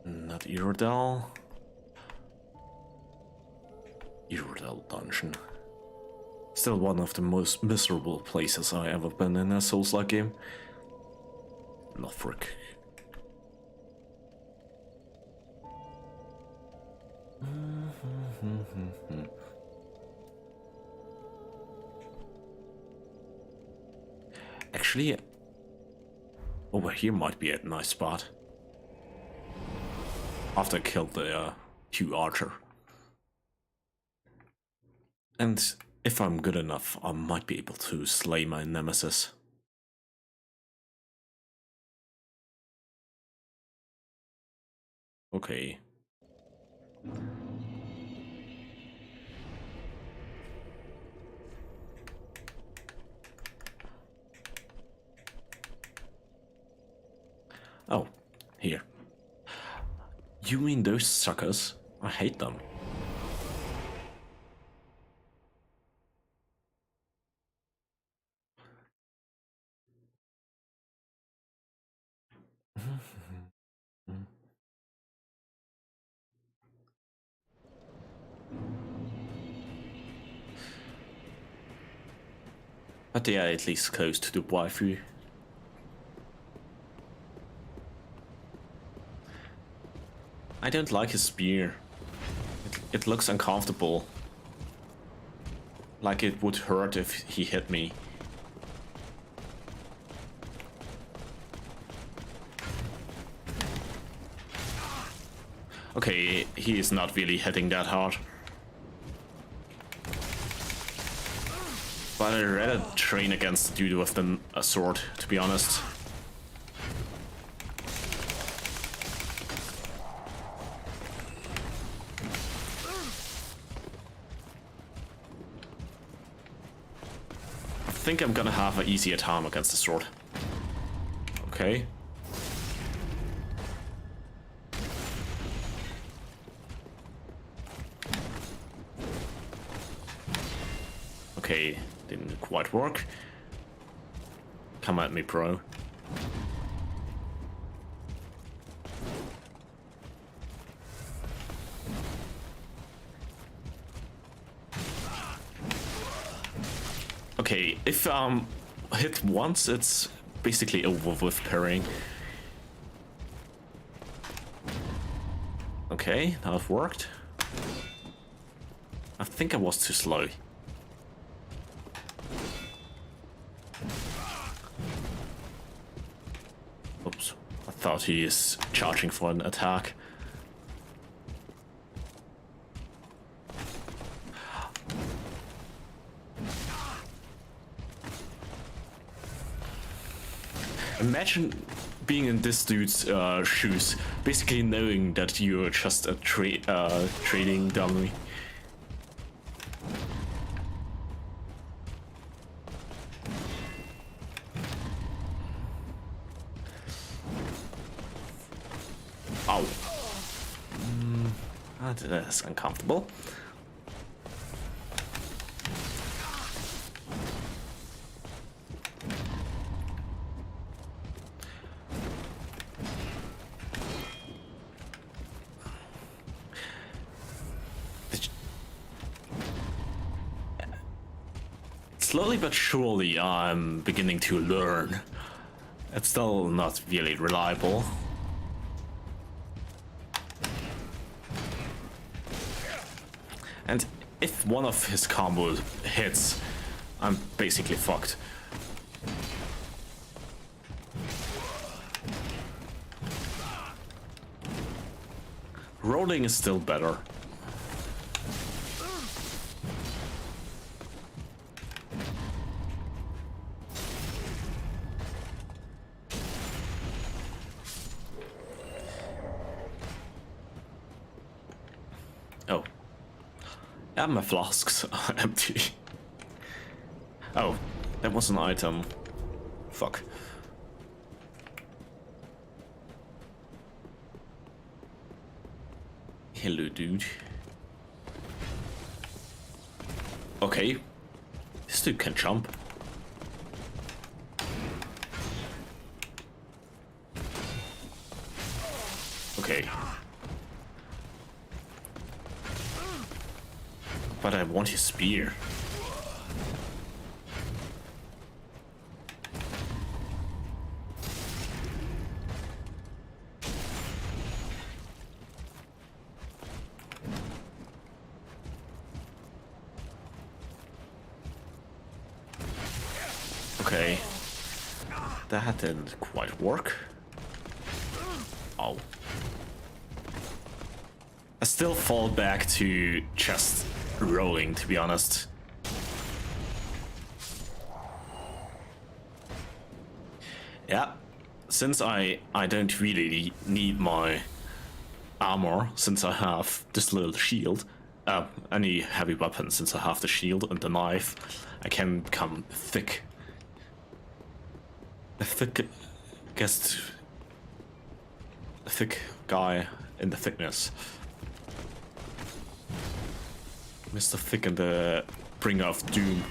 Not Irodel. Irodel Dungeon. Still one of the most miserable places I ever been in a Souls-like game. Lothric. Actually, over here might be a nice spot. After I killed the Hugh Archer. And if I'm good enough, I might be able to slay my nemesis. Okay. Oh, here. You mean those suckers? I hate them. But they are at least close to the waifu. I don't like his spear. It looks uncomfortable. Like it would hurt if he hit me. Okay, he is not really hitting that hard. But I'd rather train against a dude with a sword, to be honest. I think I'm gonna have an easier time against the sword. Okay. Okay, didn't quite work. Come at me, bro. Okay, if hit once, it's basically over with parrying. Okay, that worked. I think I was too slow. Oops, I thought he is charging for an attack. Imagine being in this dude's shoes, basically knowing that you're just a trading dummy. Ow. That's uncomfortable. Slowly but surely, I'm beginning to learn. It's still not really reliable. And if one of his combos hits, I'm basically fucked. Rolling is still better. Oh. Yeah, my flasks are empty. Oh, that was an item. Fuck. Hello, dude. Okay. This dude can jump. Okay. But I want his spear. Okay. That didn't quite work. Oh. I still fall back to just rolling, to be honest. Yeah, since I don't really need my armor, since I have this little shield, any heavy weapon, since I have the shield and the knife, I can become thick. A thick guy in the thickness. Mr. Thick and the bringer of doom.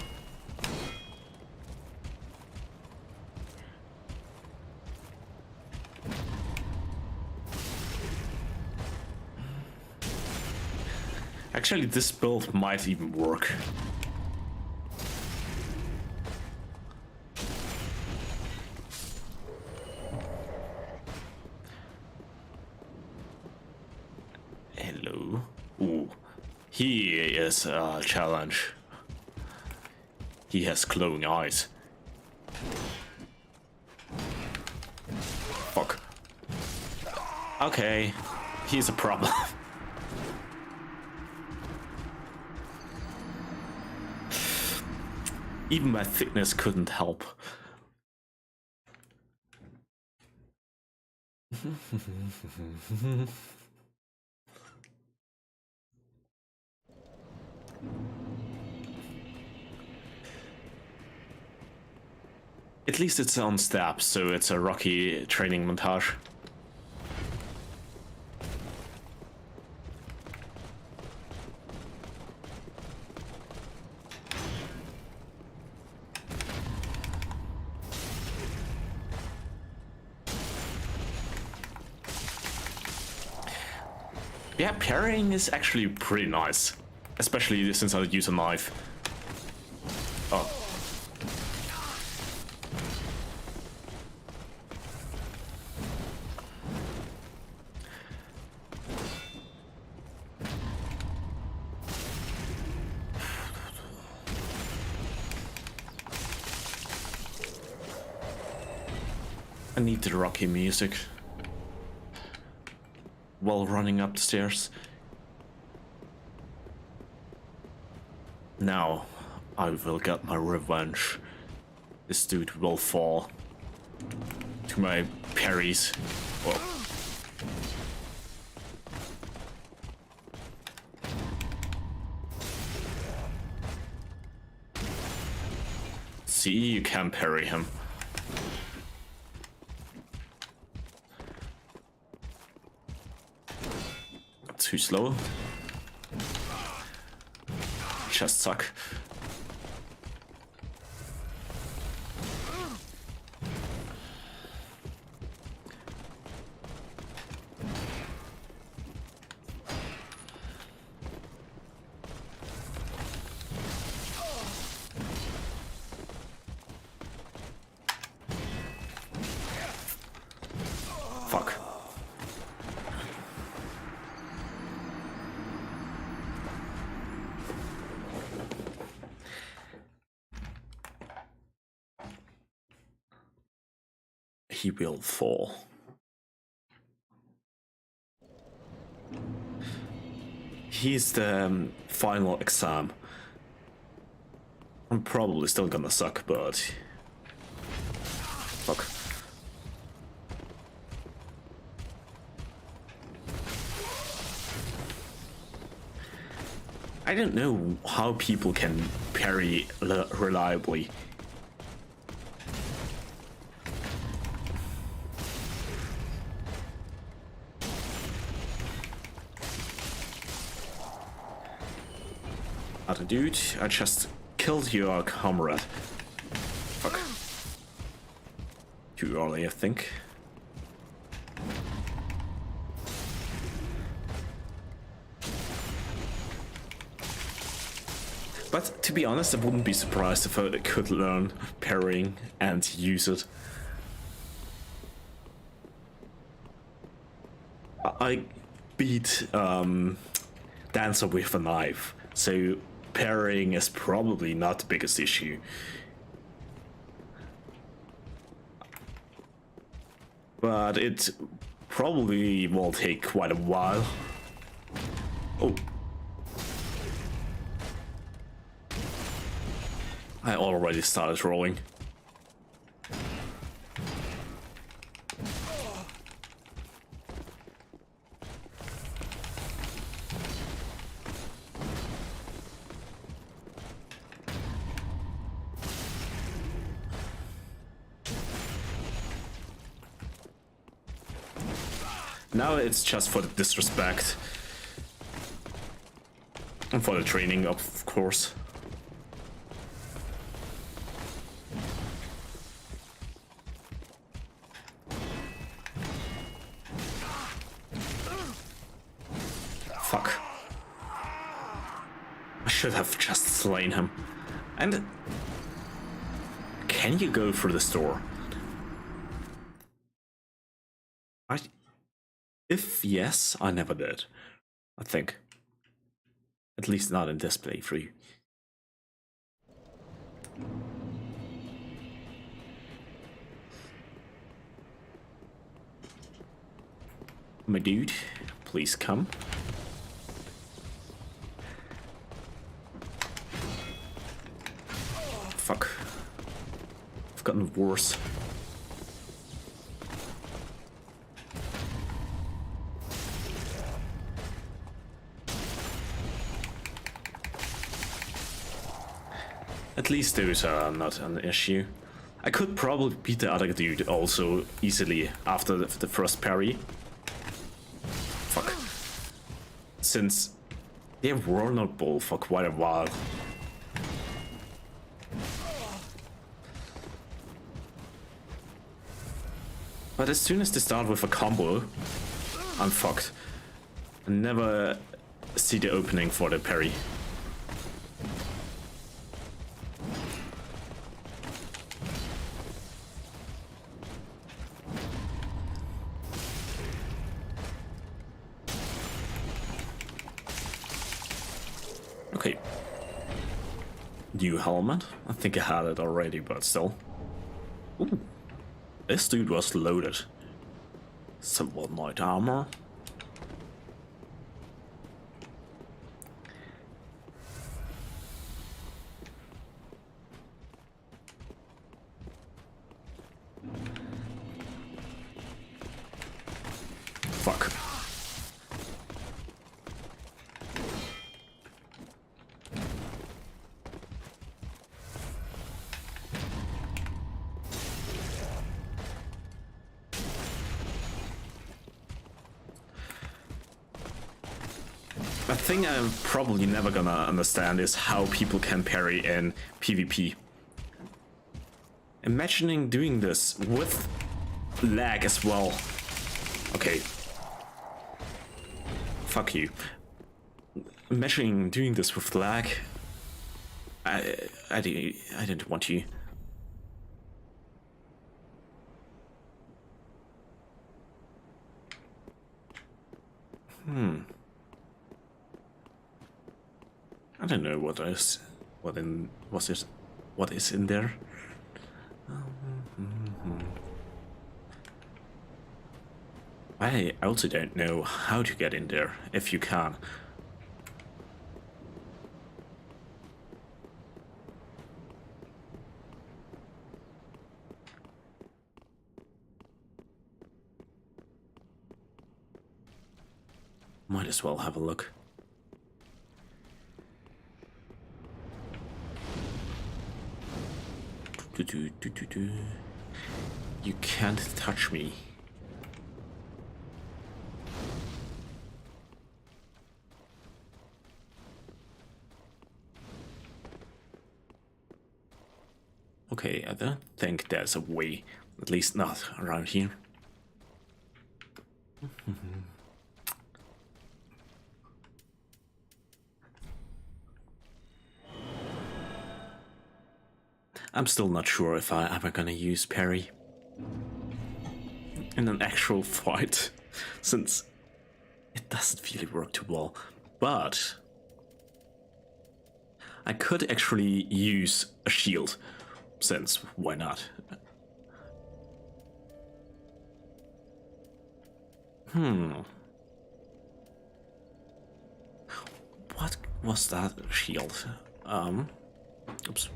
Actually, this build might even work. Hello. Ooh. He is a challenge. He has glowing eyes. Fuck. Okay. He's a problem. Even my thickness couldn't help. At least it's on steps, so it's a rocky training montage. Yeah, parrying is actually pretty nice, especially since I use a knife. Oh. I need the rocky music while running up the stairs. Now I will get my revenge. This dude will fall to my parries. Whoa. See, you can parry him. Too slow. Just suck. Fuck. He will fall. He's the final exam. I'm probably still gonna suck, but... Fuck. I don't know how people can parry reliably. Other dude, I just killed your comrade. Fuck. Too early, I think. But to be honest, I wouldn't be surprised if I could learn parrying and use it. I beat Dancer with a knife, so parrying is probably not the biggest issue. But it probably will take quite a while. Oh. I already started rolling. Now it's just for the disrespect. And for the training, of course. Fuck. I should have just slain him. And... Can you go through this door? If yes, I never did. I think. At least not in this playthrough. My dude, please come. Fuck. I've gotten worse. At least those are not an issue. I could probably beat the other dude also easily after the first parry. Fuck. Since they were vulnerable for quite a while. But as soon as they start with a combo, I'm fucked. I never see the opening for the parry. Okay. New helmet? I think I had it already, but still. Ooh. This dude was loaded. Silver knight armor. A thing I'm probably never gonna understand is how people can parry in PvP. Imagining doing this with lag as well. Okay. Fuck you. Imagining doing this with lag. I didn't want you. I don't know what is in there. I also don't know how to get in there, if you can. Might as well have a look. You can't touch me. Okay, I don't think there's a way, at least not around here. I'm still not sure if I'm ever gonna use parry in an actual fight, since it doesn't really work too well. But I could actually use a shield, since why not? What was that shield? Oops.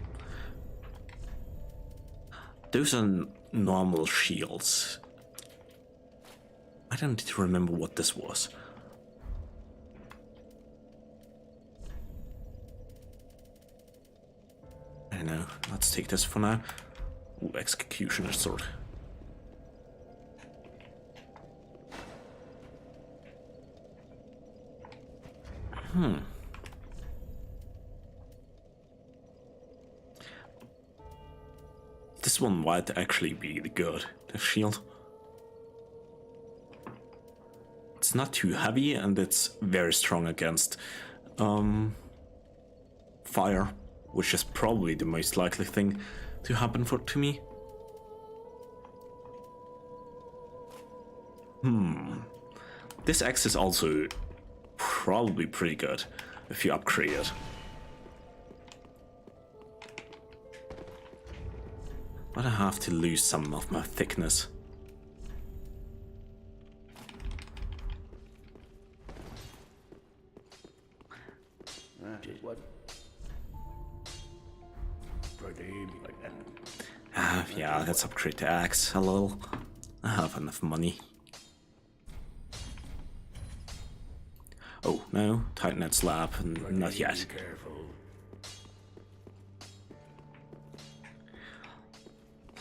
Those are normal shields. I don't remember what this was. I don't know. Let's take this for now. Ooh, executioner's sword. This one might actually be good, the shield. It's not too heavy and it's very strong against fire, which is probably the most likely thing to happen to me. This axe is also probably pretty good if you upgrade it. But I have to lose some of my thickness. What? Like that. Yeah, let's upgrade the axe a little. I have enough money. Oh, no, tighten that slab, not yet. Careful.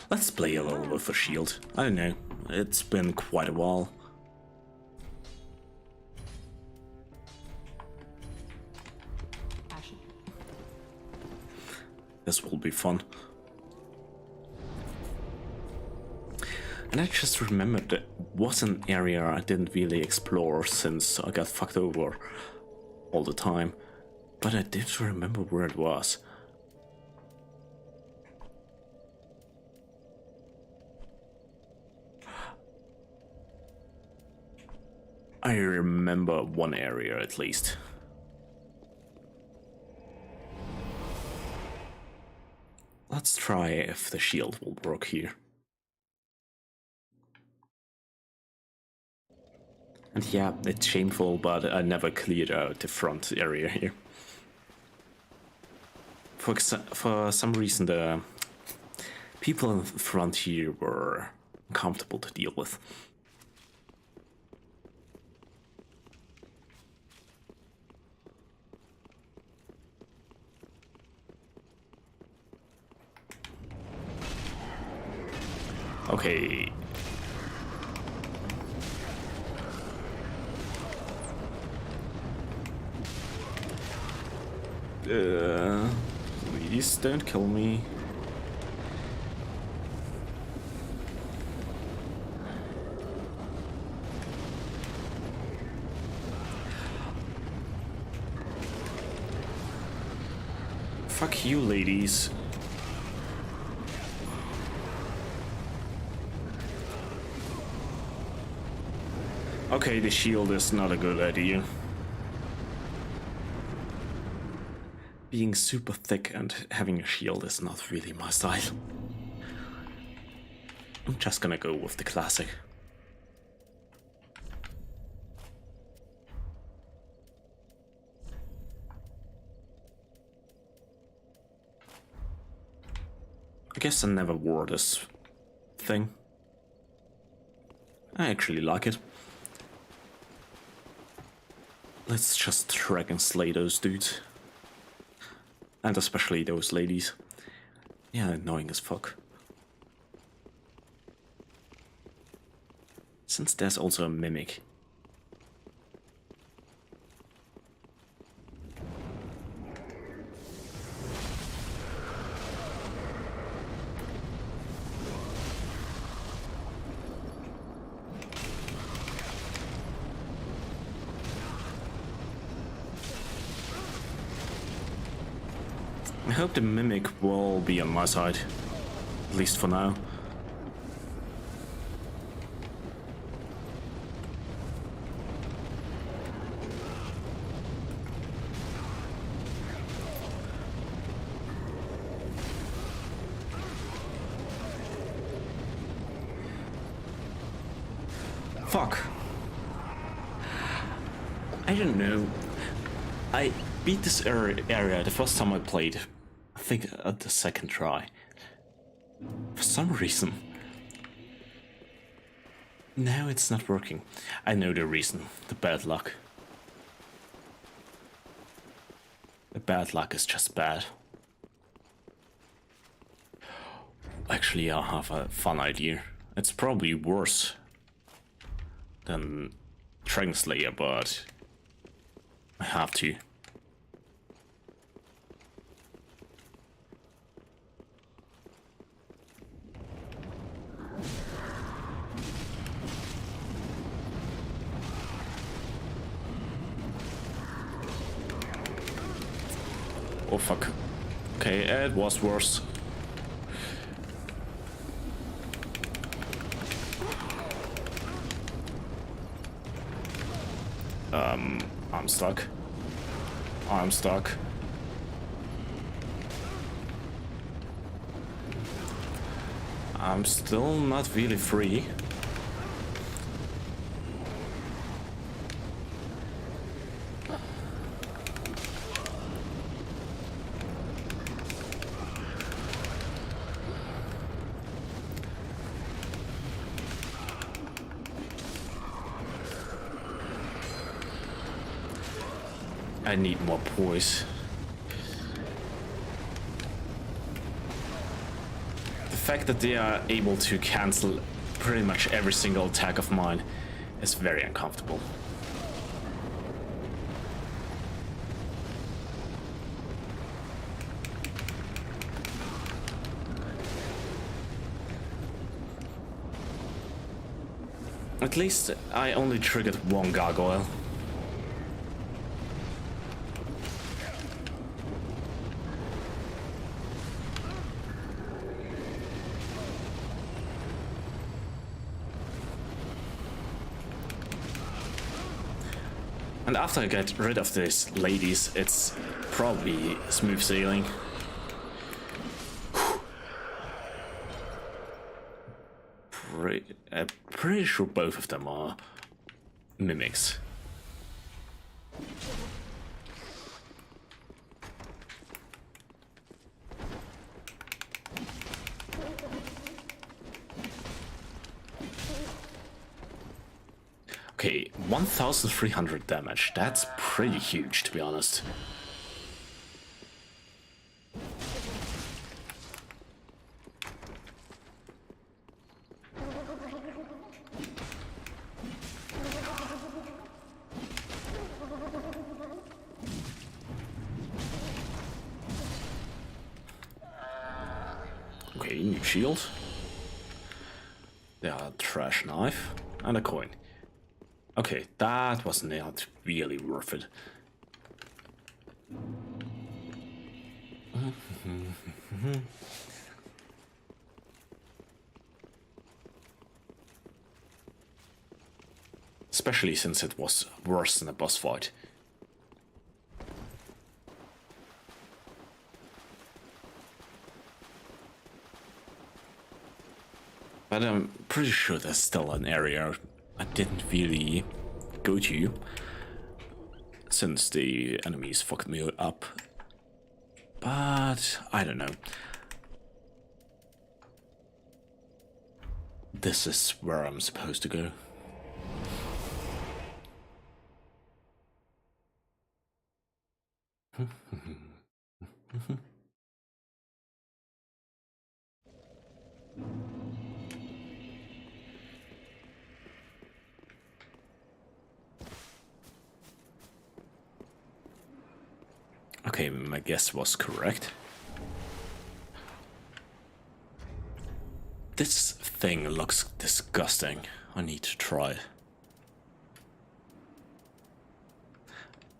Let's play a little with a shield. I don't know, it's been quite a while. This will be fun. And I just remembered that was an area I didn't really explore since I got fucked over all the time. But I did remember where it was. I remember one area at least. Let's try if the shield will work here. And yeah, it's shameful, but I never cleared out the front area here. For some reason, the people in the front here were comfortable to deal with. Okay. Please don't kill me. Fuck you, ladies. Okay, the shield is not a good idea. Being super thick and having a shield is not really my style. I'm just gonna go with the classic. I guess I never wore this thing. I actually like it. Let's just track and slay those dudes. And especially those ladies. Yeah, annoying as fuck. Since there's also a mimic. I hope the mimic will be on my side, at least for now. Fuck. I don't know. I beat this area the first time I played. I think at the second try. For some reason. Now it's not working. I know the reason. The bad luck. The bad luck is just bad. Actually, I have a fun idea. It's probably worse than Dragon Slayer, but I have to. Oh fuck. Okay, it was worse. I'm stuck. I'm stuck. I'm still not really free. I need more poise. The fact that they are able to cancel pretty much every single attack of mine is very uncomfortable. At least I only triggered one gargoyle. And after I get rid of these ladies, it's probably smooth sailing. I'm pretty sure both of them are mimics. Okay, 1,300 damage. That's pretty huge, to be honest. Okay, new shield. Yeah, trash knife. And a coin. Okay, that was not really worth it. Especially since it was worse than a boss fight. But I'm pretty sure there's still an area I didn't really go to, since the enemies fucked me up. But I don't know. This is where I'm supposed to go. Okay, my guess was correct. This thing looks disgusting. I need to try it.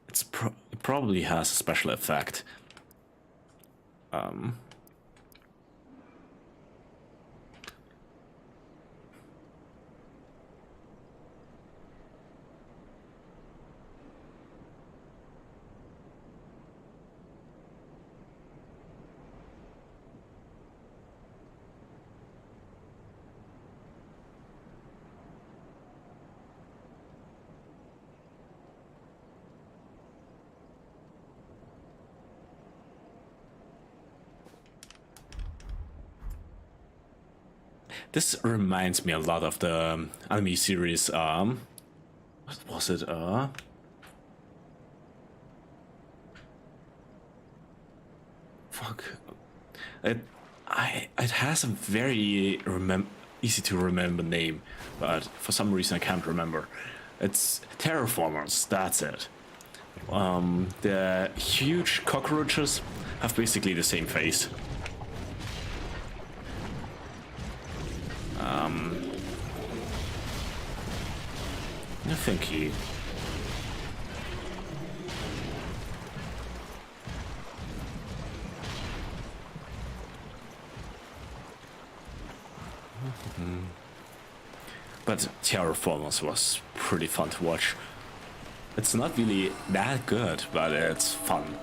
It probably has a special effect. This reminds me a lot of the anime series, what was it, fuck. It has a very easy to remember name, but for some reason I can't remember. It's Terraformers, that's it. The huge cockroaches have basically the same face. No, thank you. But Terraformers was pretty fun to watch. It's not really that good, but it's fun.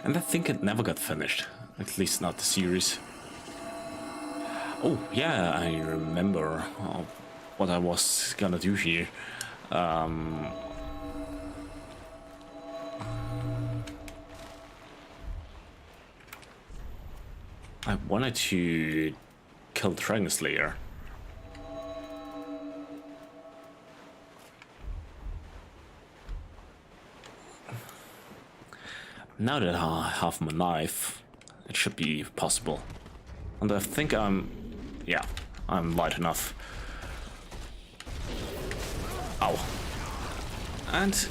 And I think it never got finished, at least not the series. Oh yeah, I remember what I was gonna do here. I wanted to kill Dragon Slayer. Now that I have my knife, it should be possible. And I think I'm light enough. Ow. And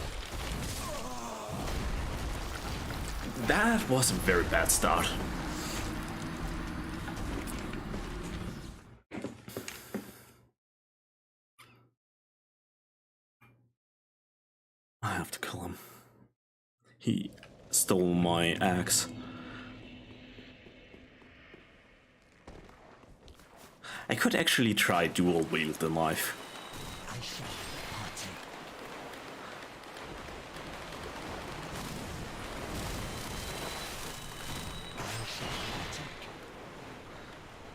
that was a very bad start. I have to kill him. He stole my axe. I could actually try dual wield the knife.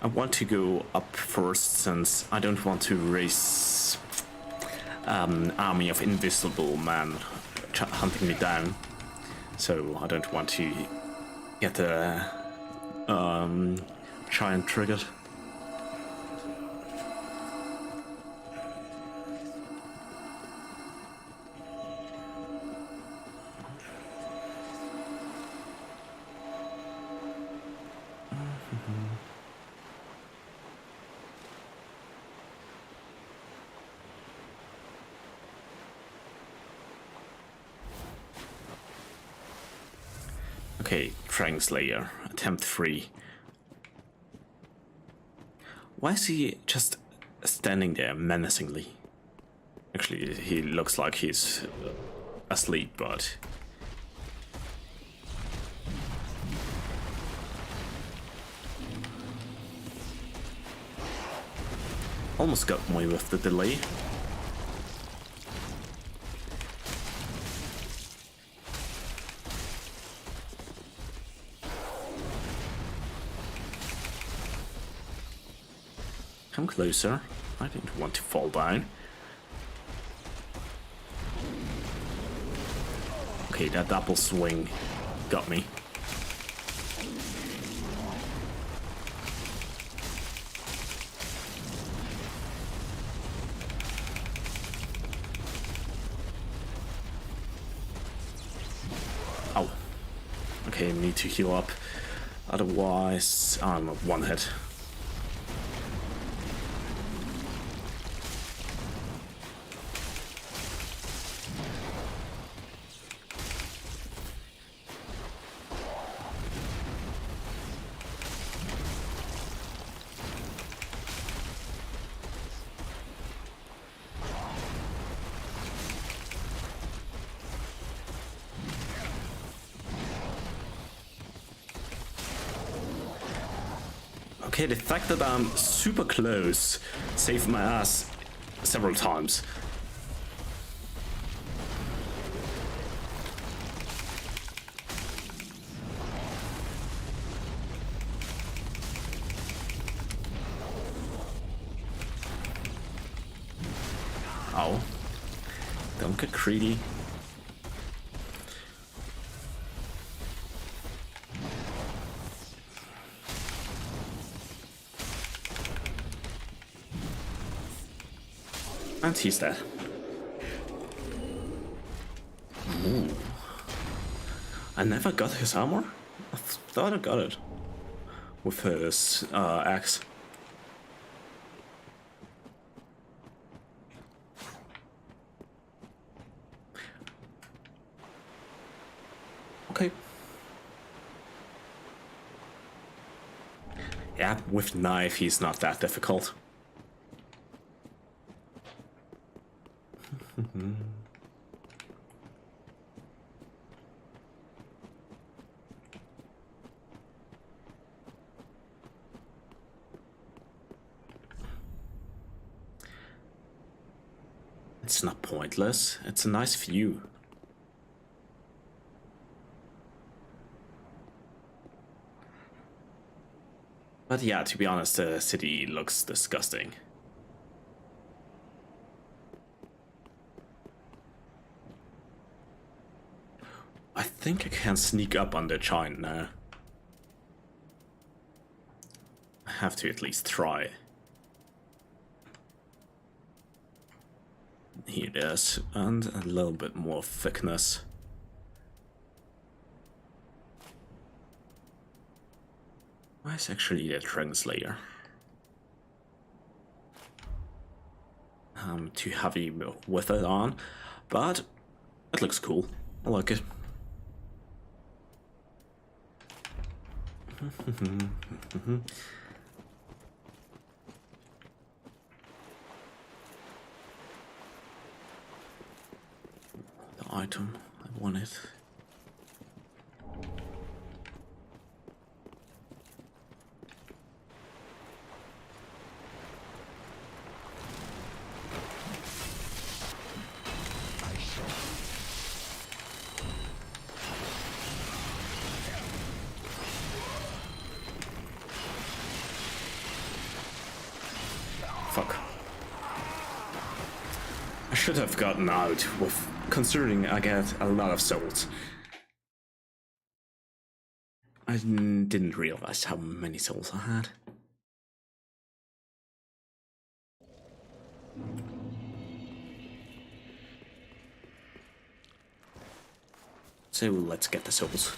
I want to go up first since I don't want to raise army of invisible men hunting me down. So I don't want to get the giant triggered. Okay, Dragonslayer, attempt 3. Why is he just standing there menacingly? Actually, he looks like he's asleep, but... Almost got me with the delay. Come closer. I didn't want to fall down. Okay, that double swing got me. Oh. Okay, need to heal up. Otherwise, I'm at 1 hit. Okay, the fact that I'm super close saved my ass several times. Oh. Don't get greedy. And he's dead. Ooh. I never got his armor? I thought I got it. With his axe. Okay. Yeah, with knife he's not that difficult. It's not pointless, it's a nice view. But yeah, to be honest, the city looks disgusting. I think I can sneak up on the giant now. I have to at least try. Here it is, and a little bit more thickness. Why is actually the Dragonslayer? I'm too heavy with it on, but it looks cool. I like it. The item, I want it. Fuck. I should have gotten out with, considering I get a lot of souls. I didn't realize how many souls I had. So let's get the souls.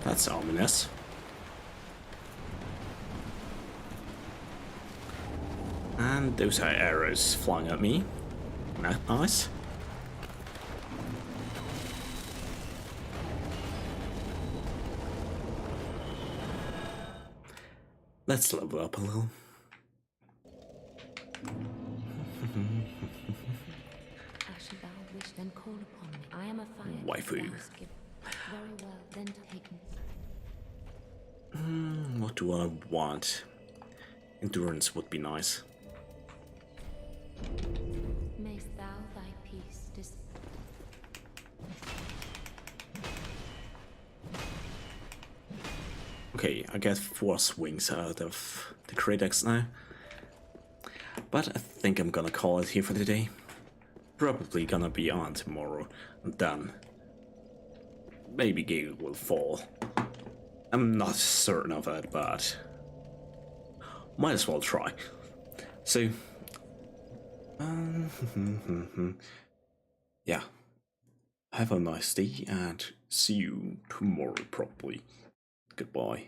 That That's ominous. And those are arrows flying at me. Not nice. Let's level up a little. Should thou wish, then call upon me. I am a fire. Waifu. Very well, then take me. What do I want? Endurance would be nice. Mayst thou thy peace Okay, I get 4 swings out of the Great Axe now. But I think I'm gonna call it here for today. Probably gonna be on tomorrow, and then maybe Gale will fall. I'm not certain of it, but might as well try. So, yeah. Have a nice day and see you tomorrow probably. Goodbye.